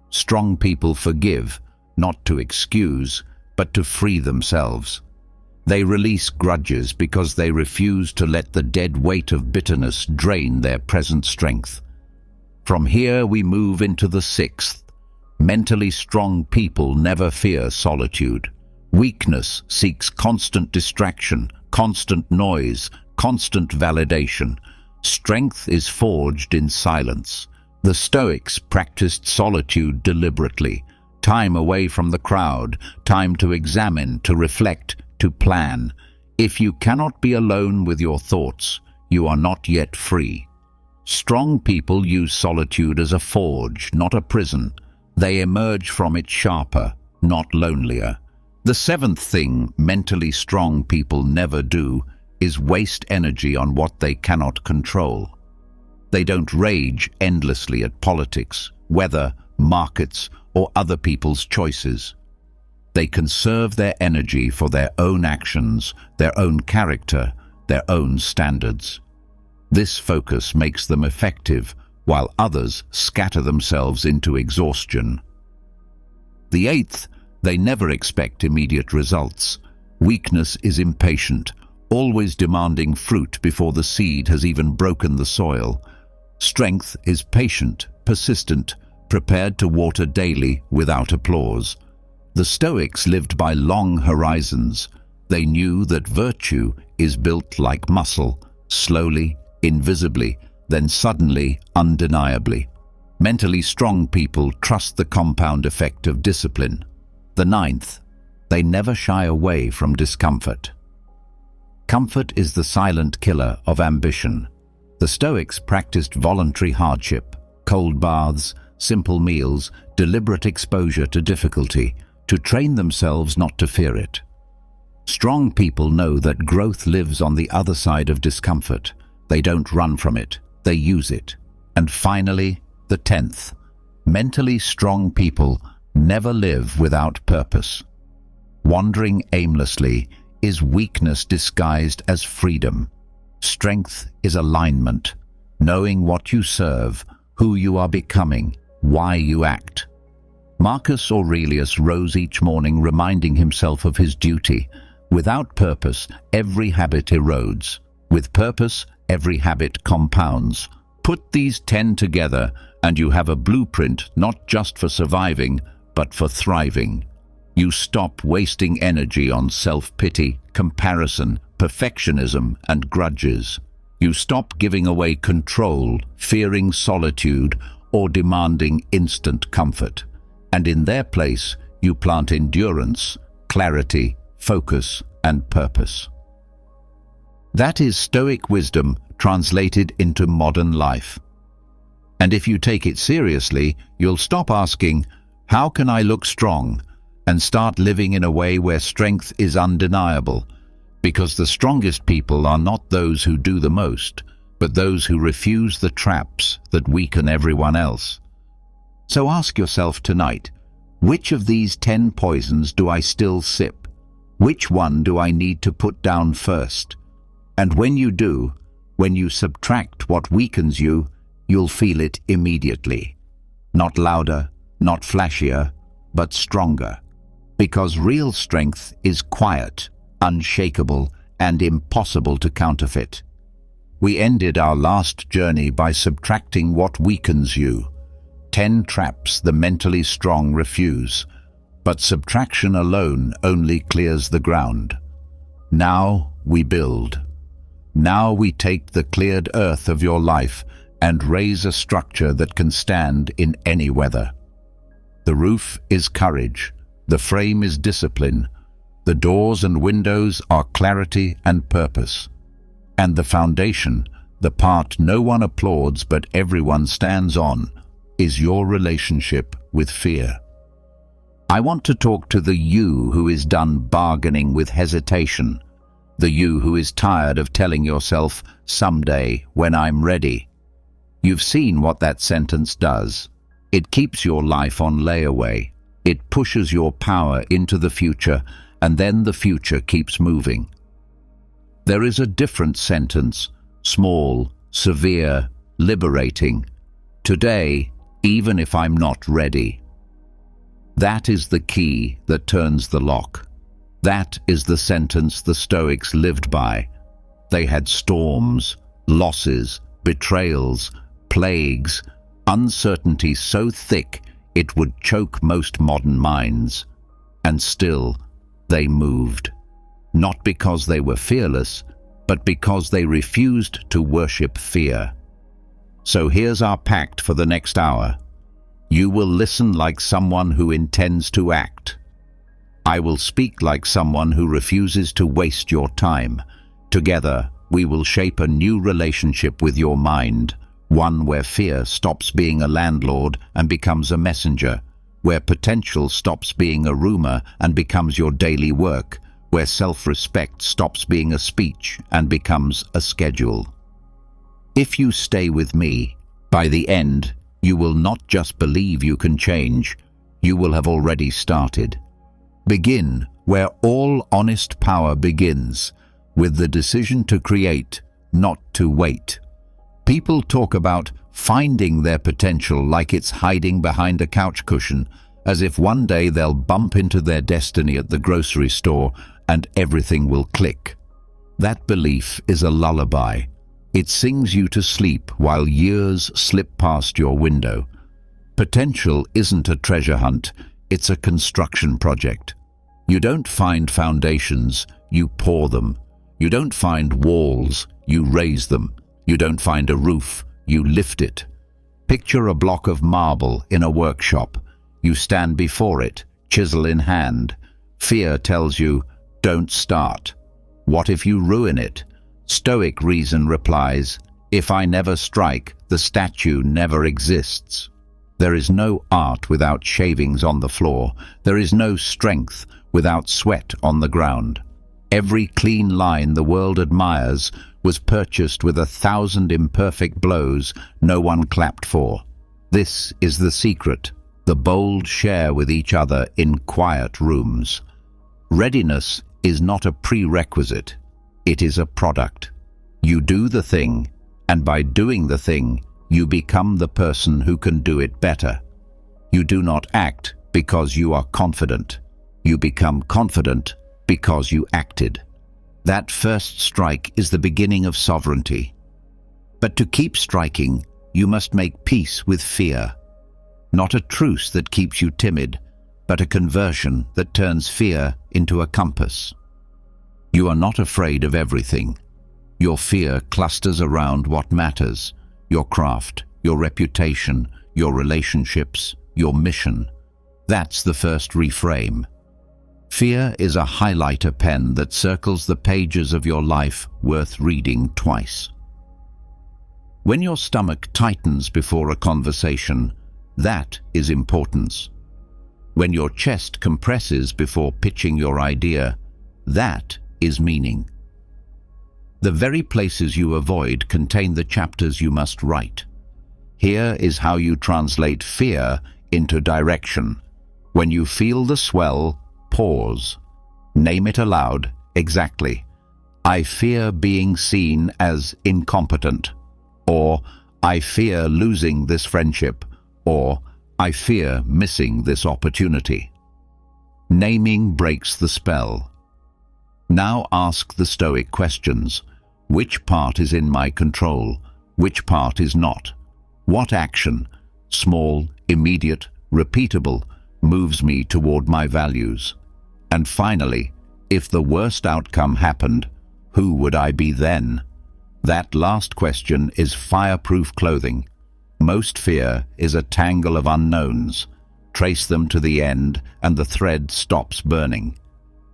Strong people forgive, not to excuse, but to free themselves. They release grudges because they refuse to let the dead weight of bitterness drain their present strength. From here we move into the sixth. Mentally strong people never fear solitude. Weakness seeks constant distraction, constant noise, constant validation. Strength is forged in silence. The Stoics practiced solitude deliberately. Time away from the crowd, time to examine, to reflect, to plan. If you cannot be alone with your thoughts, you are not yet free. Strong people use solitude as a forge, not a prison. They emerge from it sharper, not lonelier. The seventh thing mentally strong people never do is waste energy on what they cannot control. They don't rage endlessly at politics, weather, markets, or other people's choices. They conserve their energy for their own actions, their own character, their own standards. This focus makes them effective, while others scatter themselves into exhaustion. The eighth, they never expect immediate results. Weakness is impatient, always demanding fruit before the seed has even broken the soil. Strength is patient, persistent, prepared to water daily without applause. The Stoics lived by long horizons. They knew that virtue is built like muscle, slowly, invisibly, then suddenly, undeniably. Mentally strong people trust the compound effect of discipline. The ninth, they never shy away from discomfort. Comfort is the silent killer of ambition. The Stoics practiced voluntary hardship, cold baths, simple meals, deliberate exposure to difficulty, to train themselves not to fear it. Strong people know that growth lives on the other side of discomfort. They don't run from it, they use it. And finally, the 10th. Mentally strong people never live without purpose. Wandering aimlessly is weakness disguised as freedom. Strength is alignment, knowing what you serve, who you are becoming, why you act. Marcus Aurelius rose each morning reminding himself of his duty. Without purpose, every habit erodes. With purpose, every habit compounds. Put these 10 together and you have a blueprint not just for surviving, but for thriving. You stop wasting energy on self-pity, comparison, perfectionism, and grudges. You stop giving away control, fearing solitude, or demanding instant comfort. And in their place, you plant endurance, clarity, focus, and purpose. That is Stoic wisdom translated into modern life. And if you take it seriously, you'll stop asking, "How can I look strong?" and start living in a way where strength is undeniable, because the strongest people are not those who do the most, but those who refuse the traps that weaken everyone else. So ask yourself tonight, which of these 10 poisons do I still sip? Which one do I need to put down first? And when you do, when you subtract what weakens you, you'll feel it immediately. Not louder, not flashier, but stronger. Because real strength is quiet, unshakable, and impossible to counterfeit. We ended our last journey by subtracting what weakens you. 10 traps the mentally strong refuse, but subtraction alone only clears the ground. Now we build. Now we take the cleared earth of your life and raise a structure that can stand in any weather. The roof is courage, the frame is discipline, the doors and windows are clarity and purpose. And the foundation, the part no one applauds but everyone stands on, is your relationship with fear. I want to talk to the you who is done bargaining with hesitation, the you who is tired of telling yourself, "Someday, when I'm ready." You've seen what that sentence does. It keeps your life on layaway. It pushes your power into the future, and then the future keeps moving. There is a different sentence, small, severe, liberating. Today, even if I'm not ready. That is the key that turns the lock. That is the sentence the Stoics lived by. They had storms, losses, betrayals, plagues, uncertainty so thick it would choke most modern minds. And still, they moved. Not because they were fearless, but because they refused to worship fear. So here's our pact for the next hour. You will listen like someone who intends to act. I will speak like someone who refuses to waste your time. Together, we will shape a new relationship with your mind, one where fear stops being a landlord and becomes a messenger, where potential stops being a rumor and becomes your daily work, where self-respect stops being a speech and becomes a schedule. If you stay with me, by the end, you will not just believe you can change, you will have already started. Begin where all honest power begins, with the decision to create, not to wait. People talk about finding their potential like it's hiding behind a couch cushion, as if one day they'll bump into their destiny at the grocery store and everything will click. That belief is a lullaby. It sings you to sleep while years slip past your window. Potential isn't a treasure hunt, it's a construction project. You don't find foundations, you pour them. You don't find walls, you raise them. You don't find a roof, you lift it. Picture a block of marble in a workshop. You stand before it, chisel in hand. Fear tells you, don't start. What if you ruin it? Stoic reason replies, if I never strike, the statue never exists. There is no art without shavings on the floor. There is no strength without sweat on the ground. Every clean line the world admires was purchased with 1,000 imperfect blows no one clapped for. This is the secret the bold share with each other in quiet rooms. Readiness is not a prerequisite, it is a product. You do the thing, and by doing the thing, you become the person who can do it better. You do not act because you are confident. You become confident because you acted. That first strike is the beginning of sovereignty. But to keep striking, you must make peace with fear. Not a truce that keeps you timid, but a conversion that turns fear into a compass. You are not afraid of everything. Your fear clusters around what matters: your craft, your reputation, your relationships, your mission. That's the first reframe. Fear is a highlighter pen that circles the pages of your life worth reading twice. When your stomach tightens before a conversation, that is importance. When your chest compresses before pitching your idea, that is meaning. The very places you avoid contain the chapters you must write. Here is how you translate fear into direction. When you feel the swell, pause. Name it aloud, exactly. I fear being seen as incompetent. Or, I fear losing this friendship. Or, I fear missing this opportunity. Naming breaks the spell. Now ask the Stoic questions. Which part is in my control? Which part is not? What action, small, immediate, repeatable, moves me toward my values? And finally, if the worst outcome happened, who would I be then? That last question is fireproof clothing. Most fear is a tangle of unknowns. Trace them to the end, and the thread stops burning.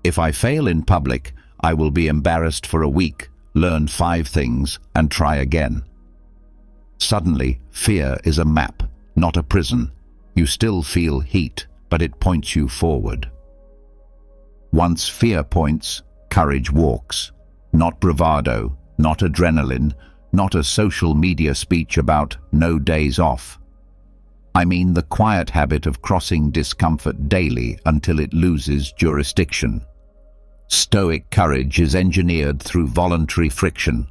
If I fail in public, I will be embarrassed for a week, learn 5 things, and try again. Suddenly, fear is a map, not a prison. You still feel heat, but it points you forward. Once fear points, courage walks. Not bravado, not adrenaline, not a social media speech about no days off. I mean the quiet habit of crossing discomfort daily until it loses jurisdiction. Stoic courage is engineered through voluntary friction.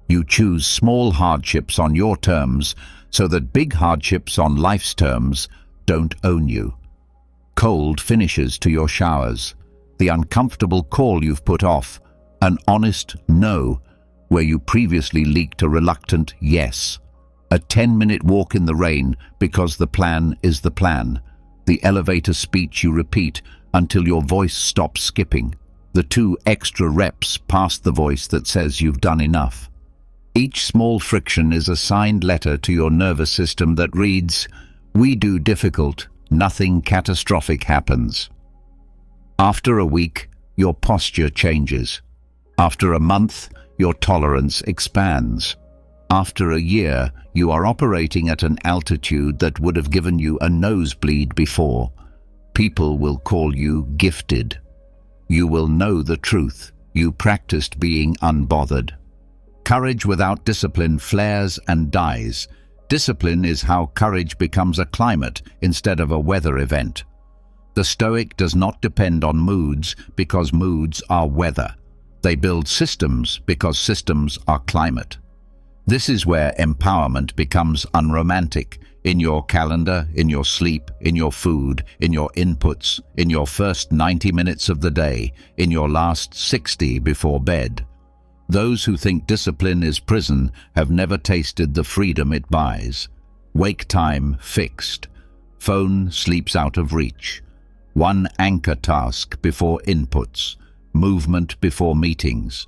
You choose small hardships on your terms so that big hardships on life's terms don't own you. Cold finishes to your showers, the uncomfortable call you've put off, an honest no where you previously leaked a reluctant yes. A 10-minute walk in the rain because the plan is the plan. The elevator speech you repeat until your voice stops skipping. The 2 extra reps past the voice that says you've done enough. Each small friction is a signed letter to your nervous system that reads, "We do difficult, nothing catastrophic happens." After a week, your posture changes. After a month, your tolerance expands. After a year, you are operating at an altitude that would have given you a nosebleed before. People will call you gifted. You will know the truth. You practiced being unbothered. Courage without discipline flares and dies. Discipline is how courage becomes a climate instead of a weather event. The Stoic does not depend on moods because moods are weather. They build systems because systems are climate. This is where empowerment becomes unromantic. In your calendar, in your sleep, in your food, in your inputs, in your first 90 minutes of the day, in your last 60 before bed. Those who think discipline is prison have never tasted the freedom it buys. Wake time fixed. Phone sleeps out of reach. One anchor task before inputs. Movement before meetings.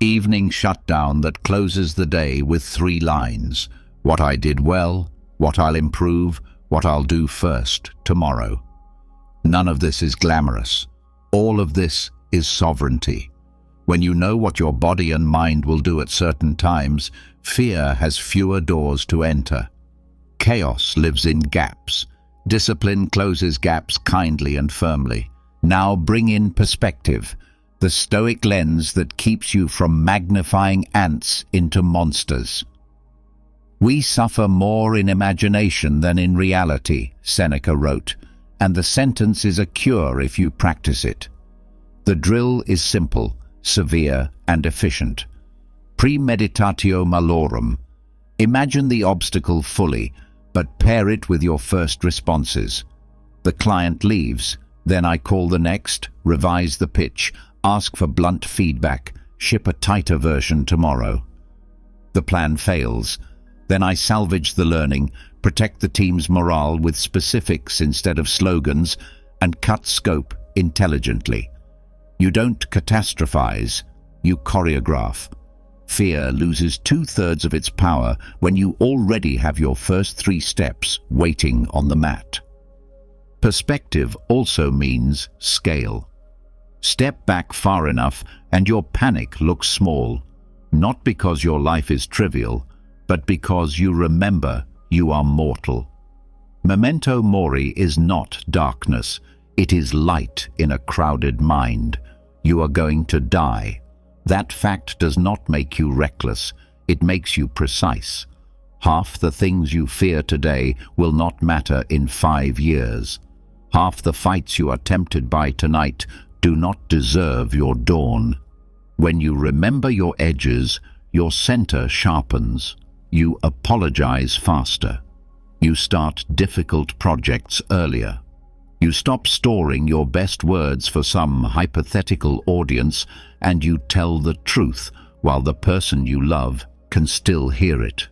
Evening shutdown that closes the day with 3 lines. What I did well, what I'll improve, what I'll do first tomorrow. None of this is glamorous. All of this is sovereignty. When you know what your body and mind will do at certain times, fear has fewer doors to enter. Chaos lives in gaps. Discipline closes gaps kindly and firmly. Now bring in perspective, the Stoic lens that keeps you from magnifying ants into monsters. We suffer more in imagination than in reality, Seneca wrote, and the sentence is a cure if you practice it. The drill is simple, severe, and efficient. Premeditatio malorum. Imagine the obstacle fully, but pair it with your first responses. The client leaves, then I call the next, revise the pitch, ask for blunt feedback, ship a tighter version tomorrow. The plan fails. Then I salvage the learning, protect the team's morale with specifics instead of slogans, and cut scope intelligently. You don't catastrophize, you choreograph. Fear loses 2/3 of its power when you already have your first 3 steps waiting on the mat. Perspective also means scale. Step back far enough and your panic looks small, not because your life is trivial, but because you remember you are mortal. Memento mori is not darkness, it is light in a crowded mind. You are going to die. That fact does not make you reckless, it makes you precise. Half the things you fear today will not matter in 5 years. Half the fights you are tempted by tonight do not deserve your dawn. When you remember your edges, your center sharpens. You apologize faster. You start difficult projects earlier. You stop storing your best words for some hypothetical audience and you tell the truth while the person you love can still hear it.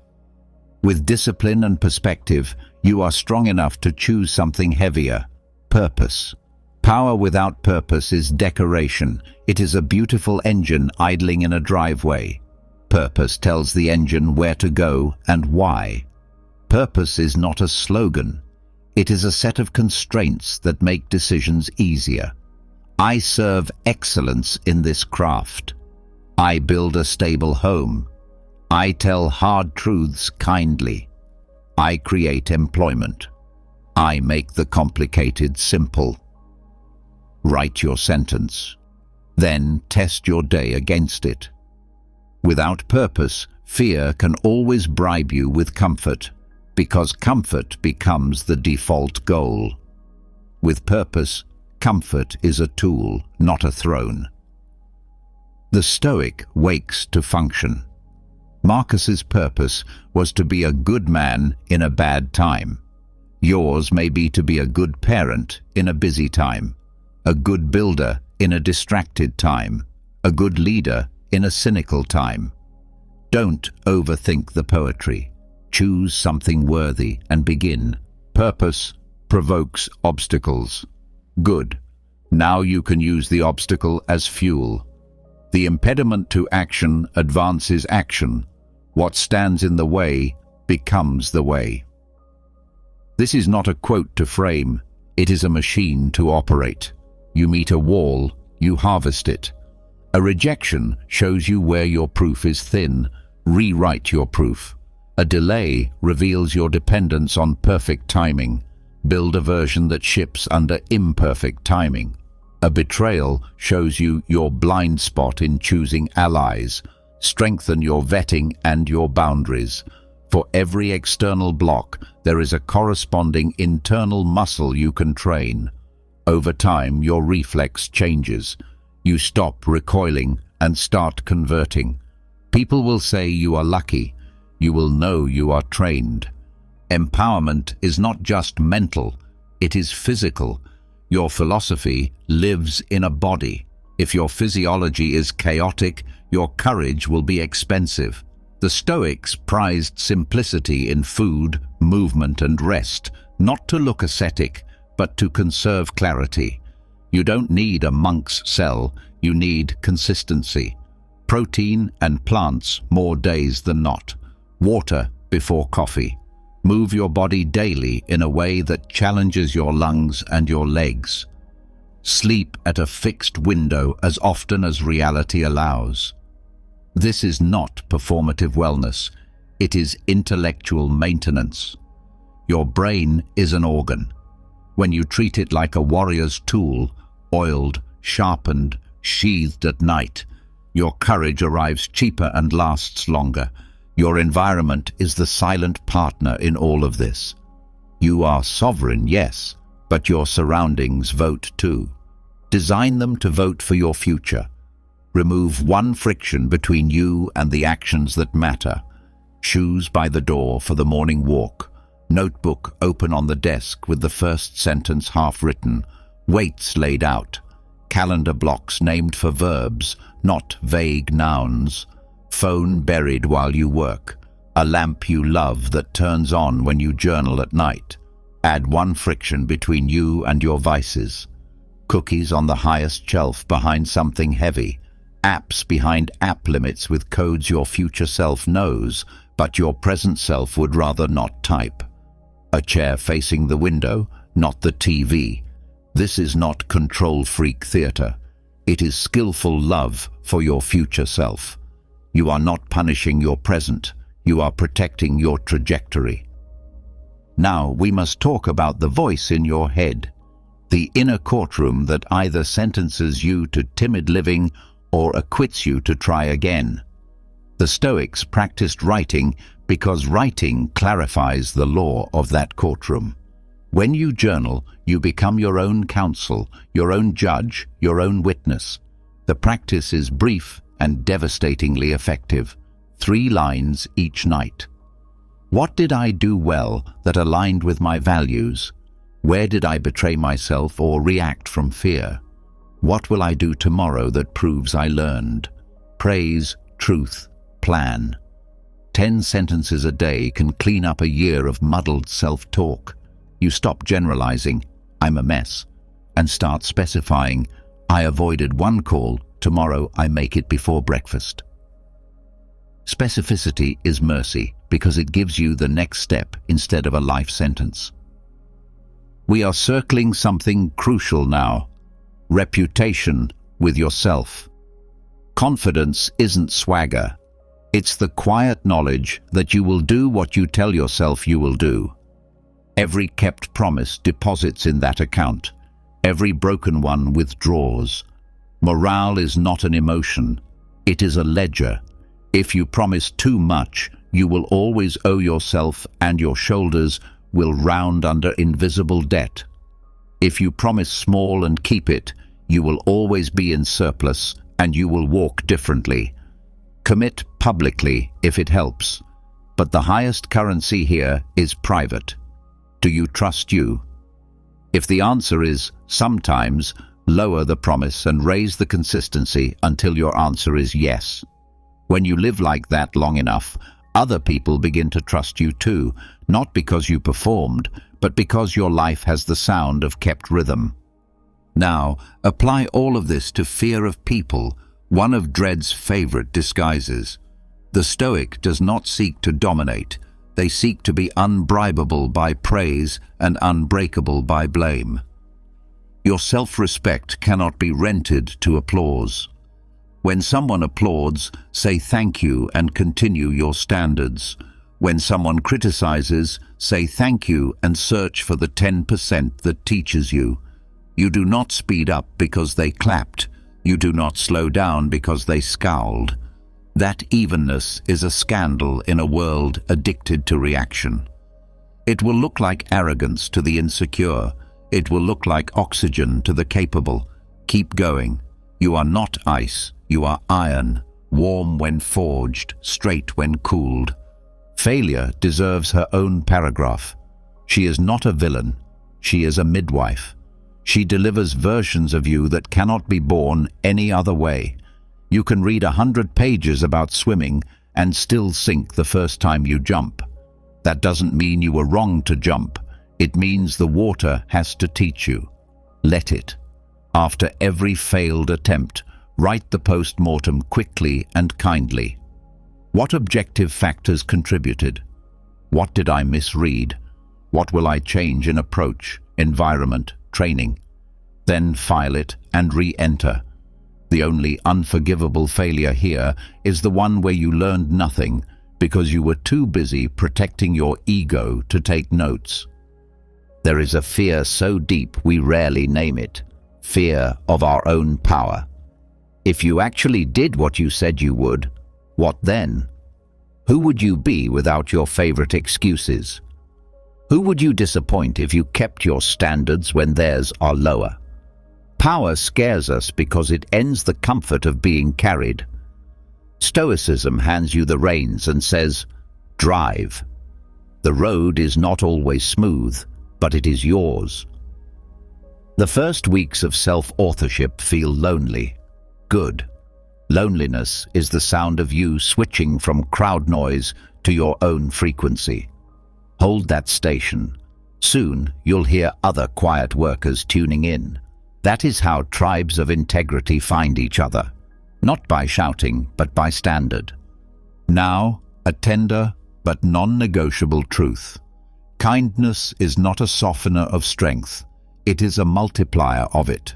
With discipline and perspective, you are strong enough to choose something heavier: purpose. Power without purpose is decoration. It is a beautiful engine idling in a driveway. Purpose tells the engine where to go and why. Purpose is not a slogan. It is a set of constraints that make decisions easier. I serve excellence in this craft. I build a stable home. I tell hard truths kindly. I create employment. I make the complicated simple. Write your sentence. Then test your day against it. Without purpose, fear can always bribe you with comfort. because comfort becomes the default goal. With purpose, comfort is a tool, not a throne. The Stoic wakes to function. Marcus's purpose was to be a good man in a bad time. Yours may be to be a good parent in a busy time, a good builder in a distracted time, a good leader in a cynical time. Don't overthink the poetry. Choose something worthy and begin. Purpose provokes obstacles. Good. Now you can use the obstacle as fuel. The impediment to action advances action. What stands in the way becomes the way. This is not a quote to frame, it is a machine to operate. You meet a wall, you harvest it. A rejection shows you where your proof is thin. Rewrite your proof. A delay reveals your dependence on perfect timing. Build a version that ships under imperfect timing. A betrayal shows you your blind spot in choosing allies. Strengthen your vetting and your boundaries. For every external block, there is a corresponding internal muscle you can train. Over time, your reflex changes. You stop recoiling and start converting. People will say you are lucky. You will know you are trained. Empowerment is not just mental, it is physical. Your philosophy lives in a body. If your physiology is chaotic, your courage will be expensive. The Stoics prized simplicity in food, movement and rest, not to look ascetic, but to conserve clarity. You don't need a monk's cell, you need consistency. Protein and plants more days than not. Water before coffee. Move your body daily in a way that challenges your lungs and your legs. Sleep at a fixed window as often as reality allows. This is not performative wellness, it is intellectual maintenance. Your brain is an organ. When you treat it like a warrior's tool, oiled, sharpened, sheathed at night, your courage arrives cheaper and lasts longer. Your environment is the silent partner in all of this. You are sovereign, yes, but your surroundings vote too. Design them to vote for your future. Remove one friction between you and the actions that matter. Shoes by the door for the morning walk. Notebook open on the desk with the first sentence half written. Weights laid out. Calendar blocks named for verbs, not vague nouns. Phone buried while you work. A lamp you love that turns on when you journal at night. Add one friction between you and your vices. Cookies on the highest shelf behind something heavy. Apps behind app limits with codes your future self knows, but your present self would rather not type. A chair facing the window, not the TV. This is not control freak theater. It is skillful love for your future self. You are not punishing your present, you are protecting your trajectory. Now we must talk about the voice in your head, the inner courtroom that either sentences you to timid living or acquits you to try again. The Stoics practiced writing because writing clarifies the law of that courtroom. When you journal, you become your own counsel, your own judge, your own witness. The practice is brief and devastatingly effective. 3 lines each night. What did I do well that aligned with my values? Where did I betray myself or react from fear? What will I do tomorrow that proves I learned? Praise, truth, plan. 10 sentences a day can clean up a year of muddled self-talk. You stop generalizing, I'm a mess, and start specifying, I avoided one call, tomorrow I make it before breakfast. Specificity is mercy because it gives you the next step instead of a life sentence. We are circling something crucial now. Reputation with yourself. Confidence isn't swagger. It's the quiet knowledge that you will do what you tell yourself you will do. Every kept promise deposits in that account. Every broken one withdraws. Morale is not an emotion. It is a ledger. If you promise too much, you will always owe yourself, and your shoulders will round under invisible debt. If you promise small and keep it, you will always be in surplus, and you will walk differently. Commit publicly if it helps, but the highest currency here is private. Do you trust you? If the answer is sometimes, lower the promise and raise the consistency until your answer is yes. When you live like that long enough, other people begin to trust you too, not because you performed, but because your life has the sound of kept rhythm. Now, apply all of this to fear of people, one of dread's favorite disguises. The Stoic does not seek to dominate. They seek to be unbribable by praise and unbreakable by blame. Your self-respect cannot be rented to applause. When someone applauds, say thank you and continue your standards. When someone criticizes, say thank you and search for the 10% that teaches you. You do not speed up because they clapped. You do not slow down because they scowled. That evenness is a scandal in a world addicted to reaction. It will look like arrogance to the insecure. It will look like oxygen to the capable. Keep going. You are not ice. You are iron, warm when forged, straight when cooled. Failure deserves her own paragraph. She is not a villain. She is a midwife. She delivers versions of you that cannot be born any other way. You can read 100 pages about swimming and still sink the first time you jump. That doesn't mean you were wrong to jump. It means the water has to teach you. Let it. After every failed attempt, write the post-mortem quickly and kindly. What objective factors contributed? What did I misread? What will I change in approach, environment, training? Then file it and re-enter. The only unforgivable failure here is the one where you learned nothing because you were too busy protecting your ego to take notes. There is a fear so deep we rarely name it. Fear of our own power. If you actually did what you said you would, what then? Who would you be without your favorite excuses? Who would you disappoint if you kept your standards when theirs are lower? Power scares us because it ends the comfort of being carried. Stoicism hands you the reins and says, drive. The road is not always smooth, but it is yours. The first weeks of self-authorship feel lonely. Good. Loneliness is the sound of you switching from crowd noise to your own frequency. Hold that station. Soon you'll hear other quiet workers tuning in. That is how tribes of integrity find each other. Not by shouting, but by standard. Now, a tender but non-negotiable truth. Kindness is not a softener of strength. It is a multiplier of it.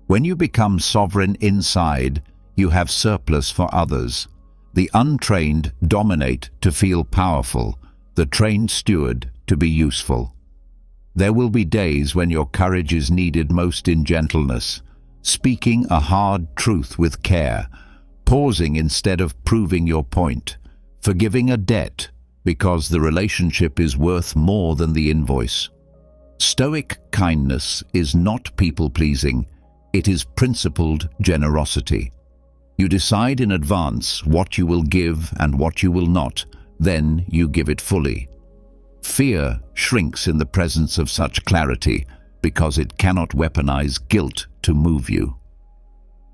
When you become sovereign inside, you have surplus for others. The untrained dominate to feel powerful, the trained steward to be useful. There will be days when your courage is needed most in gentleness, speaking a hard truth with care, pausing instead of proving your point, forgiving a debt because the relationship is worth more than the invoice. Stoic kindness is not people-pleasing. It is principled generosity. You decide in advance what you will give and what you will not, then you give it fully. Fear shrinks in the presence of such clarity because it cannot weaponize guilt to move you.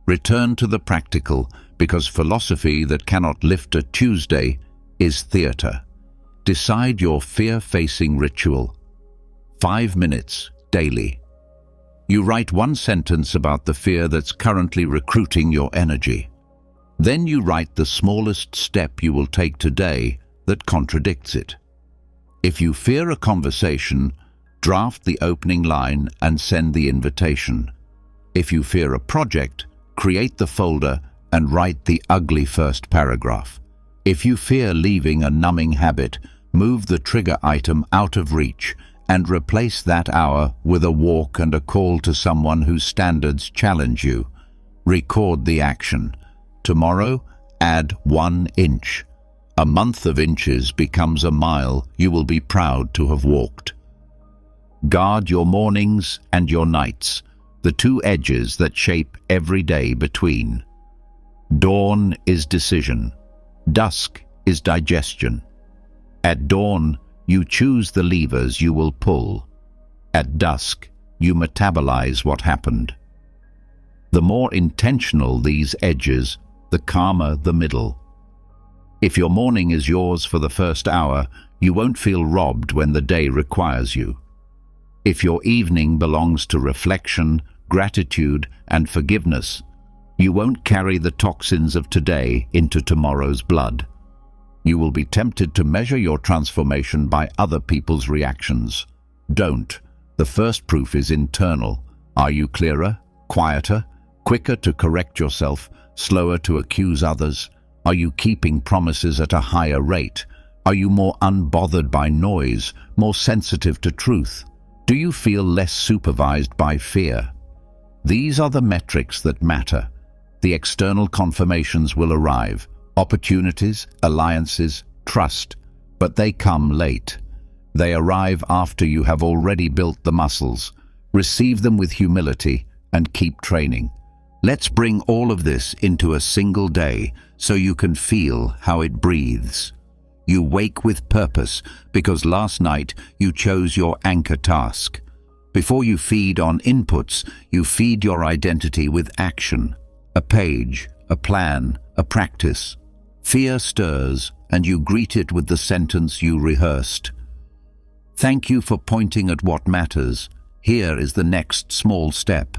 Return to the practical because philosophy that cannot lift a Tuesday is theater. Decide your fear-facing ritual. 5 minutes daily. You write one sentence about the fear that's currently recruiting your energy. Then you write the smallest step you will take today that contradicts it. If you fear a conversation, draft the opening line and send the invitation. If you fear a project, create the folder and write the ugly first paragraph. If you fear leaving a numbing habit, move the trigger item out of reach and replace that hour with a walk and a call to someone whose standards challenge you. Record the action. Tomorrow, add 1 inch. A month of inches becomes a mile you will be proud to have walked. Guard your mornings and your nights, the two edges that shape every day between. Dawn is decision. Dusk is digestion. At dawn, you choose the levers you will pull. At dusk, you metabolize what happened. The more intentional these edges, the calmer the middle. If your morning is yours for the first hour, you won't feel robbed when the day requires you. If your evening belongs to reflection, gratitude, and forgiveness, you won't carry the toxins of today into tomorrow's blood. You will be tempted to measure your transformation by other people's reactions. Don't. The first proof is internal. Are you clearer, quieter, quicker to correct yourself, slower to accuse others? Are you keeping promises at a higher rate? Are you more unbothered by noise, more sensitive to truth? Do you feel less supervised by fear? These are the metrics that matter. The external confirmations will arrive, opportunities, alliances, trust, but they come late. They arrive after you have already built the muscles. Receive them with humility and keep training. Let's bring all of this into a single day so you can feel how it breathes. You wake with purpose because last night you chose your anchor task. Before you feed on inputs, you feed your identity with action. A page, a plan, a practice. Fear stirs, and you greet it with the sentence you rehearsed. Thank you for pointing at what matters. Here is the next small step.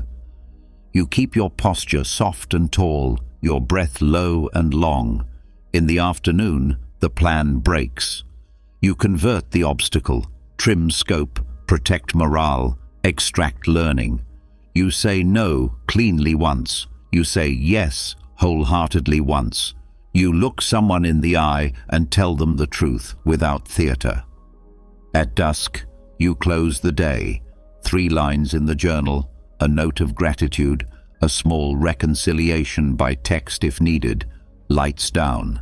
You keep your posture soft and tall, your breath low and long. In the afternoon, the plan breaks. You convert the obstacle, trim scope, protect morale, extract learning. You say no cleanly once. You say yes wholeheartedly once. You look someone in the eye and tell them the truth without theater. At dusk, you close the day. 3 lines in the journal, a note of gratitude, a small reconciliation by text if needed, lights down.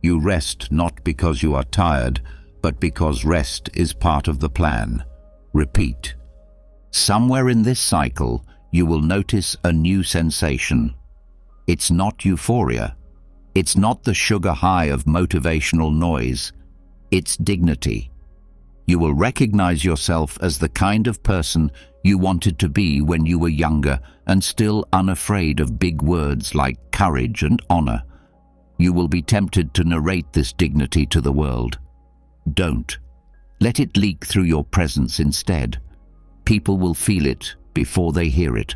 You rest not because you are tired, but because rest is part of the plan. Repeat. Somewhere in this cycle, you will notice a new sensation. It's not euphoria. It's not the sugar high of motivational noise. It's dignity. You will recognize yourself as the kind of person you wanted to be when you were younger and still unafraid of big words like courage and honor. You will be tempted to narrate this dignity to the world. Don't. Let it leak through your presence instead. People will feel it before they hear it.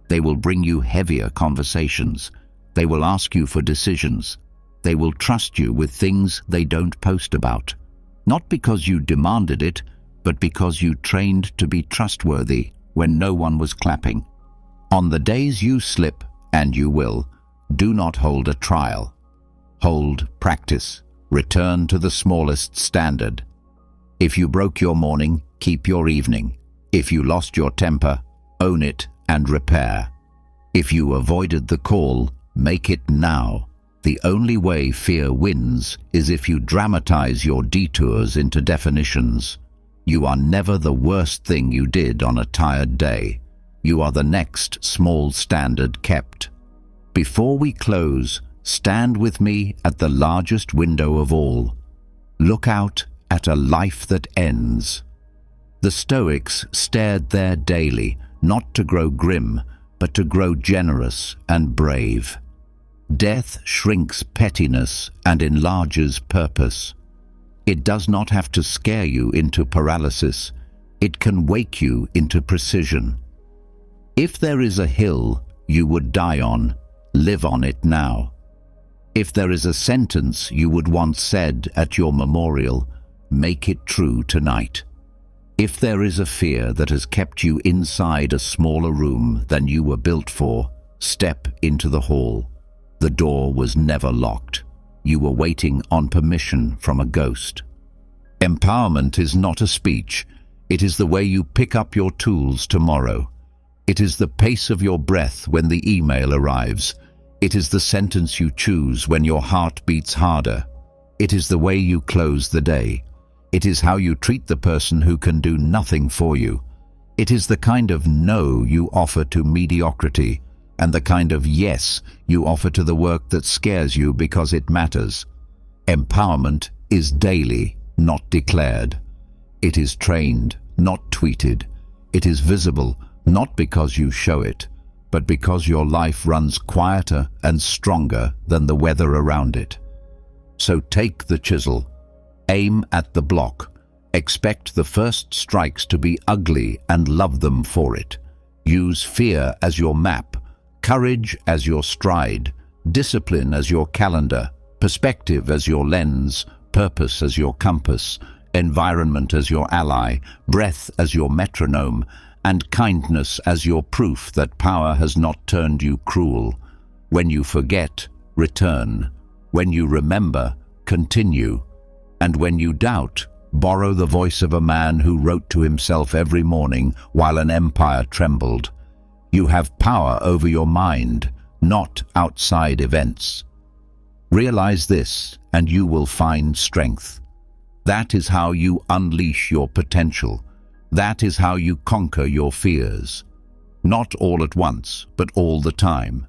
They will bring you heavier conversations. They will ask you for decisions. They will trust you with things they don't post about. Not because you demanded it, but because you trained to be trustworthy when no one was clapping. On the days you slip, and you will, do not hold a trial. Hold practice. Return to the smallest standard. If you broke your morning, keep your evening. If you lost your temper, own it and repair. If you avoided the call, make it now. The only way fear wins is if you dramatize your detours into definitions. You are never the worst thing you did on a tired day. You are the next small standard kept. Before we close, stand with me at the largest window of all. Look out at a life that ends. The Stoics stared there daily, not to grow grim, but to grow generous and brave. Death shrinks pettiness and enlarges purpose. It does not have to scare you into paralysis. It can wake you into precision. If there is a hill you would die on, live on it now. If there is a sentence you would once said at your memorial, make it true tonight. If there is a fear that has kept you inside a smaller room than you were built for, step into the hall. The door was never locked. You were waiting on permission from a ghost. Empowerment is not a speech. It is the way you pick up your tools tomorrow. It is the pace of your breath when the email arrives. It is the sentence you choose when your heart beats harder. It is the way you close the day. It is how you treat the person who can do nothing for you. It is the kind of no you offer to mediocrity and the kind of yes you offer to the work that scares you because it matters. Empowerment is daily, not declared. It is trained, not tweeted. It is visible, not because you show it, but because your life runs quieter and stronger than the weather around it. So take the chisel, aim at the block, expect the first strikes to be ugly and love them for it. Use fear as your map, courage as your stride, discipline as your calendar, perspective as your lens, purpose as your compass, environment as your ally, breath as your metronome, and kindness as your proof that power has not turned you cruel. When you forget, return. When you remember, continue. And when you doubt, borrow the voice of a man who wrote to himself every morning while an empire trembled. You have power over your mind, not outside events. Realize this, and you will find strength. That is how you unleash your potential. That is how you conquer your fears. Not all at once, but all the time.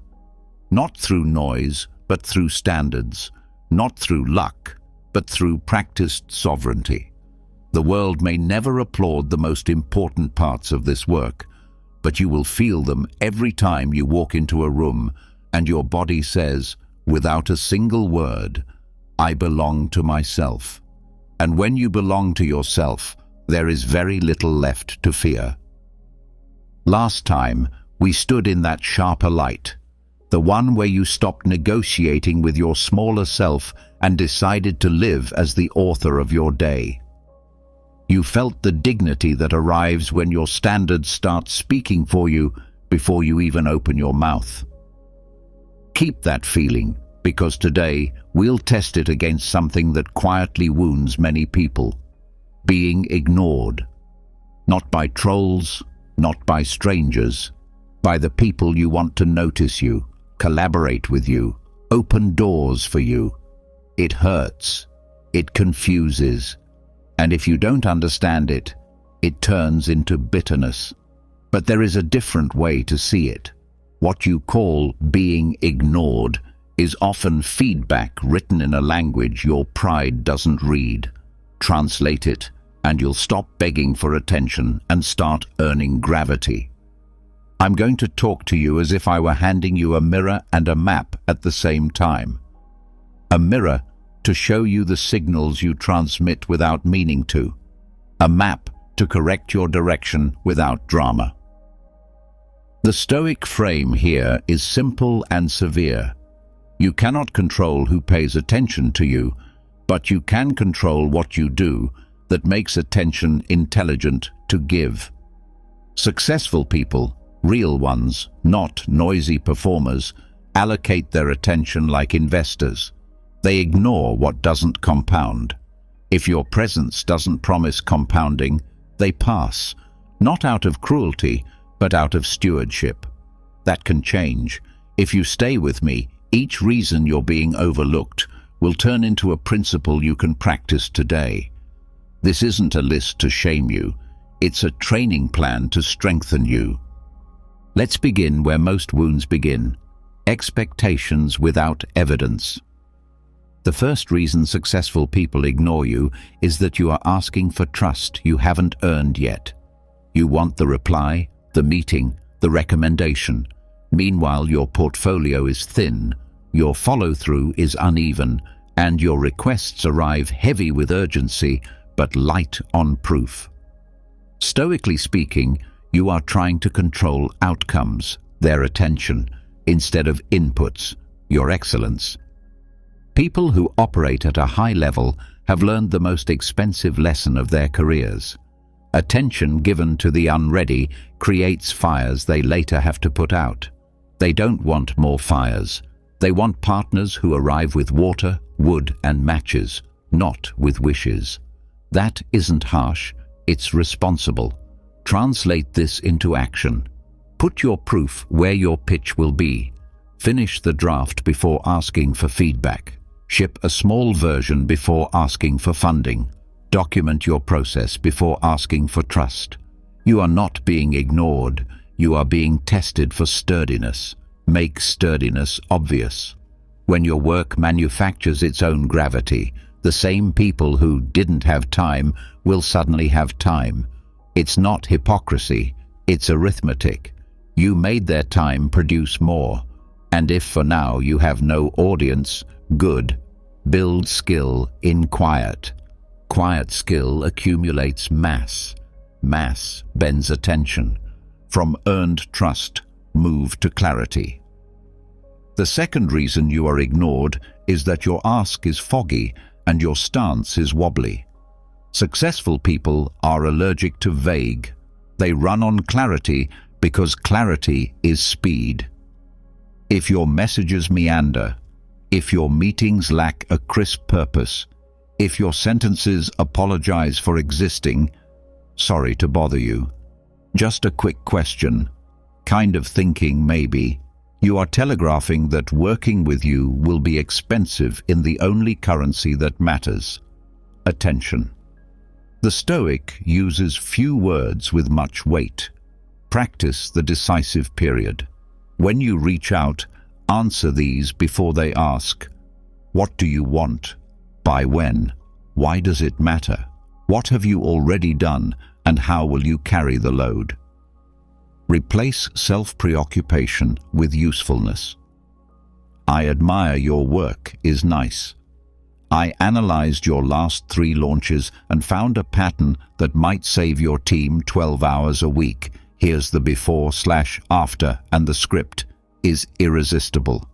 Not through noise, but through standards. Not through luck, but through practiced sovereignty. The world may never applaud the most important parts of this work, but you will feel them every time you walk into a room and your body says, without a single word, I belong to myself. And when you belong to yourself, there is very little left to fear. Last time, we stood in that sharper light, the one where you stopped negotiating with your smaller self and decided to live as the author of your day. You felt the dignity that arrives when your standards start speaking for you before you even open your mouth. Keep that feeling, because today we'll test it against something that quietly wounds many people: being ignored. Not by trolls, not by strangers, by the people you want to notice you, collaborate with you, open doors for you. It hurts, it confuses, and if you don't understand it, it turns into bitterness. But there is a different way to see it. What you call being ignored is often feedback written in a language your pride doesn't read. Translate it, and you'll stop begging for attention and start earning gravity. I'm going to talk to you as if I were handing you a mirror and a map at the same time. A mirror to show you the signals you transmit without meaning to. A map to correct your direction without drama. The Stoic frame here is simple and severe. You cannot control who pays attention to you, but you can control what you do that makes attention intelligent to give. Successful people, real ones, not noisy performers, allocate their attention like investors. They ignore what doesn't compound. If your presence doesn't promise compounding, they pass, not out of cruelty, but out of stewardship. That can change. If you stay with me, each reason you're being overlooked will turn into a principle you can practice today. This isn't a list to shame you. It's a training plan to strengthen you. Let's begin where most wounds begin. Expectations without evidence. The first reason successful people ignore you is that you are asking for trust you haven't earned yet. You want the reply, the meeting, the recommendation. Meanwhile, your portfolio is thin, your follow-through is uneven, and your requests arrive heavy with urgency but light on proof. Stoically speaking, you are trying to control outcomes, their attention, instead of inputs, your excellence. People who operate at a high level have learned the most expensive lesson of their careers. Attention given to the unready creates fires they later have to put out. They don't want more fires. They want partners who arrive with water, wood, and matches, not with wishes. That isn't harsh, it's responsible. Translate this into action. Put your proof where your pitch will be. Finish the draft before asking for feedback. Ship a small version before asking for funding. Document your process before asking for trust. You are not being ignored. You are being tested for sturdiness. Make sturdiness obvious. When your work manufactures its own gravity, the same people who didn't have time will suddenly have time. It's not hypocrisy, it's arithmetic. You made their time produce more. And if for now you have no audience, good. Build skill in quiet. Quiet skill accumulates mass. Mass bends attention. From earned trust, move to clarity. The second reason you are ignored is that your ask is foggy and your stance is wobbly. Successful people are allergic to vague. They run on clarity because clarity is speed. If your messages meander, if your meetings lack a crisp purpose, if your sentences apologize for existing, sorry to bother you. Just a quick question, kind of thinking maybe. You are telegraphing that working with you will be expensive in the only currency that matters: attention. The Stoic uses few words with much weight. Practice the decisive period. When you reach out, answer these before they ask. What do you want? By when? Why does it matter? What have you already done, and how will you carry the load? Replace self-preoccupation with usefulness. I admire your work is nice. I analyzed your last 3 launches and found a pattern that might save your team 12 hours a week. Here's the before/after, and the script is irresistible.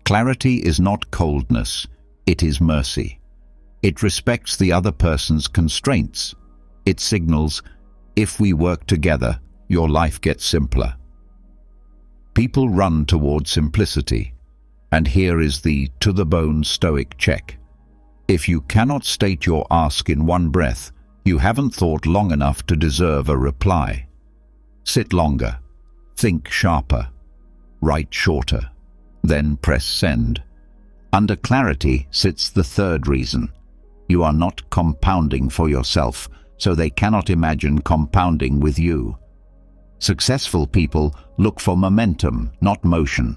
Clarity is not coldness, it is mercy. It respects the other person's constraints. It signals, if we work together, your life gets simpler. People run toward simplicity, and here is the to-the-bone Stoic check. If you cannot state your ask in one breath, you haven't thought long enough to deserve a reply. Sit longer, think sharper, write shorter, then press send. Under clarity sits the third reason. You are not compounding for yourself, so they cannot imagine compounding with you. Successful people look for momentum, not motion.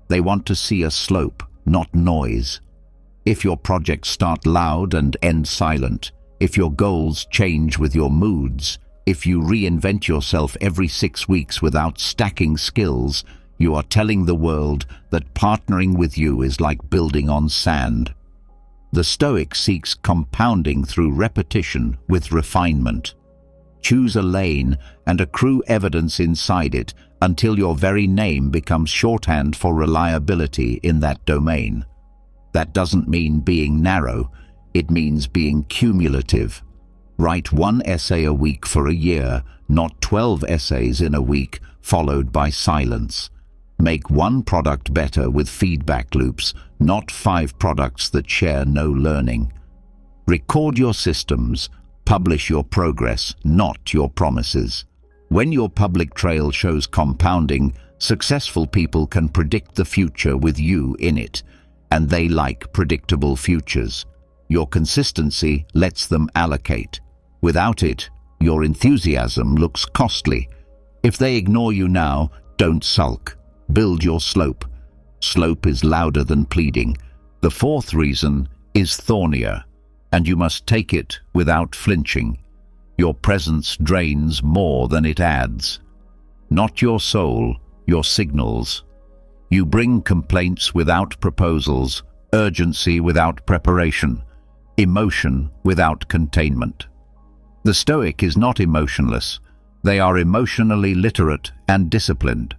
They want to see a slope, not noise. If your projects start loud and end silent, if your goals change with your moods, if you reinvent yourself every 6 weeks without stacking skills, you are telling the world that partnering with you is like building on sand. The Stoic seeks compounding through repetition with refinement. Choose a lane and accrue evidence inside it until your very name becomes shorthand for reliability in that domain. That doesn't mean being narrow, it means being cumulative. Write 1 essay a week for a year, not 12 essays in a week, followed by silence. Make one product better with feedback loops, not 5 products that share no learning. Record your systems, publish your progress, not your promises. When your public trail shows compounding, successful people can predict the future with you in it, and they like predictable futures. Your consistency lets them allocate. Without it, your enthusiasm looks costly. If they ignore you now, don't sulk. Build your slope. Slope is louder than pleading. The fourth reason is thornier, and you must take it without flinching. Your presence drains more than it adds. Not your soul, your signals. You bring complaints without proposals, urgency without preparation, emotion without containment. The Stoic is not emotionless. They are emotionally literate and disciplined.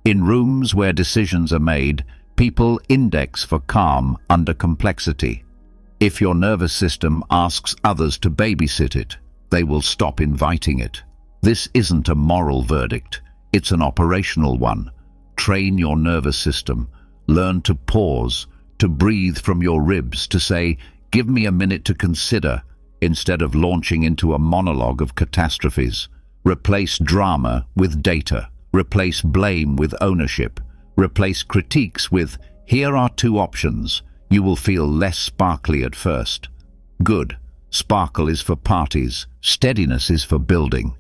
In rooms where decisions are made, people index for calm under complexity. If your nervous system asks others to babysit it, they will stop inviting it. This isn't a moral verdict, it's an operational one. Train your nervous system. Learn to pause, to breathe from your ribs, to say, "Give me a minute to consider," instead of launching into a monologue of catastrophes. Replace drama with data. Replace blame with ownership. Replace critiques with, "Here are 2 options. You will feel less sparkly at first. Good. Sparkle is for parties. Steadiness is for building.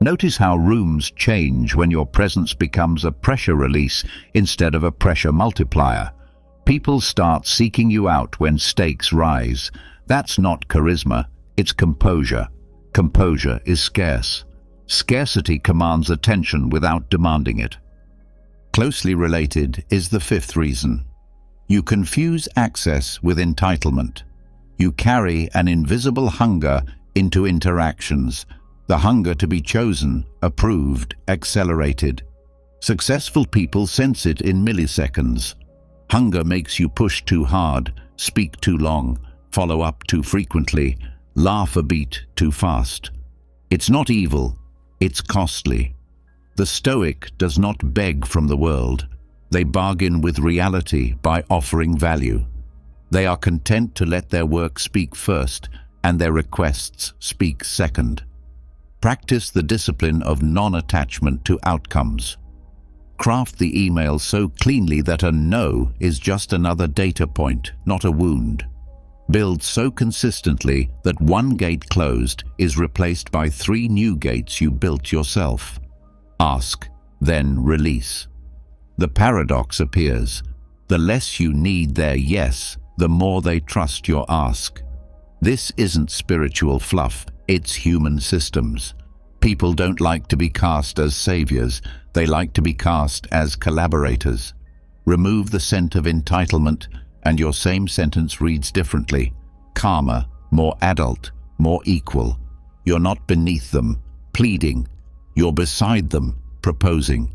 Notice how rooms change when your presence becomes a pressure release instead of a pressure multiplier. People start seeking you out when stakes rise. That's not charisma, it's composure. Composure is scarce. Scarcity commands attention without demanding it. Closely related is the fifth reason. You confuse access with entitlement. You carry an invisible hunger into interactions, the hunger to be chosen, approved, accelerated. Successful people sense it in milliseconds. Hunger makes you push too hard, speak too long, follow up too frequently, laugh a beat too fast. It's not evil, it's costly. The Stoic does not beg from the world. They bargain with reality by offering value. They are content to let their work speak first and their requests speak second. Practice the discipline of non-attachment to outcomes. Craft the email so cleanly that a no is just another data point, not a wound. Build so consistently that one gate closed is replaced by 3 new gates you built yourself. Ask, then release. The paradox appears. The less you need their yes, the more they trust your ask. This isn't spiritual fluff, it's human systems. People don't like to be cast as saviors, they like to be cast as collaborators. Remove the scent of entitlement, and your same sentence reads differently. Calmer, more adult, more equal. You're not beneath them, pleading. You're beside them, proposing.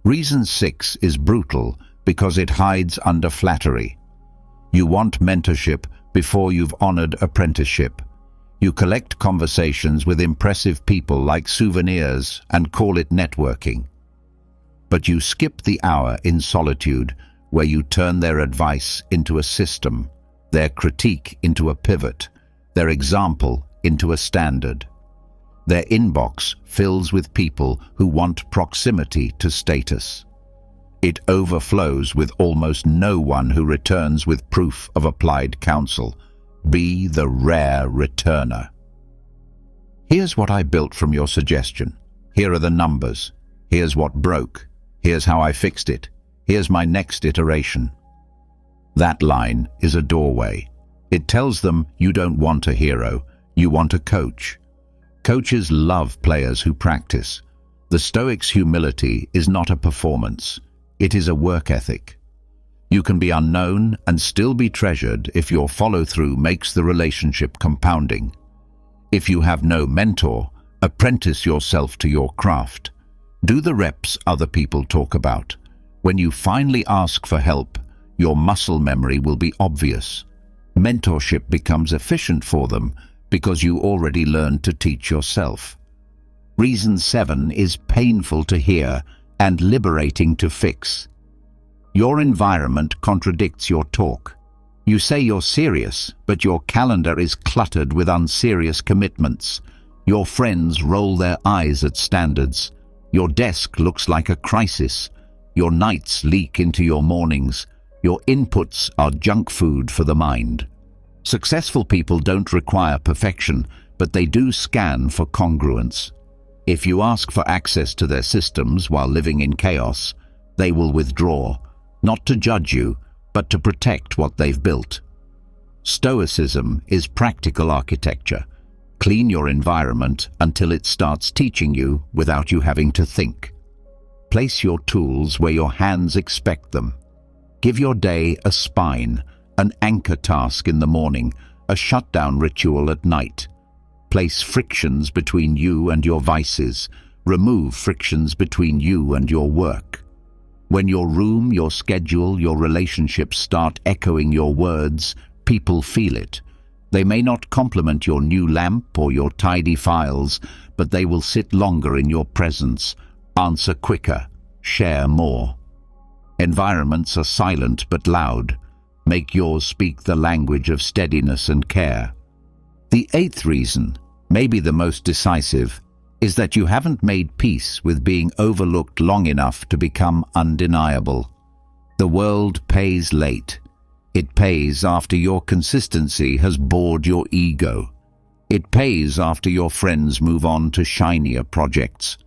Reason 6 is brutal because it hides under flattery. You want mentorship before you've honored apprenticeship. You collect conversations with impressive people like souvenirs and call it networking. But you skip the hour in solitude where you turn their advice into a system, their critique into a pivot, their example into a standard. Their inbox fills with people who want proximity to status. It overflows with almost no one who returns with proof of applied counsel. Be the rare returner. Here's what I built from your suggestion. Here are the numbers. Here's what broke. Here's how I fixed it. Here's my next iteration. That line is a doorway. It tells them you don't want a hero, you want a coach. Coaches love players who practice. The Stoic's humility is not a performance. It is a work ethic. You can be unknown and still be treasured if your follow-through makes the relationship compounding. If you have no mentor, apprentice yourself to your craft. Do the reps other people talk about. When you finally ask for help, your muscle memory will be obvious. Mentorship becomes efficient for them because you already learned to teach yourself. Reason 7 is painful to hear and liberating to fix. Your environment contradicts your talk. You say you're serious, but your calendar is cluttered with unserious commitments. Your friends roll their eyes at standards. Your desk looks like a crisis. Your nights leak into your mornings. Your inputs are junk food for the mind. Successful people don't require perfection, but they do scan for congruence. If you ask for access to their systems while living in chaos, they will withdraw, not to judge you, but to protect what they've built. Stoicism is practical architecture. Clean your environment until it starts teaching you without you having to think. Place your tools where your hands expect them. Give your day a spine, an anchor task in the morning, a shutdown ritual at night. Place frictions between you and your vices. Remove frictions between you and your work. When your room, your schedule, your relationships start echoing your words, people feel it. They may not compliment your new lamp or your tidy files, but they will sit longer in your presence, answer quicker, share more. Environments are silent but loud. Make yours speak the language of steadiness and care. The 8th reason, maybe the most decisive, is that you haven't made peace with being overlooked long enough to become undeniable. The world pays late. It pays after your consistency has bored your ego. It pays after your friends move on to shinier projects.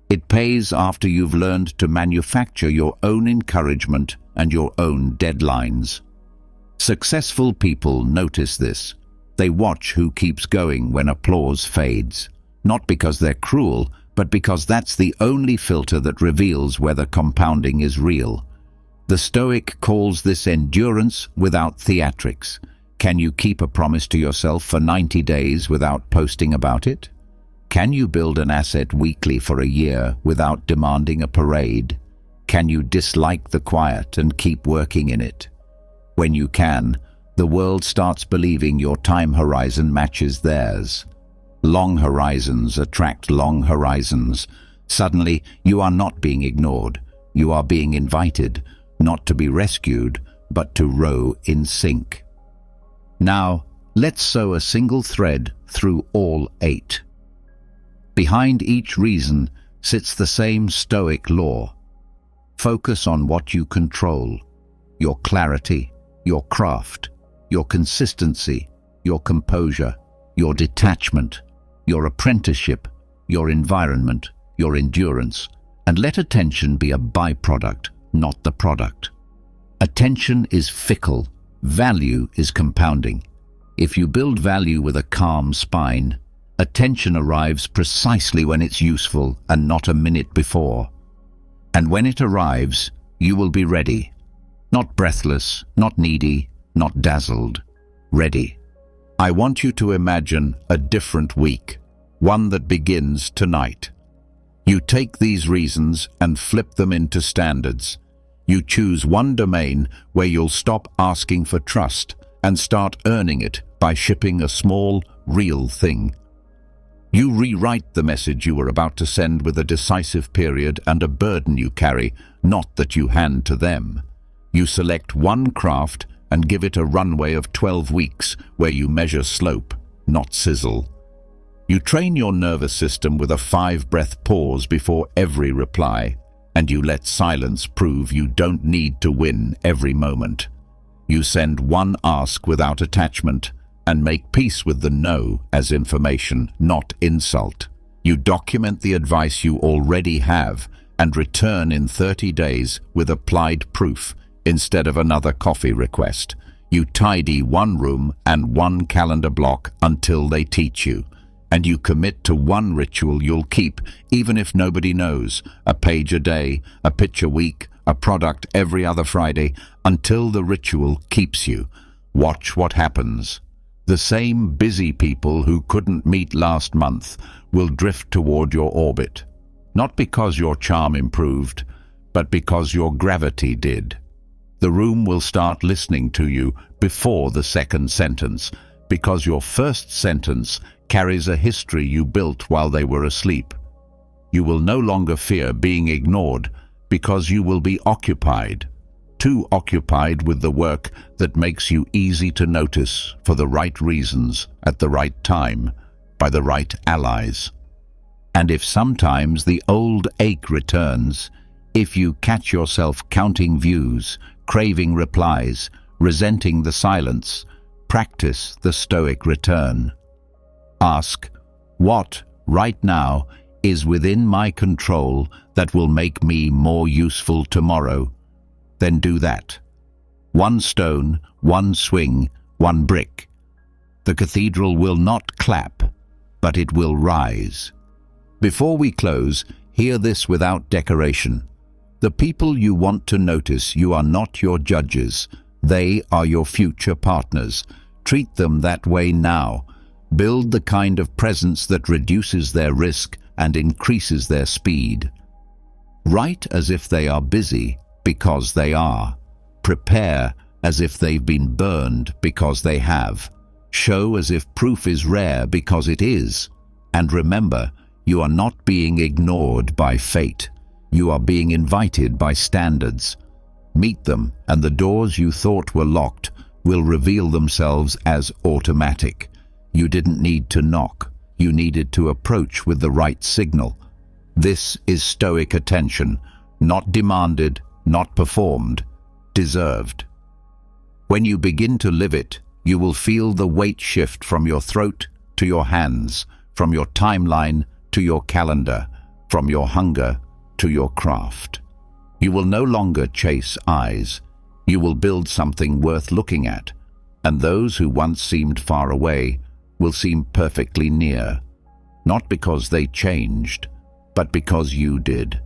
It pays after you've learned to manufacture your own encouragement and your own deadlines. Successful people notice this. They watch who keeps going when applause fades. Not because they're cruel, but because that's the only filter that reveals whether compounding is real. The Stoic calls this endurance without theatrics. Can you keep a promise to yourself for 90 days without posting about it? Can you build an asset weekly for a year without demanding a parade? Can you dislike the quiet and keep working in it? When you can, the world starts believing your time horizon matches theirs. Long horizons attract long horizons. Suddenly, you are not being ignored. You are being invited, not to be rescued, but to row in sync. Now, let's sew a single thread through all 8. Behind each reason sits the same Stoic law. Focus on what you control: your clarity, your craft, your consistency, your composure, your detachment, your apprenticeship, your environment, your endurance, and let attention be a byproduct, not the product. Attention is fickle. Value is compounding. If you build value with a calm spine, attention arrives precisely when it's useful and not a minute before. And when it arrives, you will be ready. Not breathless, not needy, not dazzled. Ready. I want you to imagine a different week, one that begins tonight. You take these reasons and flip them into standards. You choose one domain where you'll stop asking for trust and start earning it by shipping a small, real thing. You rewrite the message you were about to send with a decisive period and a burden you carry, not that you hand to them. You select one craft and give it a runway of 12 weeks where you measure slope, not sizzle. You train your nervous system with a 5-breath pause before every reply, and you let silence prove you don't need to win every moment. You send one ask without attachment and make peace with the no as information, not insult. You document the advice you already have and return in 30 days with applied proof instead of another coffee request. You tidy one room and one calendar block until they teach you. And you commit to one ritual you'll keep, even if nobody knows. A page a day, a pitch a week, a product every other Friday, until the ritual keeps you. Watch what happens. The same busy people who couldn't meet last month will drift toward your orbit. Not because your charm improved, but because your gravity did. The room will start listening to you before the second sentence, because your first sentence carries a history you built while they were asleep. You will no longer fear being ignored because you will be occupied, too occupied with the work that makes you easy to notice for the right reasons at the right time by the right allies. And if sometimes the old ache returns, if you catch yourself counting views, craving replies, resenting the silence, practice the Stoic return. Ask, what, right now, is within my control that will make me more useful tomorrow? Then do that. One stone, one swing, one brick. The cathedral will not clap, but it will rise. Before we close, hear this without decoration. The people you want to notice, you are not your judges. They are your future partners. Treat them that way now. Build the kind of presence that reduces their risk and increases their speed. Write as if they are busy, because they are. Prepare as if they've been burned, because they have. Show as if proof is rare, because it is. And remember, you are not being ignored by fate. You are being invited by standards. Meet them, and the doors you thought were locked will reveal themselves as automatic. You didn't need to knock. You needed to approach with the right signal. This is Stoic attention, not demanded, not performed, deserved. When you begin to live it, you will feel the weight shift from your throat to your hands, from your timeline to your calendar, from your hunger to your craft. You will no longer chase eyes. You will build something worth looking at, and those who once seemed far away will seem perfectly near, not because they changed, but because you did.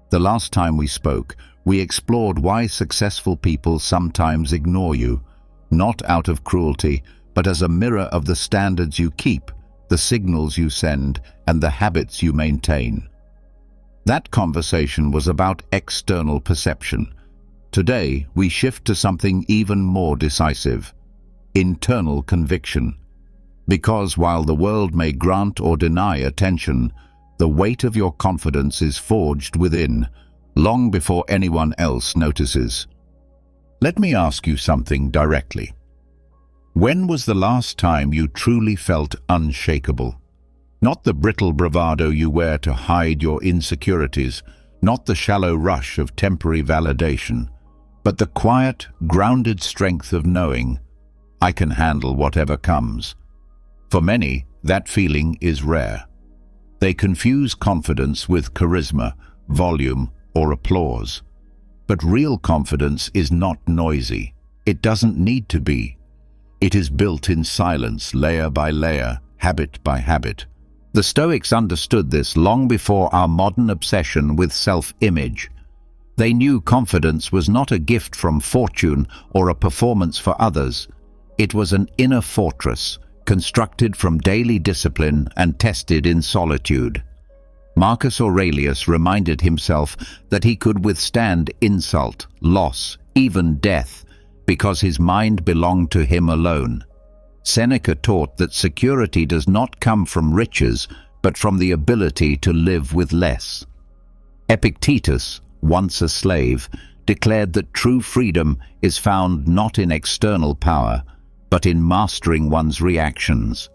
The last time we spoke, we explored why successful people sometimes ignore you, not out of cruelty, but as a mirror of the standards you keep, the signals you send, and the habits you maintain. That conversation was about external perception. Today, we shift to something even more decisive: internal conviction. Because while the world may grant or deny attention, the weight of your confidence is forged within, long before anyone else notices. Let me ask you something directly. When was the last time you truly felt unshakable? Not the brittle bravado you wear to hide your insecurities, not the shallow rush of temporary validation, but the quiet, grounded strength of knowing, I can handle whatever comes. For many, that feeling is rare. They confuse confidence with charisma, volume, or applause. But real confidence is not noisy. It doesn't need to be. It is built in silence, layer by layer, habit by habit. The Stoics understood this long before our modern obsession with self-image. They knew confidence was not a gift from fortune or a performance for others. It was an inner fortress, constructed from daily discipline and tested in solitude. Marcus Aurelius reminded himself that he could withstand insult, loss, even death, because his mind belonged to him alone. Seneca taught that security does not come from riches, but from the ability to live with less. Epictetus, once a slave, declared that true freedom is found not in external power, but in mastering one's reactions.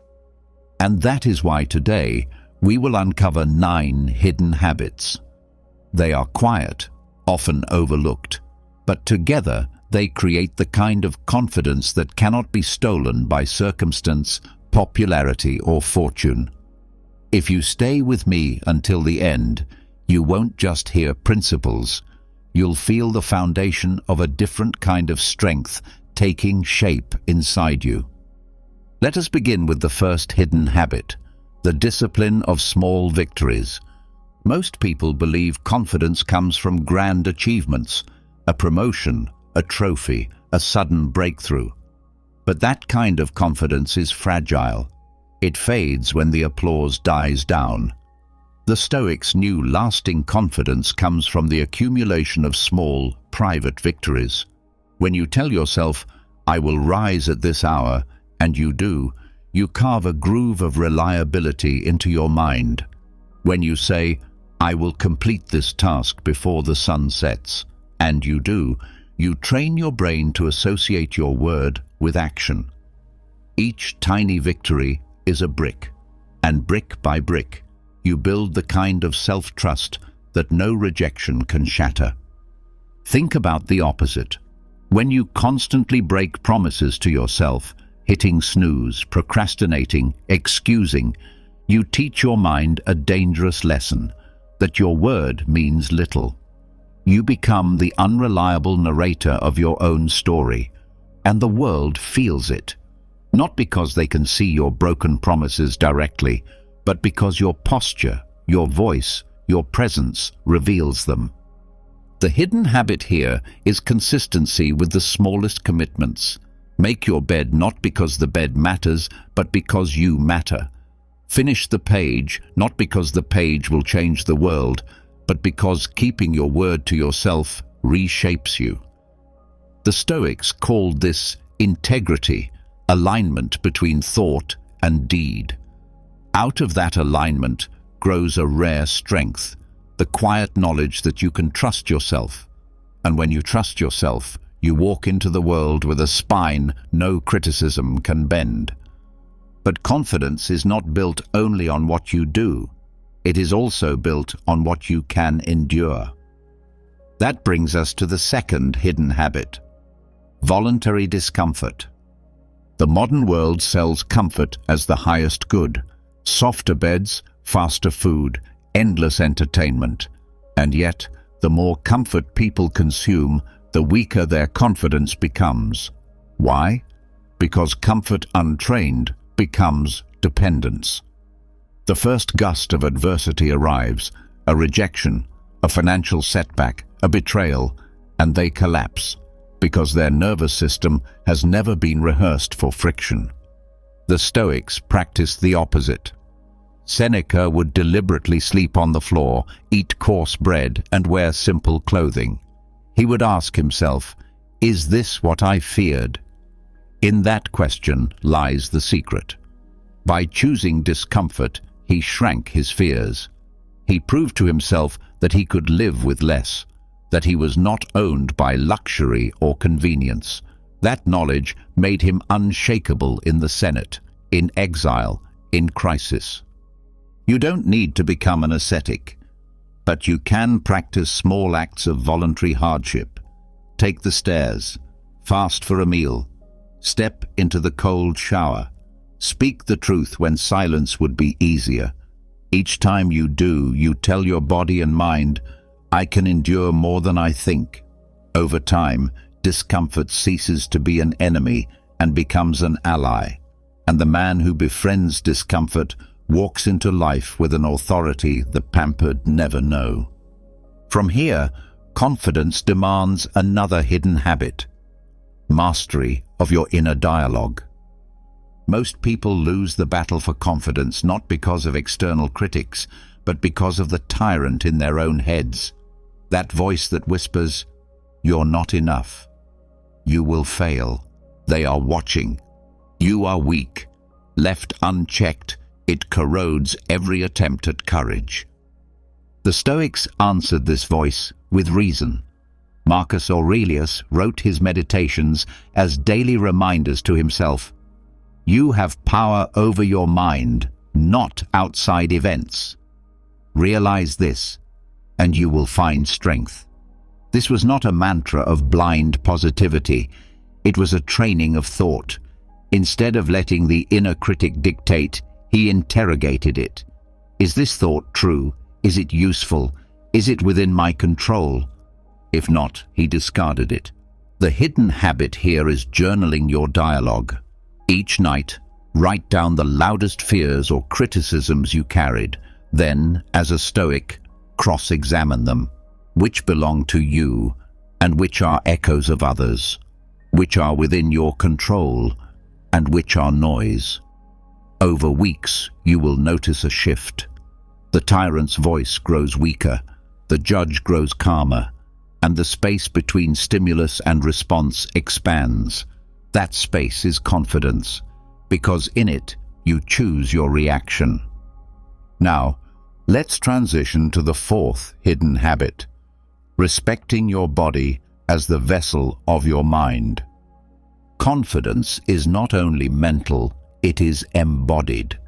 And that is why today we will uncover 9 hidden habits. They are quiet, often overlooked, but together they create the kind of confidence that cannot be stolen by circumstance, popularity, or fortune. If you stay with me until the end, you won't just hear principles. You'll feel the foundation of a different kind of strength taking shape inside you. Let us begin with the first hidden habit, the discipline of small victories. Most people believe confidence comes from grand achievements, a promotion, a trophy, a sudden breakthrough. But that kind of confidence is fragile. It fades when the applause dies down. The Stoics knew lasting confidence comes from the accumulation of small, private victories. When you tell yourself, I will rise at this hour, and you do, you carve a groove of reliability into your mind. When you say, I will complete this task before the sun sets, and you do, you train your brain to associate your word with action. Each tiny victory is a brick, and brick by brick, you build the kind of self-trust that no rejection can shatter. Think about the opposite. When you constantly break promises to yourself, hitting snooze, procrastinating, excusing, you teach your mind a dangerous lesson, that your word means little. You become the unreliable narrator of your own story, and the world feels it, not because they can see your broken promises directly, but because your posture, your voice, your presence reveals them. The hidden habit here is consistency with the smallest commitments. Make your bed not because the bed matters, but because you matter. Finish the page, not because the page will change the world, but because keeping your word to yourself reshapes you. The Stoics called this integrity, alignment between thought and deed. Out of that alignment grows a rare strength, the quiet knowledge that you can trust yourself. And when you trust yourself, you walk into the world with a spine no criticism can bend. But confidence is not built only on what you do. It is also built on what you can endure. That brings us to the second hidden habit. Voluntary discomfort. The modern world sells comfort as the highest good. Softer beds, faster food, endless entertainment. And yet, the more comfort people consume, the weaker their confidence becomes. Why? Because comfort untrained becomes dependence. The first gust of adversity arrives, a rejection, a financial setback, a betrayal, and they collapse, because their nervous system has never been rehearsed for friction. The Stoics practiced the opposite. Seneca would deliberately sleep on the floor, eat coarse bread, and wear simple clothing. He would ask himself, "Is this what I feared?" In that question lies the secret. By choosing discomfort, he shrank his fears. He proved to himself that he could live with less, that he was not owned by luxury or convenience. That knowledge made him unshakable in the Senate, in exile, in crisis. You don't need to become an ascetic, but you can practice small acts of voluntary hardship. Take the stairs, fast for a meal, step into the cold shower, speak the truth when silence would be easier. Each time you do, you tell your body and mind, "I can endure more than I think." Over time, discomfort ceases to be an enemy and becomes an ally, and the man who befriends discomfort walks into life with an authority the pampered never know. From here, confidence demands another hidden habit: mastery of your inner dialogue. Most people lose the battle for confidence not because of external critics, but because of the tyrant in their own heads. That voice that whispers, "You're not enough. You will fail. They are watching. You are weak." Left unchecked, it corrodes every attempt at courage. The Stoics answered this voice with reason. Marcus Aurelius wrote his meditations as daily reminders to himself. You have power over your mind, not outside events. Realize this, and you will find strength. This was not a mantra of blind positivity. It was a training of thought. Instead of letting the inner critic dictate, he interrogated it. Is this thought true? Is it useful? Is it within my control? If not, he discarded it. The hidden habit here is journaling your dialogue. Each night, write down the loudest fears or criticisms you carried. Then, as a Stoic, cross-examine them. Which belong to you, and which are echoes of others? Which are within your control, and which are noise? Over weeks, you will notice a shift. The tyrant's voice grows weaker, the judge grows calmer, and the space between stimulus and response expands. That space is confidence, because in it, you choose your reaction. Now, let's transition to the fourth hidden habit: respecting your body as the vessel of your mind. Confidence is not only mental, it is embodied.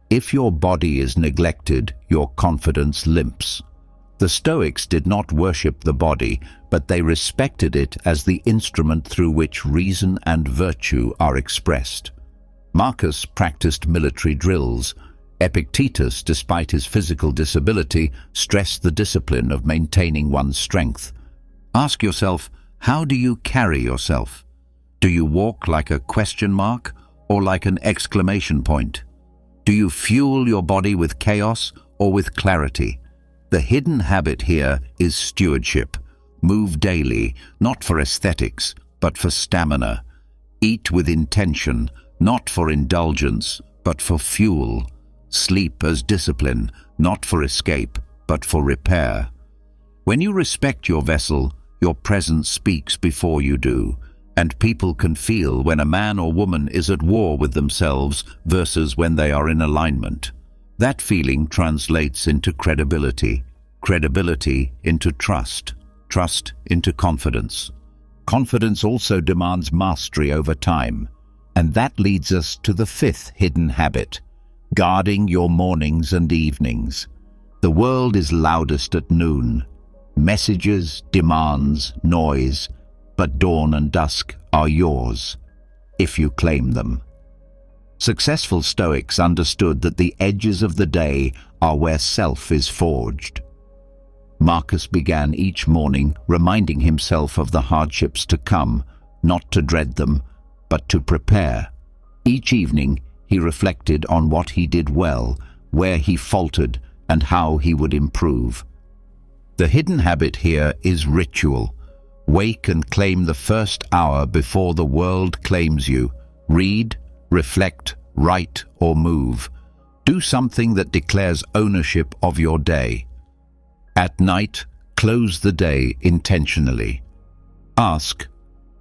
If your body is neglected, your confidence limps. The Stoics did not worship the body, but they respected it as the instrument through which reason and virtue are expressed. Marcus practiced military drills. Epictetus, despite his physical disability, stressed the discipline of maintaining one's strength. Ask yourself, how do you carry yourself? Do you walk like a question mark or like an exclamation point? Do you fuel your body with chaos or with clarity? The hidden habit here is stewardship. Move daily, not for aesthetics, but for stamina. Eat with intention, not for indulgence, but for fuel. Sleep as discipline, not for escape, but for repair. When you respect your vessel, your presence speaks before you do, and people can feel when a man or woman is at war with themselves versus when they are in alignment. That feeling translates into credibility, credibility into trust, trust into confidence. Confidence also demands mastery over time, and that leads us to the fifth hidden habit: guarding your mornings and evenings. The world is loudest at noon. Messages, demands, noise. but dawn and dusk are yours, if you claim them. Successful Stoics understood that the edges of the day are where self is forged. Marcus began each morning reminding himself of the hardships to come, not to dread them, but to prepare. Each evening he reflected on what he did well, where he faltered, and how he would improve. The hidden habit here is ritual. Wake and claim the first hour before the world claims you. Read, reflect, write, or move. Do something that declares ownership of your day. At night, close the day intentionally. Ask,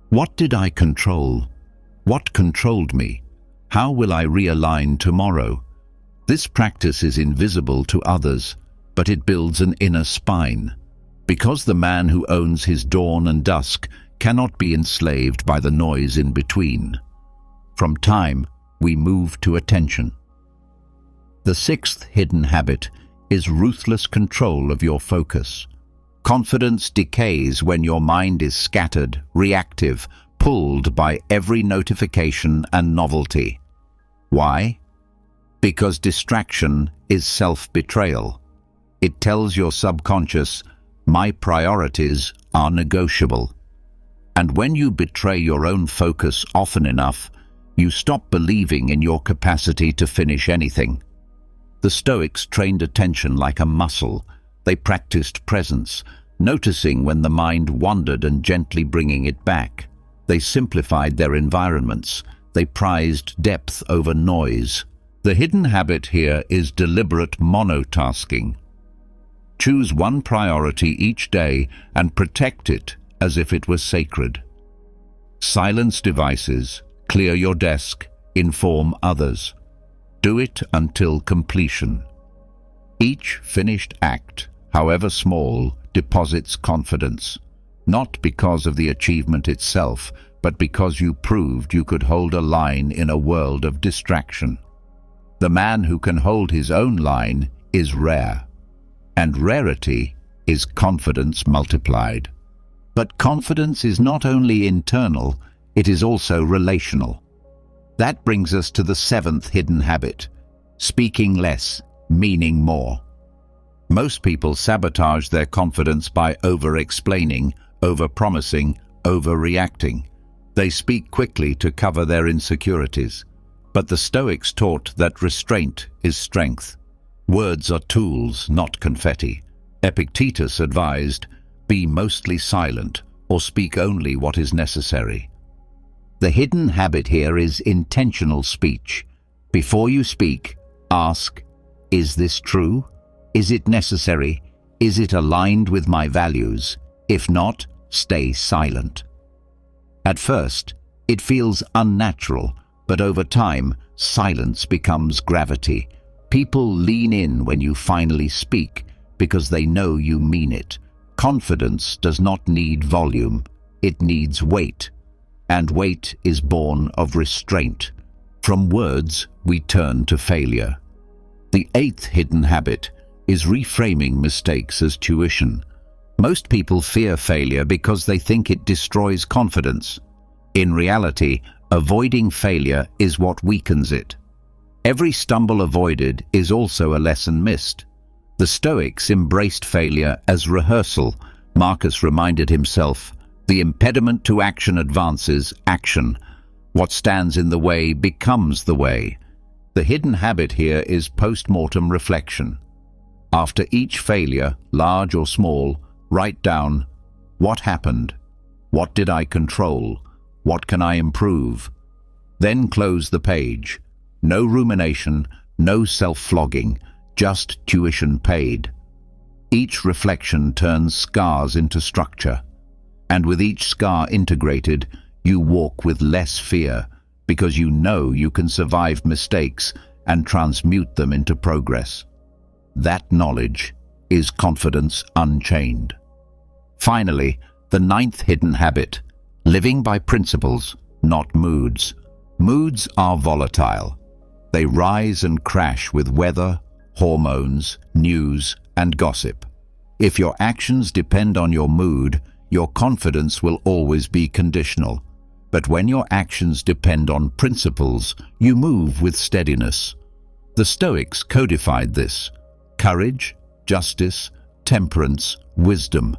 what did I control? What controlled me? How will I realign tomorrow? This practice is invisible to others, but it builds an inner spine. Because the man who owns his dawn and dusk cannot be enslaved by the noise in between. From time, we move to attention. The sixth hidden habit is ruthless control of your focus. Confidence decays when your mind is scattered, reactive, pulled by every notification and novelty. Why? Because distraction is self-betrayal. It tells your subconscious, my priorities are negotiable. And when you betray your own focus often enough, you stop believing in your capacity to finish anything. The Stoics trained attention like a muscle. They practiced presence, noticing when the mind wandered and gently bringing it back. They simplified their environments. They prized depth over noise. The hidden habit here is deliberate monotasking. Choose one priority each day and protect it as if it was sacred. Silence devices, clear your desk, inform others. Do it until completion. Each finished act, however small, deposits confidence, not because of the achievement itself, but because you proved you could hold a line in a world of distraction. The man who can hold his own line is rare, and rarity is confidence multiplied. But confidence is not only internal, it is also relational. That brings us to the seventh hidden habit, speaking less, meaning more. Most people sabotage their confidence by over-explaining, over-promising, overreacting. They speak quickly to cover their insecurities. But the Stoics taught that restraint is strength. Words are tools, not confetti. Epictetus advised, be mostly silent or speak only what is necessary. The hidden habit here is intentional speech. Before you speak, ask, is this true? Is it necessary? Is it aligned with my values? If not, stay silent. At first, it feels unnatural, but over time, silence becomes gravity. People lean in when you finally speak because they know you mean it. Confidence does not need volume, it needs weight. And weight is born of restraint. From words, we turn to failure. The eighth hidden habit is reframing mistakes as tuition. Most people fear failure because they think it destroys confidence. In reality, avoiding failure is what weakens it. Every stumble avoided is also a lesson missed. The Stoics embraced failure as rehearsal. Marcus reminded himself, the impediment to action advances action. What stands in the way becomes the way. The hidden habit here is post-mortem reflection. After each failure, large or small, write down, what happened? What did I control? What can I improve? Then close the page. No rumination, no self-flogging, just tuition paid. Each reflection turns scars into structure. And with each scar integrated, you walk with less fear, because you know you can survive mistakes and transmute them into progress. That knowledge is confidence unchained. Finally, the ninth hidden habit, living by principles, not moods. Moods are volatile. They rise and crash with weather, hormones, news, and gossip. If your actions depend on your mood, your confidence will always be conditional. But when your actions depend on principles, you move with steadiness. The Stoics codified this. Courage, justice, temperance, wisdom.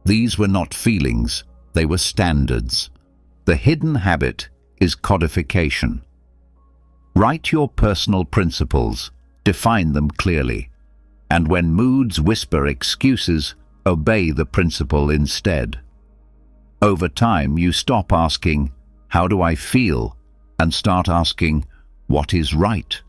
These were not feelings, they were standards. The hidden habit is codification. Write your personal principles, define them clearly. And when moods whisper excuses, obey the principle instead. Over time, you stop asking, "How do I feel?" and start asking, "What is right?"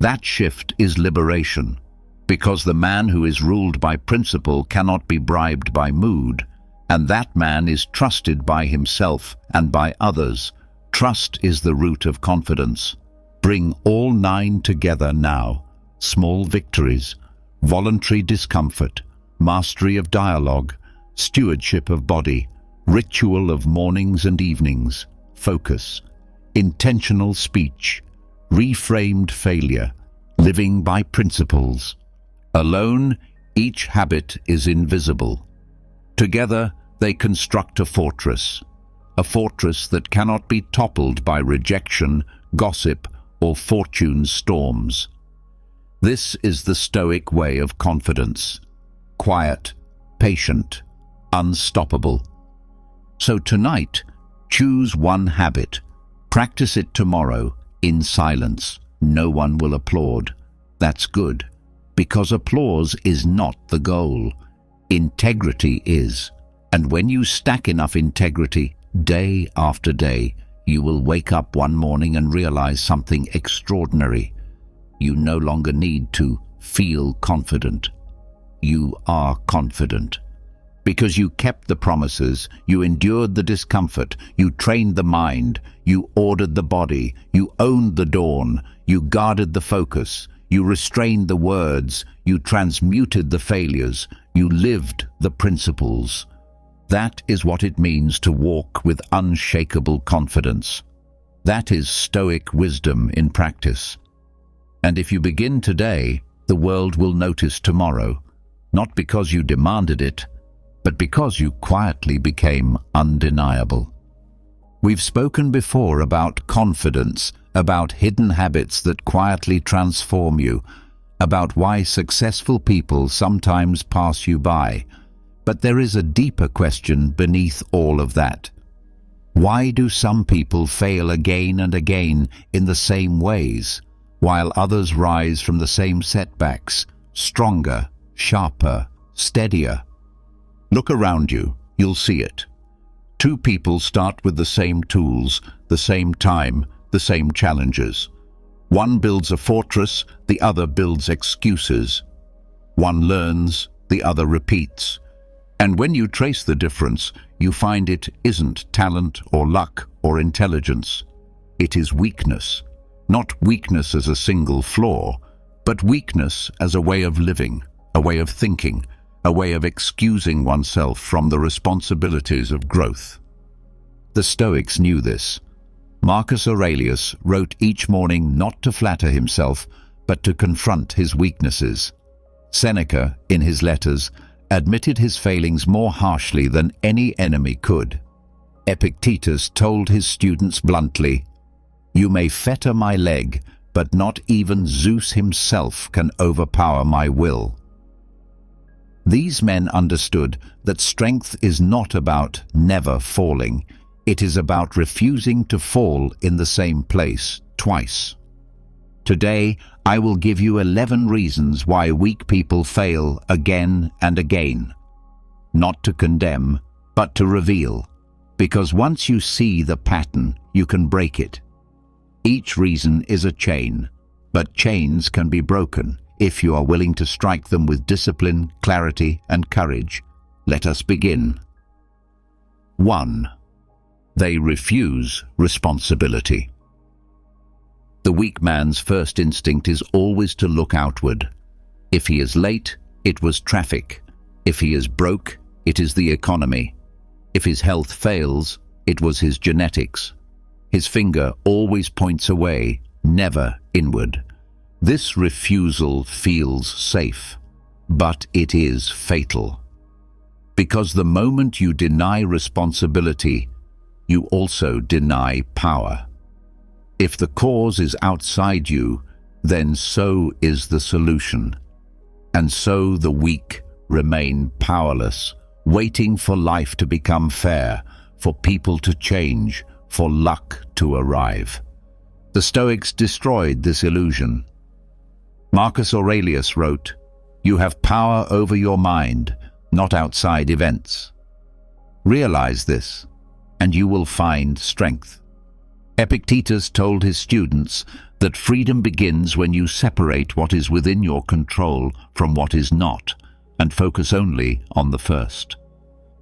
That shift is liberation, because the man who is ruled by principle cannot be bribed by mood, and that man is trusted by himself and by others. Trust is the root of confidence. Bring all 9 together now. Small victories, voluntary discomfort, mastery of dialogue, stewardship of body, ritual of mornings and evenings, focus, intentional speech, reframed failure, living by principles. Alone, each habit is invisible. Together, they construct a fortress that cannot be toppled by rejection, gossip, or fortune's storms. This is the Stoic way of confidence. Quiet, patient, unstoppable. So tonight, choose one habit. Practice it tomorrow, in silence. No one will applaud. That's good, because applause is not the goal. Integrity is. And when you stack enough integrity, day after day, you will wake up one morning and realize something extraordinary. You no longer need to feel confident. You are confident. Because you kept the promises, you endured the discomfort, you trained the mind, you ordered the body, you owned the dawn, you guarded the focus, you restrained the words, you transmuted the failures, you lived the principles. That is what it means to walk with unshakable confidence. That is Stoic wisdom in practice. And if you begin today, the world will notice tomorrow, not because you demanded it, but because you quietly became undeniable. We've spoken before about confidence, about hidden habits that quietly transform you, about why successful people sometimes pass you by. But there is a deeper question beneath all of that. Why do some people fail again and again in the same ways, while others rise from the same setbacks, stronger, sharper, steadier? Look around you, you'll see it. 2 people start with the same tools, the same time, the same challenges. One builds a fortress, the other builds excuses. One learns, the other repeats. And when you trace the difference, you find it isn't talent or luck or intelligence. It is weakness. Not weakness as a single flaw, but weakness as a way of living, a way of thinking, a way of excusing oneself from the responsibilities of growth. The Stoics knew this. Marcus Aurelius wrote each morning not to flatter himself, but to confront his weaknesses. Seneca, in his letters, admitted his failings more harshly than any enemy could. Epictetus told his students bluntly, "You may fetter my leg, but not even Zeus himself can overpower my will." These men understood that strength is not about never falling. It is about refusing to fall in the same place twice. Today, I will give you 11 reasons why weak people fail again and again. Not to condemn, but to reveal. Because once you see the pattern, you can break it. Each reason is a chain, but chains can be broken if you are willing to strike them with discipline, clarity, and courage. Let us begin. 1. They refuse responsibility. The weak man's first instinct is always to look outward. If he is late, it was traffic. If he is broke, it is the economy. If his health fails, it was his genetics. His finger always points away, never inward. This refusal feels safe, but it is fatal. Because the moment you deny responsibility, you also deny power. If the cause is outside you, then so is the solution. And so the weak remain powerless, waiting for life to become fair, for people to change, for luck to arrive. The Stoics destroyed this illusion. Marcus Aurelius wrote, "You have power over your mind, not outside events." Realize this, and you will find strength. Epictetus told his students that freedom begins when you separate what is within your control from what is not, and focus only on the first.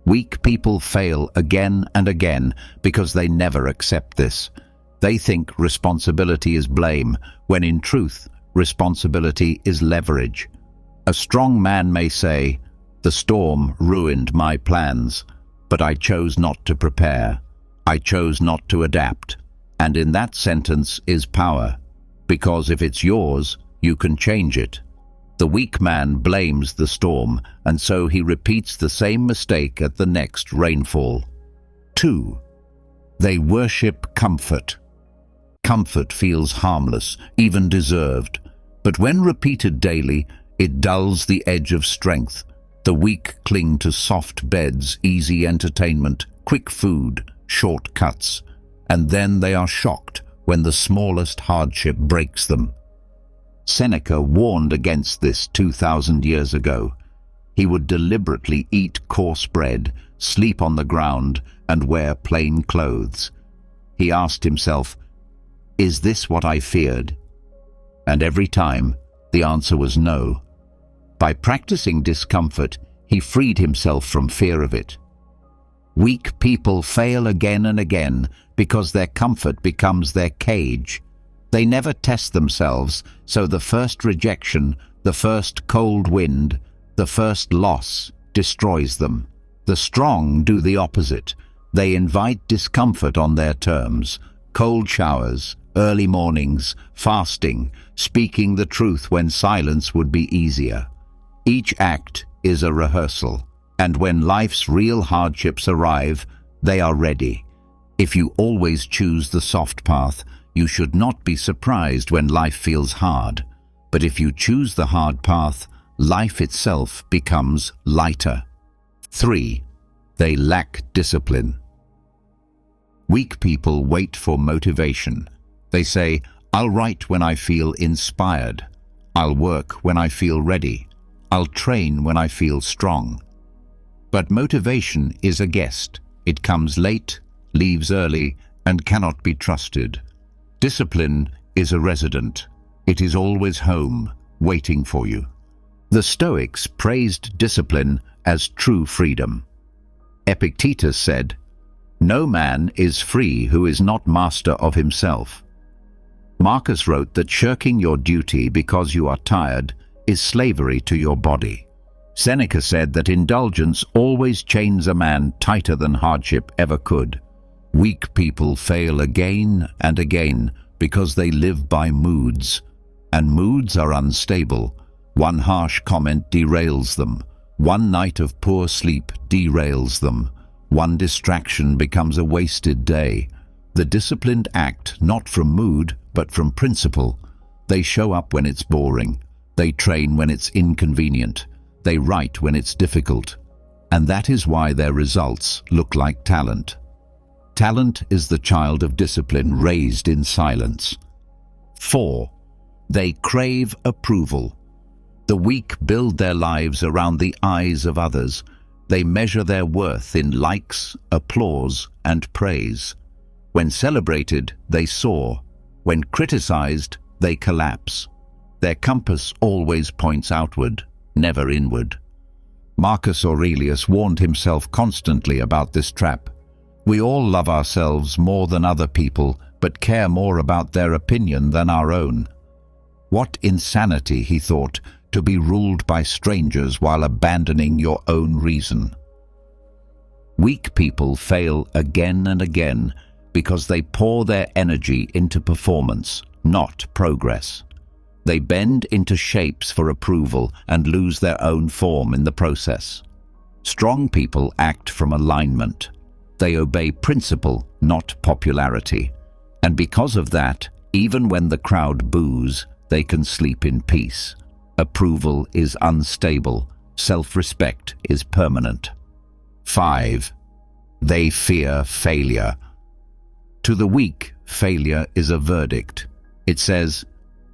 Weak people fail again and again because they never accept this. They think responsibility is blame, when in truth, responsibility is leverage. A strong man may say, "The storm ruined my plans, but I chose not to prepare. I chose not to adapt." And in that sentence is power, because if it's yours, you can change it. The weak man blames the storm, and so he repeats the same mistake at the next rainfall. 2. They worship comfort. Comfort feels harmless, even deserved, but when repeated daily, it dulls the edge of strength. The weak cling to soft beds, easy entertainment, quick food, shortcuts, and then they are shocked when the smallest hardship breaks them. Seneca warned against this 2,000 years ago. He would deliberately eat coarse bread, sleep on the ground, and wear plain clothes. He asked himself, "Is this what I feared?" And every time, the answer was no. By practicing discomfort, he freed himself from fear of it. Weak people fail again and again because their comfort becomes their cage. They never test themselves, so the first rejection, the first cold wind, the first loss destroys them. The strong do the opposite. They invite discomfort on their terms, cold showers, early mornings, fasting, speaking the truth when silence would be easier. Each act is a rehearsal, and when life's real hardships arrive, they are ready. If you always choose the soft path, you should not be surprised when life feels hard. But if you choose the hard path, life itself becomes lighter. 3. They lack discipline. Weak people wait for motivation. They say, "I'll write when I feel inspired. I'll work when I feel ready. I'll train when I feel strong." But motivation is a guest. It comes late, leaves early, and cannot be trusted. Discipline is a resident. It is always home, waiting for you. The Stoics praised discipline as true freedom. Epictetus said, "No man is free who is not master of himself." Marcus wrote that shirking your duty because you are tired is slavery to your body. Seneca said that indulgence always chains a man tighter than hardship ever could. Weak people fail again and again because they live by moods, and moods are unstable. One harsh comment derails them. One night of poor sleep derails them. One distraction becomes a wasted day. The disciplined act not from mood, but from principle. They show up when it's boring. They train when it's inconvenient. They write when it's difficult. And that is why their results look like talent. Talent is the child of discipline raised in silence. 4. They crave approval. The weak build their lives around the eyes of others. They measure their worth in likes, applause, and praise. When celebrated, they soar. When criticized, they collapse. Their compass always points outward, never inward. Marcus Aurelius warned himself constantly about this trap. We all love ourselves more than other people, but care more about their opinion than our own. What insanity, he thought, to be ruled by strangers while abandoning your own reason. Weak people fail again and again because they pour their energy into performance, not progress. They bend into shapes for approval and lose their own form in the process. Strong people act from alignment. They obey principle, not popularity. And because of that, even when the crowd boos, they can sleep in peace. Approval is unstable. Self-respect is permanent. 5. They fear failure. To the weak, failure is a verdict. It says,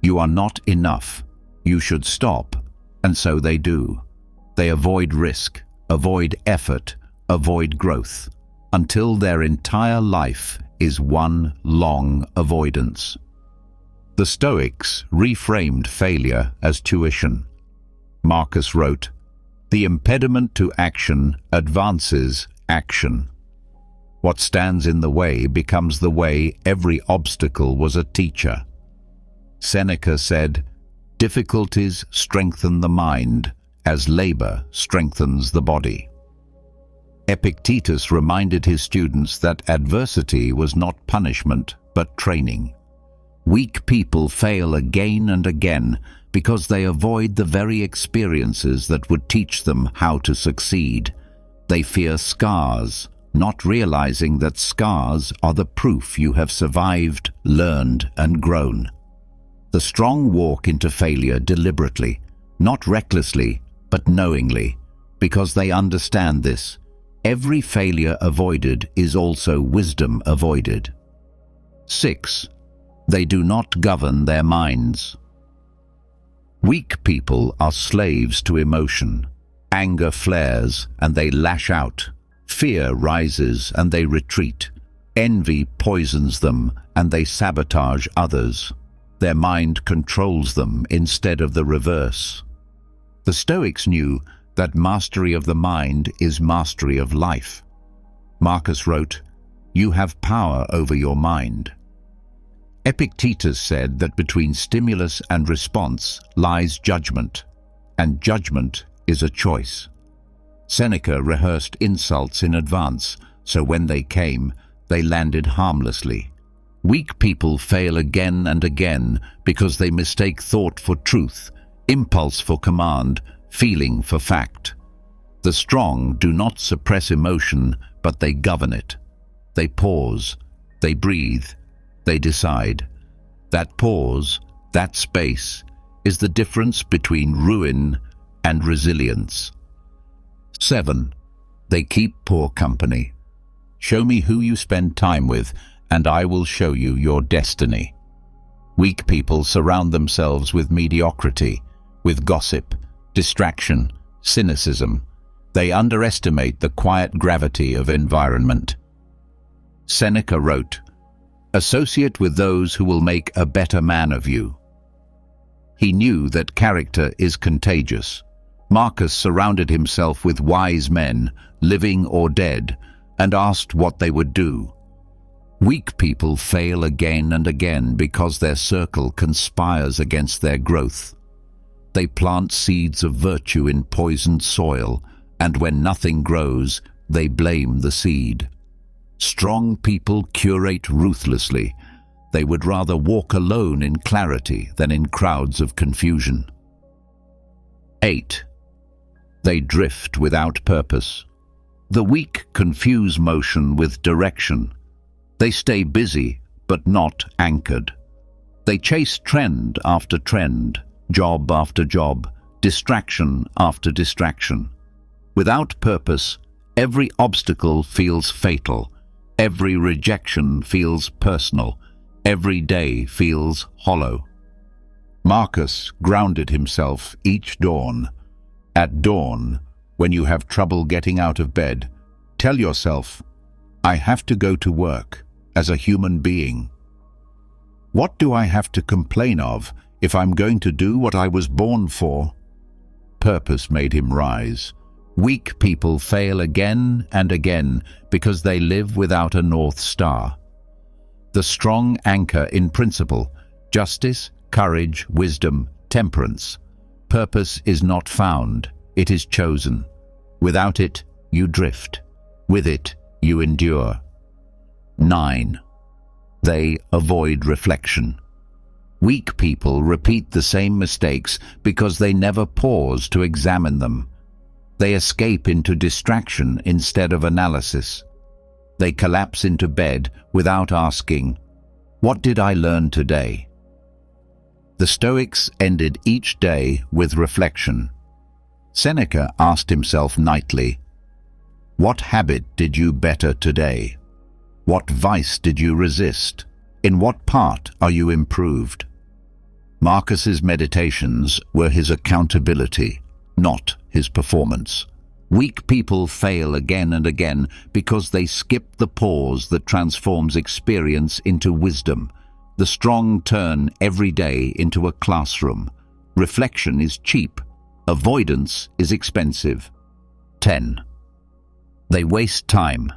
"You are not enough. You should stop." And so they do. They avoid risk, avoid effort, avoid growth, until their entire life is one long avoidance. The Stoics reframed failure as tuition. Marcus wrote, "The impediment to action advances action. What stands in the way becomes the way. Every obstacle was a teacher." Seneca said, "Difficulties strengthen the mind, as labor strengthens the body." Epictetus reminded his students that adversity was not punishment, but training. Weak people fail again and again because they avoid the very experiences that would teach them how to succeed. They fear scars, not realizing that scars are the proof you have survived, learned, and grown. The strong walk into failure deliberately, not recklessly, but knowingly, because they understand this. Every failure avoided is also wisdom avoided. 6. They do not govern their minds. Weak people are slaves to emotion. Anger flares and they lash out. Fear rises and they retreat. Envy poisons them and they sabotage others. Their mind controls them instead of the reverse. The Stoics knew that mastery of the mind is mastery of life. Marcus wrote, "You have power over your mind." Epictetus said that between stimulus and response lies judgment, and judgment is a choice. Seneca rehearsed insults in advance, so when they came, they landed harmlessly. Weak people fail again and again because they mistake thought for truth, impulse for command, feeling for fact. The strong do not suppress emotion, but they govern it. They pause, they breathe, they decide. That pause, that space, is the difference between ruin and resilience. 7. They keep poor company. Show me who you spend time with, and I will show you your destiny. Weak people surround themselves with mediocrity, with gossip, distraction, cynicism. They underestimate the quiet gravity of environment. Seneca wrote, "Associate with those who will make a better man of you." He knew that character is contagious. Marcus surrounded himself with wise men, living or dead, and asked what they would do. Weak people fail again and again because their circle conspires against their growth. They plant seeds of virtue in poisoned soil, and when nothing grows, they blame the seed. Strong people curate ruthlessly. They would rather walk alone in clarity than in crowds of confusion. 8. They drift without purpose. The weak confuse motion with direction. They stay busy, but not anchored. They chase trend after trend, job after job, distraction after distraction. Without purpose, every obstacle feels fatal. Every rejection feels personal. Every day feels hollow. Marcus grounded himself each dawn. At dawn, when you have trouble getting out of bed, tell yourself, "I have to go to work as a human being. What do I have to complain of if I'm going to do what I was born for?" Purpose made him rise. Weak people fail again and again because they live without a North Star. The strong anchor in principle, justice, courage, wisdom, temperance. Purpose is not found, it is chosen. Without it, you drift. With it, you endure. 9. They avoid reflection. Weak people repeat the same mistakes because they never pause to examine them. They escape into distraction instead of analysis. They collapse into bed without asking, "What did I learn today?" The Stoics ended each day with reflection. Seneca asked himself nightly, "What habit did you better today? What vice did you resist? In what part are you improved?" Marcus's meditations were his accountability, not his performance. Weak people fail again and again because they skip the pause that transforms experience into wisdom. The strong turn every day into a classroom. Reflection is cheap. Avoidance is expensive. 10. They waste time.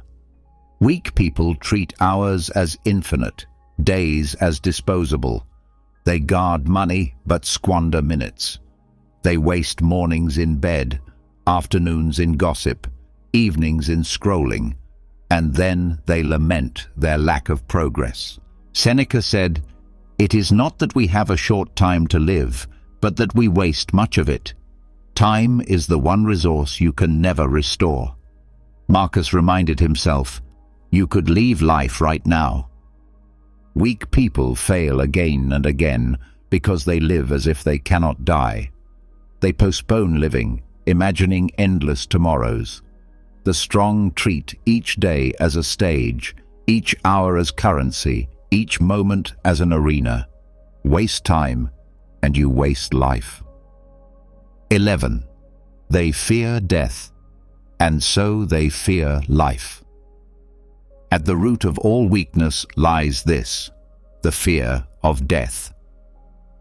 Weak people treat hours as infinite, days as disposable. They guard money but squander minutes. They waste mornings in bed, afternoons in gossip, evenings in scrolling, and then they lament their lack of progress. Seneca said, "It is not that we have a short time to live, but that we waste much of it. Time is the one resource you can never restore." Marcus reminded himself, "You could leave life right now." Weak people fail again and again because they live as if they cannot die. They postpone living, imagining endless tomorrows. The strong treat each day as a stage, each hour as currency, each moment as an arena. Waste time, and you waste life. 11. They fear death, and so they fear life. At the root of all weakness lies this, the fear of death.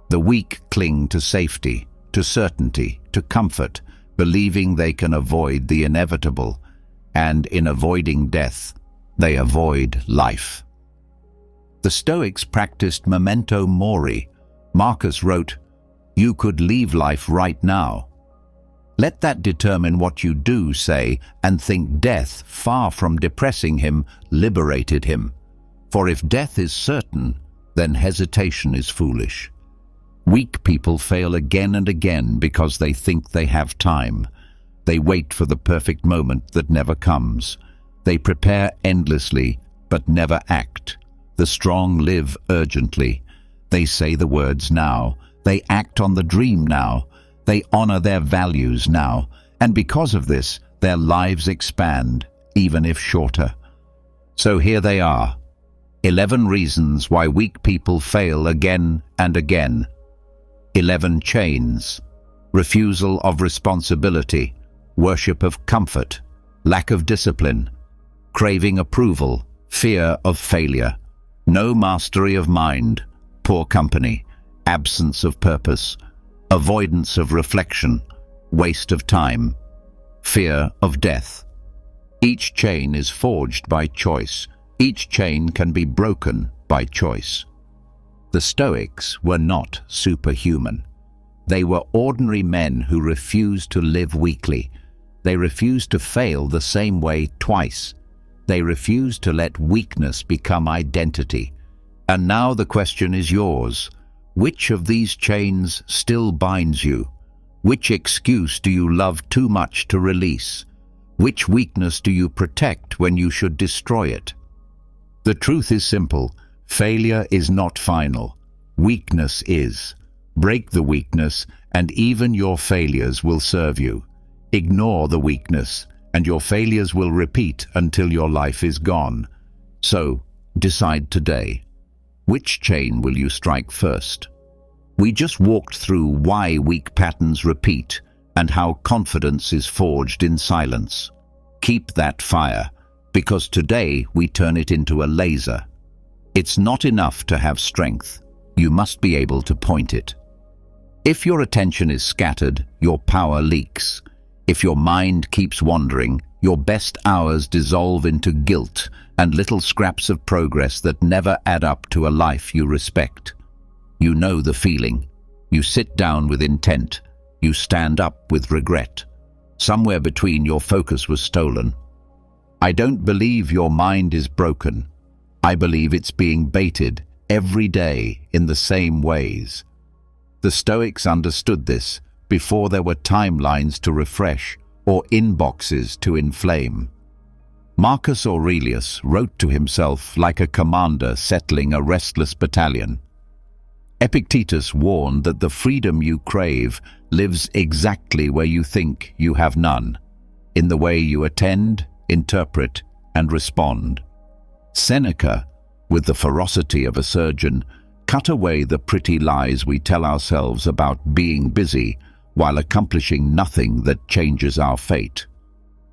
The weak cling to safety, to certainty, to comfort, believing they can avoid the inevitable, and in avoiding death, they avoid life. The Stoics practiced memento mori. Marcus wrote, "You could leave life right now." Let that determine what you do, say, and think death, far from depressing him, liberated him. For if death is certain, then hesitation is foolish. Weak people fail again and again because they think they have time. They wait for the perfect moment that never comes. They prepare endlessly, but never act. The strong live urgently. They say the words now. They act on the dream now. They honor their values now, and because of this, their lives expand, even if shorter. So here they are, 11 reasons why weak people fail again and again. 11 chains: refusal of responsibility, worship of comfort, lack of discipline, craving approval, fear of failure, no mastery of mind, poor company, absence of purpose, avoidance of reflection, waste of time, fear of death. Each chain is forged by choice. Each chain can be broken by choice. The Stoics were not superhuman. They were ordinary men who refused to live weakly. They refused to fail the same way twice. They refused to let weakness become identity. And now the question is yours. Which of these chains still binds you? Which excuse do you love too much to release? Which weakness do you protect when you should destroy it? The truth is simple. Failure is not final. Weakness is. Break the weakness, and even your failures will serve you. Ignore the weakness, and your failures will repeat until your life is gone. So, decide today. Which chain will you strike first? We just walked through why weak patterns repeat and how confidence is forged in silence. Keep that fire, because today we turn it into a laser. It's not enough to have strength. You must be able to point it. If your attention is scattered, your power leaks. If your mind keeps wandering, your best hours dissolve into guilt and little scraps of progress that never add up to a life you respect. You know the feeling. You sit down with intent. You stand up with regret. Somewhere between, your focus was stolen. I don't believe your mind is broken. I believe it's being baited every day in the same ways. The Stoics understood this before there were timelines to refresh, or inboxes to inflame. Marcus Aurelius wrote to himself like a commander settling a restless battalion. Epictetus warned that the freedom you crave lives exactly where you think you have none, in the way you attend, interpret, and respond. Seneca, with the ferocity of a surgeon, cut away the pretty lies we tell ourselves about being busy while accomplishing nothing that changes our fate.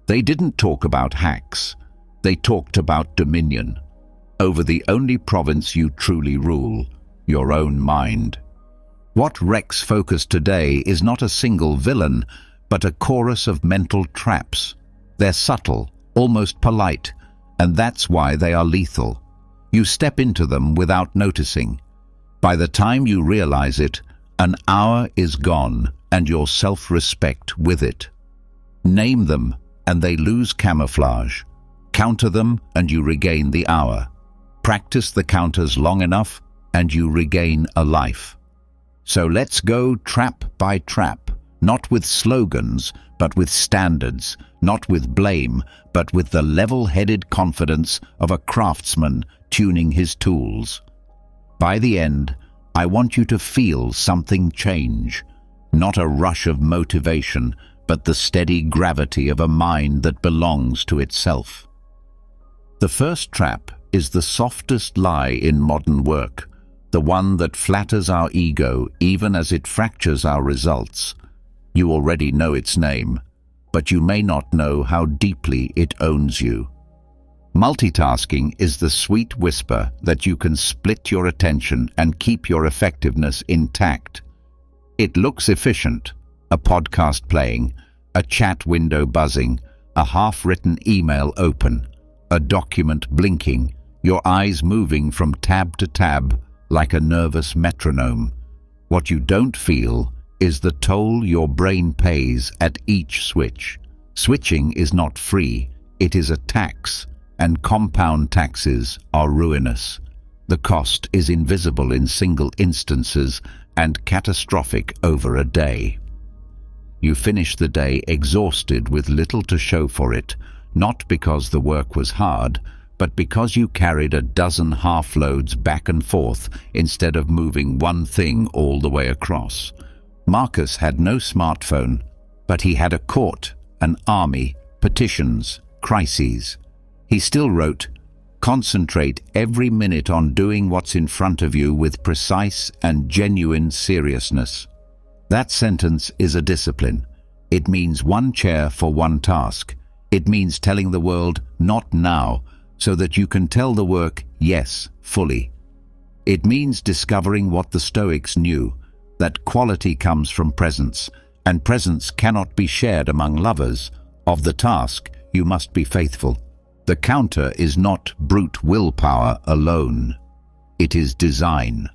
They didn't talk about hacks. They talked about dominion over the only province you truly rule, your own mind. What wrecks focus today is not a single villain, but a chorus of mental traps. They're subtle, almost polite, and that's why they are lethal. You step into them without noticing. By the time you realize it, an hour is gone, and your self-respect with it. Name them, and they lose camouflage. Counter them, and you regain the hour. Practice the counters long enough, and you regain a life. So let's go trap by trap, not with slogans, but with standards, not with blame, but with the level-headed confidence of a craftsman tuning his tools. By the end, I want you to feel something change, not a rush of motivation, but the steady gravity of a mind that belongs to itself. The first trap is the softest lie in modern work, the one that flatters our ego even as it fractures our results. You already know its name, but you may not know how deeply it owns you. Multitasking is the sweet whisper that you can split your attention and keep your effectiveness intact. It looks efficient, a podcast playing, a chat window buzzing, a half-written email open, a document blinking, your eyes moving from tab to tab like a nervous metronome. What you don't feel is the toll your brain pays at each switch. Switching is not free, it is a tax, and compound taxes are ruinous. The cost is invisible in single instances and catastrophic over a day. You finish the day exhausted with little to show for it, not because the work was hard, but because you carried a dozen half-loads back and forth instead of moving one thing all the way across. Marcus had no smartphone, but he had a court, an army, petitions, crises. He still wrote, "Concentrate every minute on doing what's in front of you with precise and genuine seriousness." That sentence is a discipline. It means one chair for one task. It means telling the world, "Not now," so that you can tell the work, "Yes," fully. It means discovering what the Stoics knew, that quality comes from presence, and presence cannot be shared among lovers. Of the task, you must be faithful. The counter is not brute willpower alone. It is design.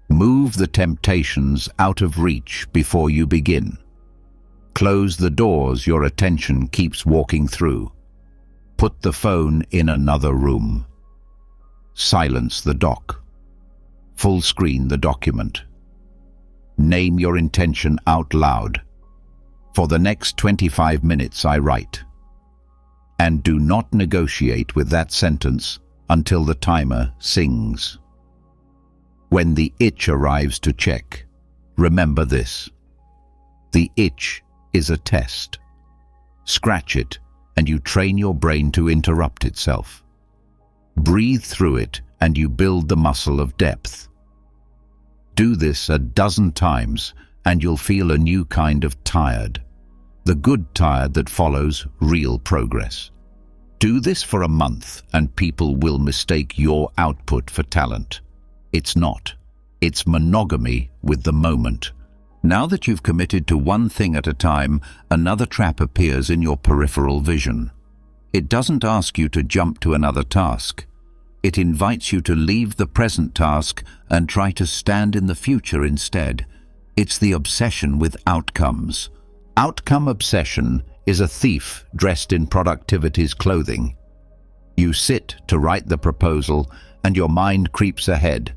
Move the temptations out of reach before you begin. Close the doors your attention keeps walking through. Put the phone in another room. Silence the doc. Full screen the document. Name your intention out loud. For the next 25 minutes I write. And do not negotiate with that sentence until the timer sings. When the itch arrives to check, remember this. The itch is a test. Scratch it, and you train your brain to interrupt itself. Breathe through it, and you build the muscle of depth. Do this a dozen times, and you'll feel a new kind of tired. The good tired that follows real progress. Do this for a month, and people will mistake your output for talent. It's not. It's monogamy with the moment. Now that you've committed to one thing at a time, another trap appears in your peripheral vision. It doesn't ask you to jump to another task. It invites you to leave the present task and try to stand in the future instead. It's the obsession with outcomes. Outcome obsession is a thief dressed in productivity's clothing. You sit to write the proposal and your mind creeps ahead.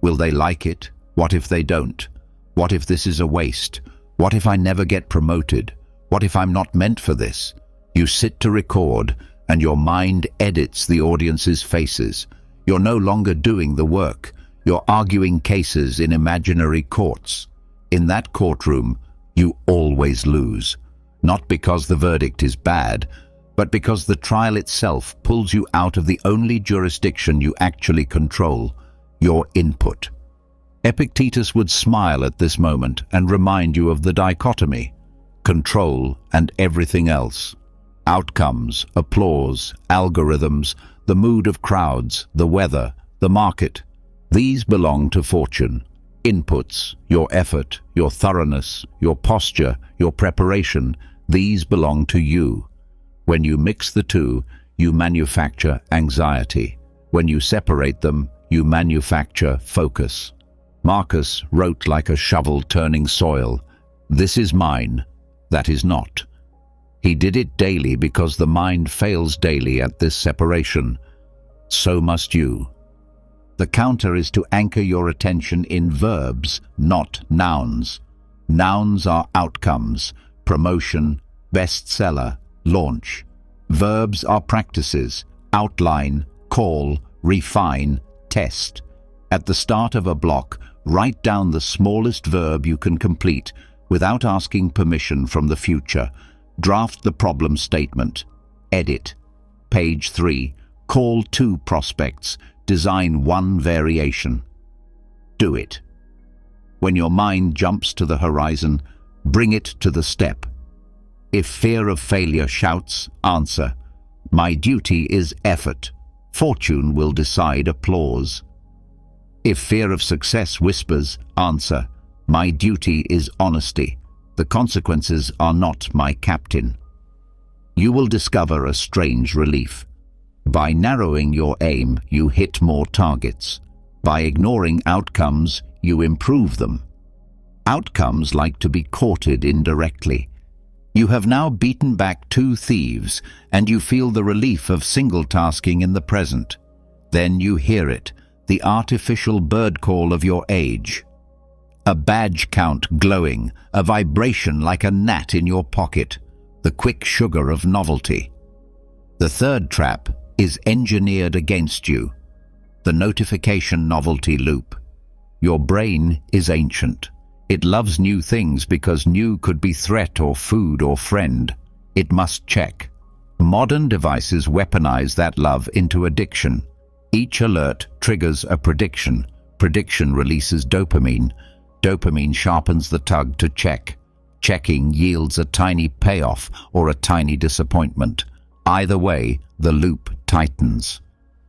Will they like it? What if they don't? What if this is a waste? What if I never get promoted? What if I'm not meant for this? You sit to record, and your mind edits the audience's faces. You're no longer doing the work. You're arguing cases in imaginary courts. In that courtroom, you always lose. Not because the verdict is bad, but because the trial itself pulls you out of the only jurisdiction you actually control, your input. Epictetus would smile at this moment and remind you of the dichotomy, control and everything else. Outcomes, applause, algorithms, the mood of crowds, the weather, the market. These belong to fortune. Inputs, your effort, your thoroughness, your posture, your preparation, these belong to you. When you mix the two, you manufacture anxiety. When you separate them, you manufacture focus. Marcus wrote like a shovel turning soil. This is mine, that is not. He did it daily because the mind fails daily at this separation. So must you. The counter is to anchor your attention in verbs, not nouns. Nouns are outcomes, promotion, bestseller, launch. Verbs are practices, outline, call, refine, test. At the start of a block, write down the smallest verb you can complete without asking permission from the future. Draft the problem statement. Edit. Page 3. Call 2 prospects. Design 1 variation. Do it. When your mind jumps to the horizon, bring it to the step. If fear of failure shouts, answer, "My duty is effort. Fortune will decide applause." If fear of success whispers, answer, "My duty is honesty. The consequences are not my captain." You will discover a strange relief. By narrowing your aim, you hit more targets. By ignoring outcomes, you improve them. Outcomes like to be courted indirectly. You have now beaten back 2 thieves, and you feel the relief of single-tasking in the present. Then you hear it, the artificial bird call of your age. A badge count glowing, a vibration like a gnat in your pocket, the quick sugar of novelty. The third trap is engineered against you, the notification novelty loop. Your brain is ancient. It loves new things because new could be threat or food or friend. It must check. Modern devices weaponize that love into addiction. Each alert triggers a prediction. Prediction releases dopamine. Dopamine sharpens the tug to check. Checking yields a tiny payoff or a tiny disappointment. Either way, the loop tightens.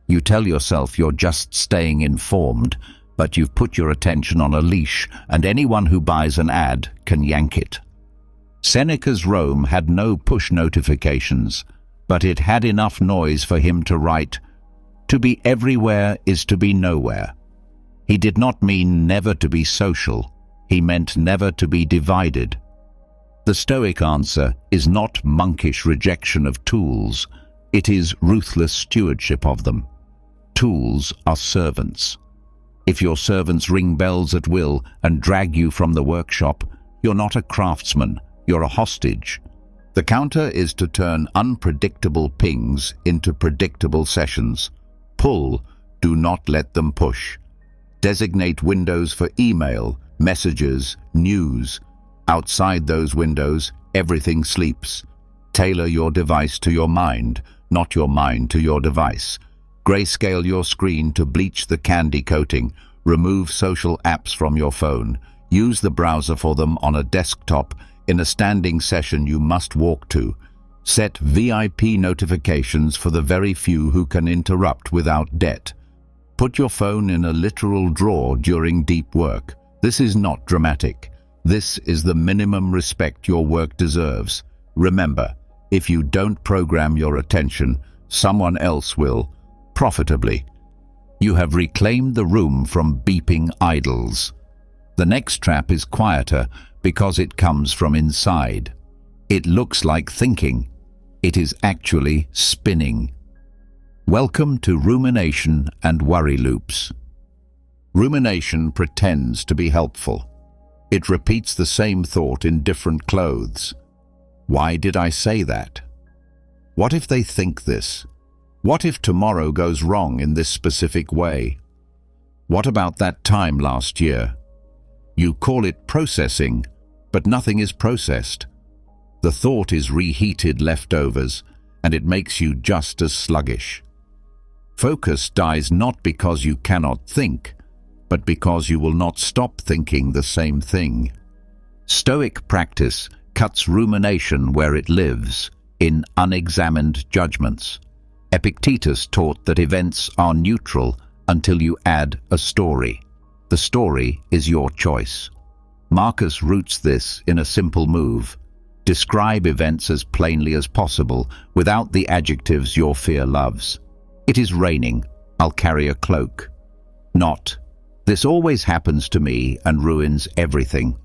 You tell yourself you're just staying informed, but you've put your attention on a leash, and anyone who buys an ad can yank it. Seneca's Rome had no push notifications, but it had enough noise for him to write, "To be everywhere is to be nowhere." He did not mean never to be social. He meant never to be divided. The Stoic answer is not monkish rejection of tools. It is ruthless stewardship of them. Tools are servants. If your servants ring bells at will and drag you from the workshop, you're not a craftsman, you're a hostage. The counter is to turn unpredictable pings into predictable sessions. Pull, do not let them push. Designate windows for email, messages, news. Outside those windows, everything sleeps. Tailor your device to your mind, not your mind to your device. Grayscale your screen to bleach the candy coating. Remove social apps from your phone. Use the browser for them on a desktop. In a standing session you must walk to. Set VIP notifications for the very few who can interrupt without debt. Put your phone in a literal drawer during deep work. This is not dramatic. This is the minimum respect your work deserves. Remember, if you don't program your attention, someone else will, profitably. You have reclaimed the room from beeping idols. The next trap is quieter because it comes from inside. It looks like thinking. It is actually spinning. Welcome to rumination and worry loops. Rumination pretends to be helpful. It repeats the same thought in different clothes. Why did I say that? What if they think this? What if tomorrow goes wrong in this specific way? What about that time last year? You call it processing, but nothing is processed. The thought is reheated leftovers, and it makes you just as sluggish. Focus dies not because you cannot think, but because you will not stop thinking the same thing. Stoic practice cuts rumination where it lives, in unexamined judgments. Epictetus taught that events are neutral until you add a story. The story is your choice. Marcus roots this in a simple move. Describe events as plainly as possible, without the adjectives your fear loves. It is raining, I'll carry a cloak. Not, this always happens to me and ruins everything.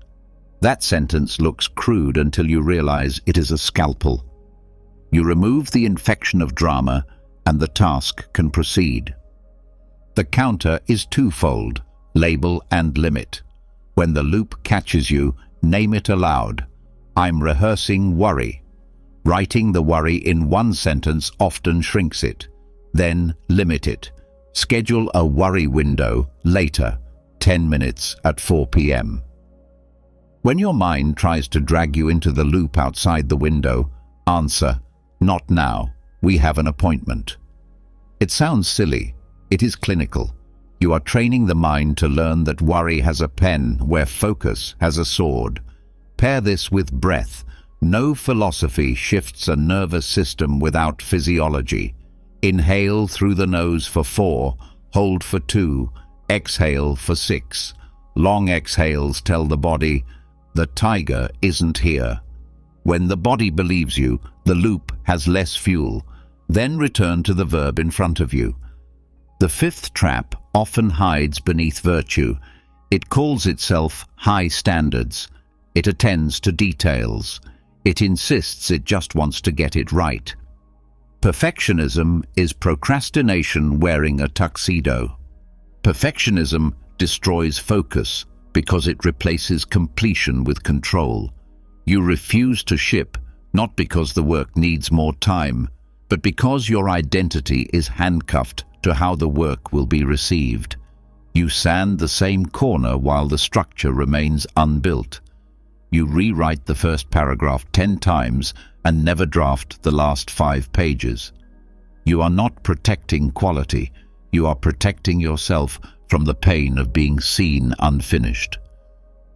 That sentence looks crude until you realize it is a scalpel. You remove the infection of drama, and the task can proceed. The counter is twofold, label and limit. When the loop catches you, name it aloud. I'm rehearsing worry. Writing the worry in one sentence often shrinks it. Then limit it. Schedule a worry window later, 10 minutes at 4 p.m. When your mind tries to drag you into the loop outside the window, answer, not now, we have an appointment. It sounds silly. It is clinical. You are training the mind to learn that worry has a pen where focus has a sword. Pair this with breath. No philosophy shifts a nervous system without physiology. Inhale through the nose for 4, hold for 2, exhale for 6. Long exhales tell the body, the tiger isn't here. When the body believes you, the loop has less fuel. Then return to the verb in front of you. The fifth trap often hides beneath virtue. It calls itself high standards. It attends to details. It insists it just wants to get it right. Perfectionism is procrastination wearing a tuxedo. Perfectionism destroys focus because it replaces completion with control. You refuse to ship, not because the work needs more time, but because your identity is handcuffed to how the work will be received. You sand the same corner while the structure remains unbuilt. You rewrite the first paragraph 10 times and never draft the last 5 pages. You are not protecting quality. You are protecting yourself from the pain of being seen unfinished.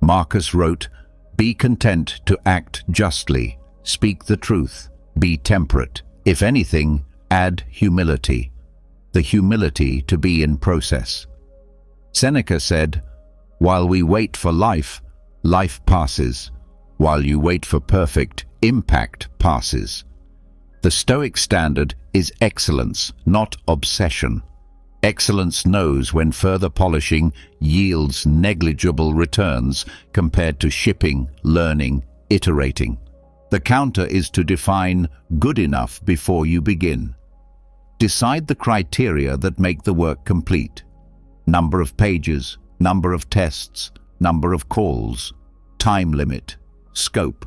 Marcus wrote, "Be content to act justly, speak the truth, be temperate. If anything, add humility, the humility to be in process." Seneca said, "While we wait for life, life passes. While you wait for perfect, impact passes." The Stoic standard is excellence, not obsession. Excellence knows when further polishing yields negligible returns compared to shipping, learning, iterating. The counter is to define good enough before you begin. Decide the criteria that make the work complete. Number of pages, number of tests, number of calls, time limit, scope.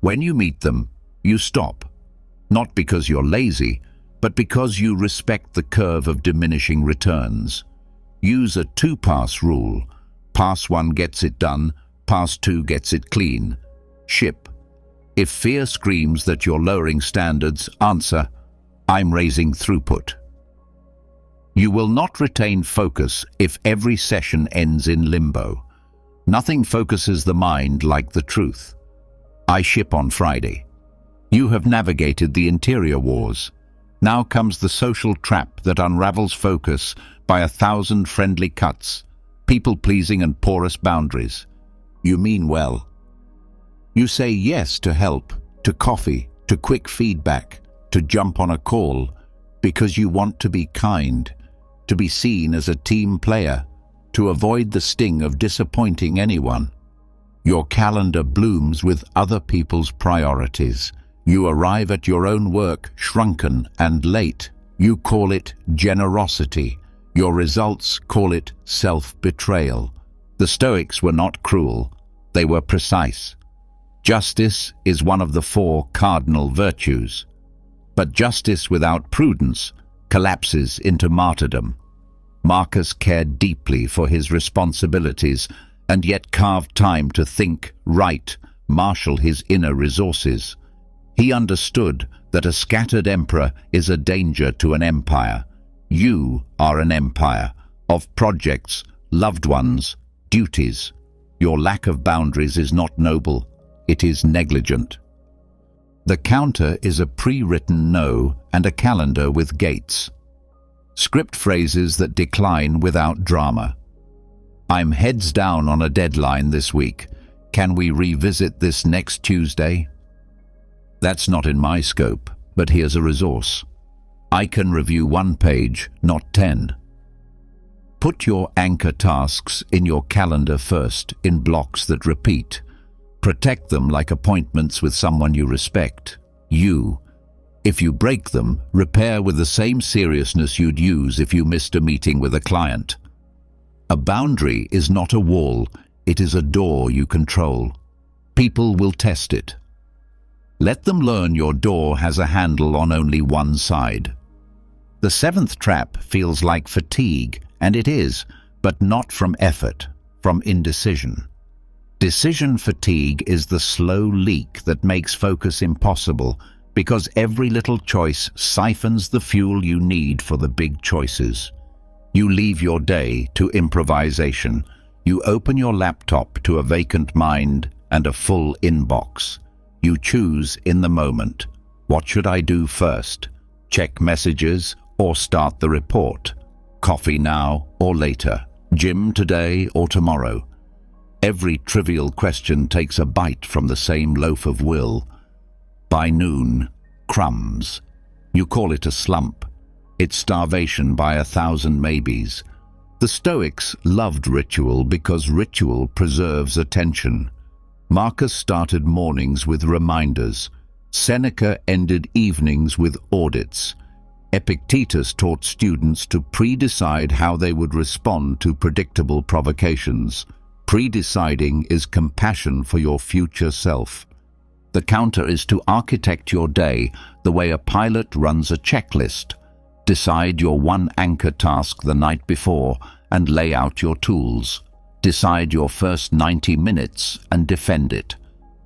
When you meet them, you stop. Not because you're lazy, but because you respect the curve of diminishing returns. Use a 2-pass rule. Pass 1 gets it done, pass 2 gets it clean. Ship. If fear screams that you're lowering standards, answer, I'm raising throughput. You will not retain focus if every session ends in limbo. Nothing focuses the mind like the truth. I ship on Friday. You have navigated the interior wars. Now comes the social trap that unravels focus by 1,000 friendly cuts, people-pleasing and porous boundaries. You mean well. You say yes to help, to coffee, to quick feedback, to jump on a call, because you want to be kind, to be seen as a team player, to avoid the sting of disappointing anyone. Your calendar blooms with other people's priorities. You arrive at your own work shrunken and late. You call it generosity. Your results call it self-betrayal. The Stoics were not cruel. They were precise. Justice is one of the 4 cardinal virtues. But justice without prudence collapses into martyrdom. Marcus cared deeply for his responsibilities and yet carved time to think, write, marshal his inner resources. He understood that a scattered emperor is a danger to an empire. You are an empire of projects, loved ones, duties. Your lack of boundaries is not noble, it is negligent. The counter is a pre-written no and a calendar with gates. Script phrases that decline without drama. I'm heads down on a deadline this week. Can we revisit this next Tuesday? That's not in my scope, but here's a resource. I can review 1 page, not 10. Put your anchor tasks in your calendar first, in blocks that repeat. Protect them like appointments with someone you respect. If you break them, repair with the same seriousness you'd use if you missed a meeting with a client. A boundary is not a wall, it is a door you control. People will test it. Let them learn your door has a handle on only one side. The 7th trap feels like fatigue, and it is, but not from effort, from indecision. Decision fatigue is the slow leak that makes focus impossible, because every little choice siphons the fuel you need for the big choices. You leave your day to improvisation. You open your laptop to a vacant mind and a full inbox. You choose in the moment. What should I do first? Check messages or start the report? Coffee now or later? Gym today or tomorrow? Every trivial question takes a bite from the same loaf of will. By noon, crumbs. You call it a slump. It's starvation by 1,000 maybes. The Stoics loved ritual because ritual preserves attention. Marcus started mornings with reminders. Seneca ended evenings with audits. Epictetus taught students to pre-decide how they would respond to predictable provocations. Pre-deciding is compassion for your future self. The counter is to architect your day the way a pilot runs a checklist. Decide your 1 anchor task the night before and lay out your tools. Decide your first 90 minutes and defend it.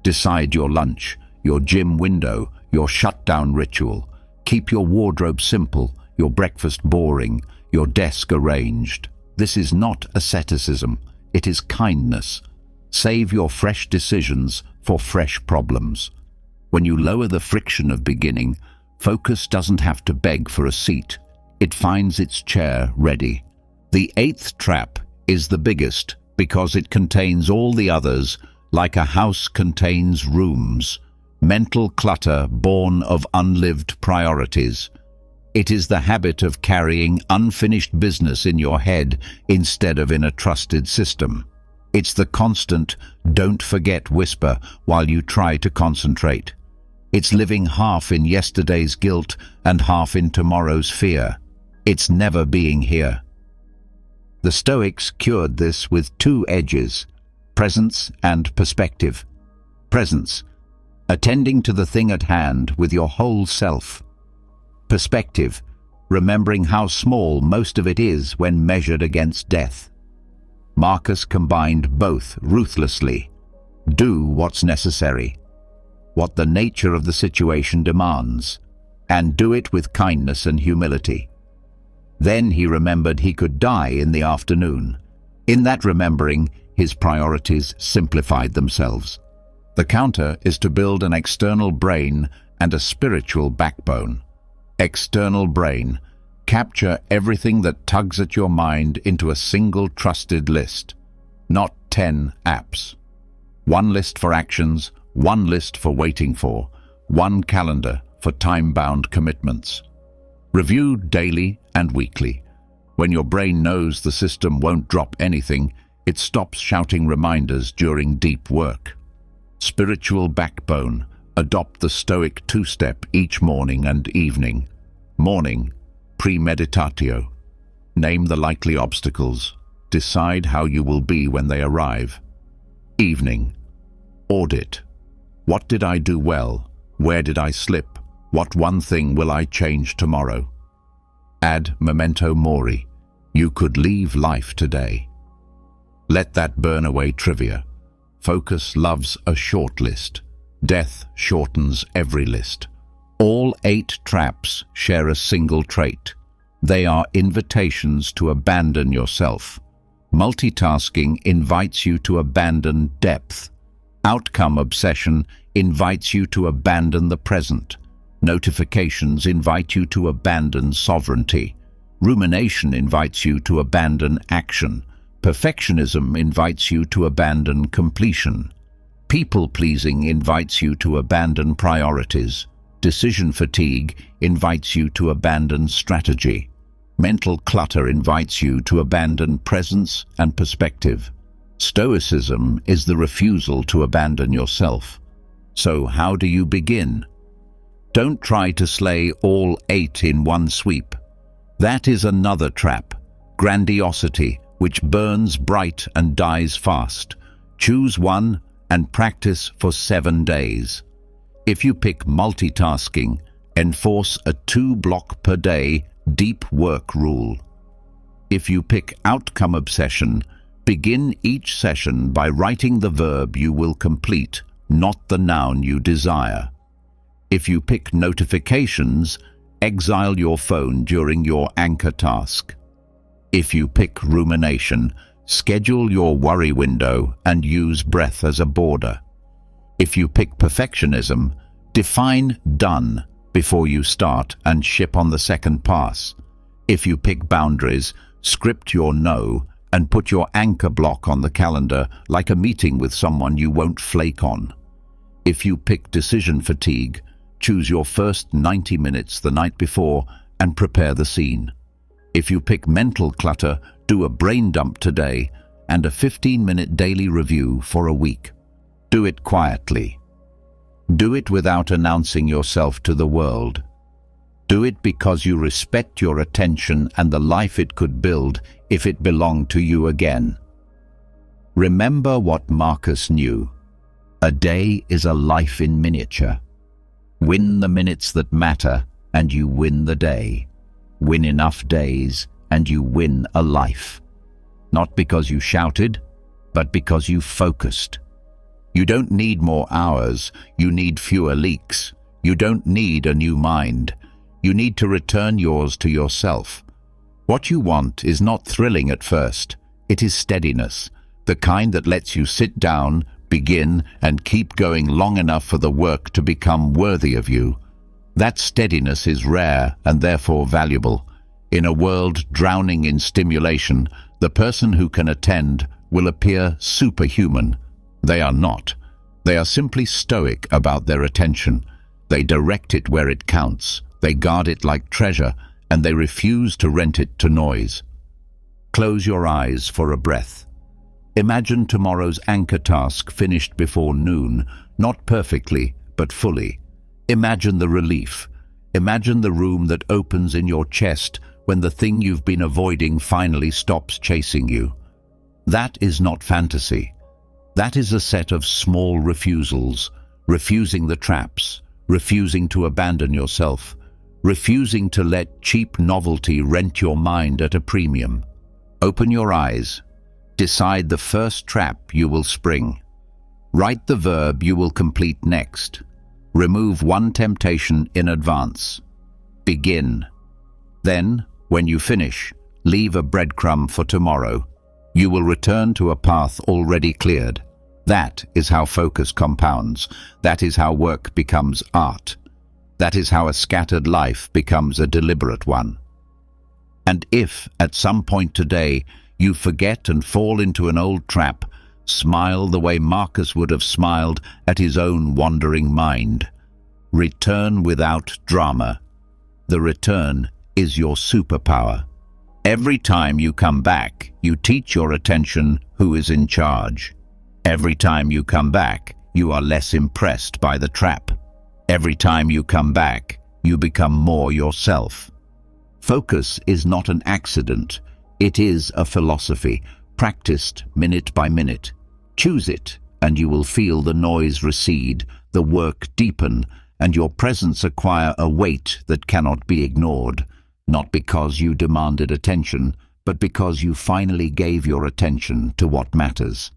Decide your lunch, your gym window, your shutdown ritual. Keep your wardrobe simple, your breakfast boring, your desk arranged. This is not asceticism, it is kindness. Save your fresh decisions for fresh problems. When you lower the friction of beginning, focus doesn't have to beg for a seat. It finds its chair ready. The 8th trap is the biggest because it contains all the others, like a house contains rooms. Mental clutter born of unlived priorities. It is the habit of carrying unfinished business in your head instead of in a trusted system. It's the constant "don't forget" whisper while you try to concentrate. It's living half in yesterday's guilt and half in tomorrow's fear. It's never being here. The Stoics cured this with 2 edges, presence and perspective. Presence, attending to the thing at hand with your whole self. Perspective, remembering how small most of it is when measured against death. Marcus combined both ruthlessly. Do what's necessary, what the nature of the situation demands, and do it with kindness and humility. Then he remembered he could die in the afternoon. In that remembering, his priorities simplified themselves. The counter is to build an external brain and a spiritual backbone. External brain. Capture everything that tugs at your mind into a single trusted list, not 10 apps. 1 list for actions, 1 list for waiting for, 1 calendar for time-bound commitments. Review daily and weekly. When your brain knows the system won't drop anything, it stops shouting reminders during deep work. Spiritual backbone. Adopt the Stoic 2-step each morning and evening. Morning, premeditatio. Name the likely obstacles. Decide how you will be when they arrive. Evening, audit. What did I do well? Where did I slip? What one thing will I change tomorrow? Ad memento mori. You could leave life today. Let that burn away trivia. Focus loves a short list. Death shortens every list. All 8 traps share a single trait. They are invitations to abandon yourself. Multitasking invites you to abandon depth. Outcome obsession invites you to abandon the present. Notifications invite you to abandon sovereignty. Rumination invites you to abandon action. Perfectionism invites you to abandon completion. People-pleasing invites you to abandon priorities. Decision fatigue invites you to abandon strategy. Mental clutter invites you to abandon presence and perspective. Stoicism is the refusal to abandon yourself. So how do you begin? Don't try to slay all 8 in one sweep. That is another trap, grandiosity, which burns bright and dies fast. Choose one and practice for 7 days. If you pick multitasking, enforce a 2-block per day deep work rule. If you pick outcome obsession, begin each session by writing the verb you will complete, not the noun you desire. If you pick notifications, exile your phone during your anchor task. If you pick rumination, schedule your worry window and use breath as a border. If you pick perfectionism, define done before you start and ship on the second pass. If you pick boundaries, script your no and put your anchor block on the calendar like a meeting with someone you won't flake on. If you pick decision fatigue, choose your first 90 minutes the night before and prepare the scene. If you pick mental clutter, do a brain dump today and a 15-minute daily review for a week. Do it quietly. Do it without announcing yourself to the world. Do it because you respect your attention and the life it could build if it belonged to you again. Remember what Marcus knew. A day is a life in miniature. Win the minutes that matter and you win the day. Win enough days and you win a life. Not because you shouted, but because you focused. You don't need more hours, you need fewer leaks. You don't need a new mind. You need to return yours to yourself. What you want is not thrilling at first. It is steadiness, the kind that lets you sit down, begin, and keep going long enough for the work to become worthy of you. That steadiness is rare and therefore valuable. In a world drowning in stimulation, the person who can attend will appear superhuman. They are not. They are simply stoic about their attention. They direct it where it counts. They guard it like treasure, and they refuse to rent it to noise. Close your eyes for a breath. Imagine tomorrow's anchor task finished before noon, not perfectly, but fully. Imagine the relief. Imagine the room that opens in your chest when the thing you've been avoiding finally stops chasing you. That is not fantasy. That is a set of small refusals, refusing the traps, refusing to abandon yourself, refusing to let cheap novelty rent your mind at a premium. Open your eyes. Decide the first trap you will spring. Write the verb you will complete next. Remove one temptation in advance. Begin. Then, when you finish, leave a breadcrumb for tomorrow. You will return to a path already cleared. That is how focus compounds. That is how work becomes art. That is how a scattered life becomes a deliberate one. And if, at some point today, you forget and fall into an old trap, smile the way Marcus would have smiled at his own wandering mind. Return without drama. The return is your superpower. Every time you come back, you teach your attention who is in charge. Every time you come back, you are less impressed by the trap. Every time you come back, you become more yourself. Focus is not an accident. It is a philosophy, practiced minute by minute. Choose it, and you will feel the noise recede, the work deepen, and your presence acquire a weight that cannot be ignored, not because you demanded attention, but because you finally gave your attention to what matters.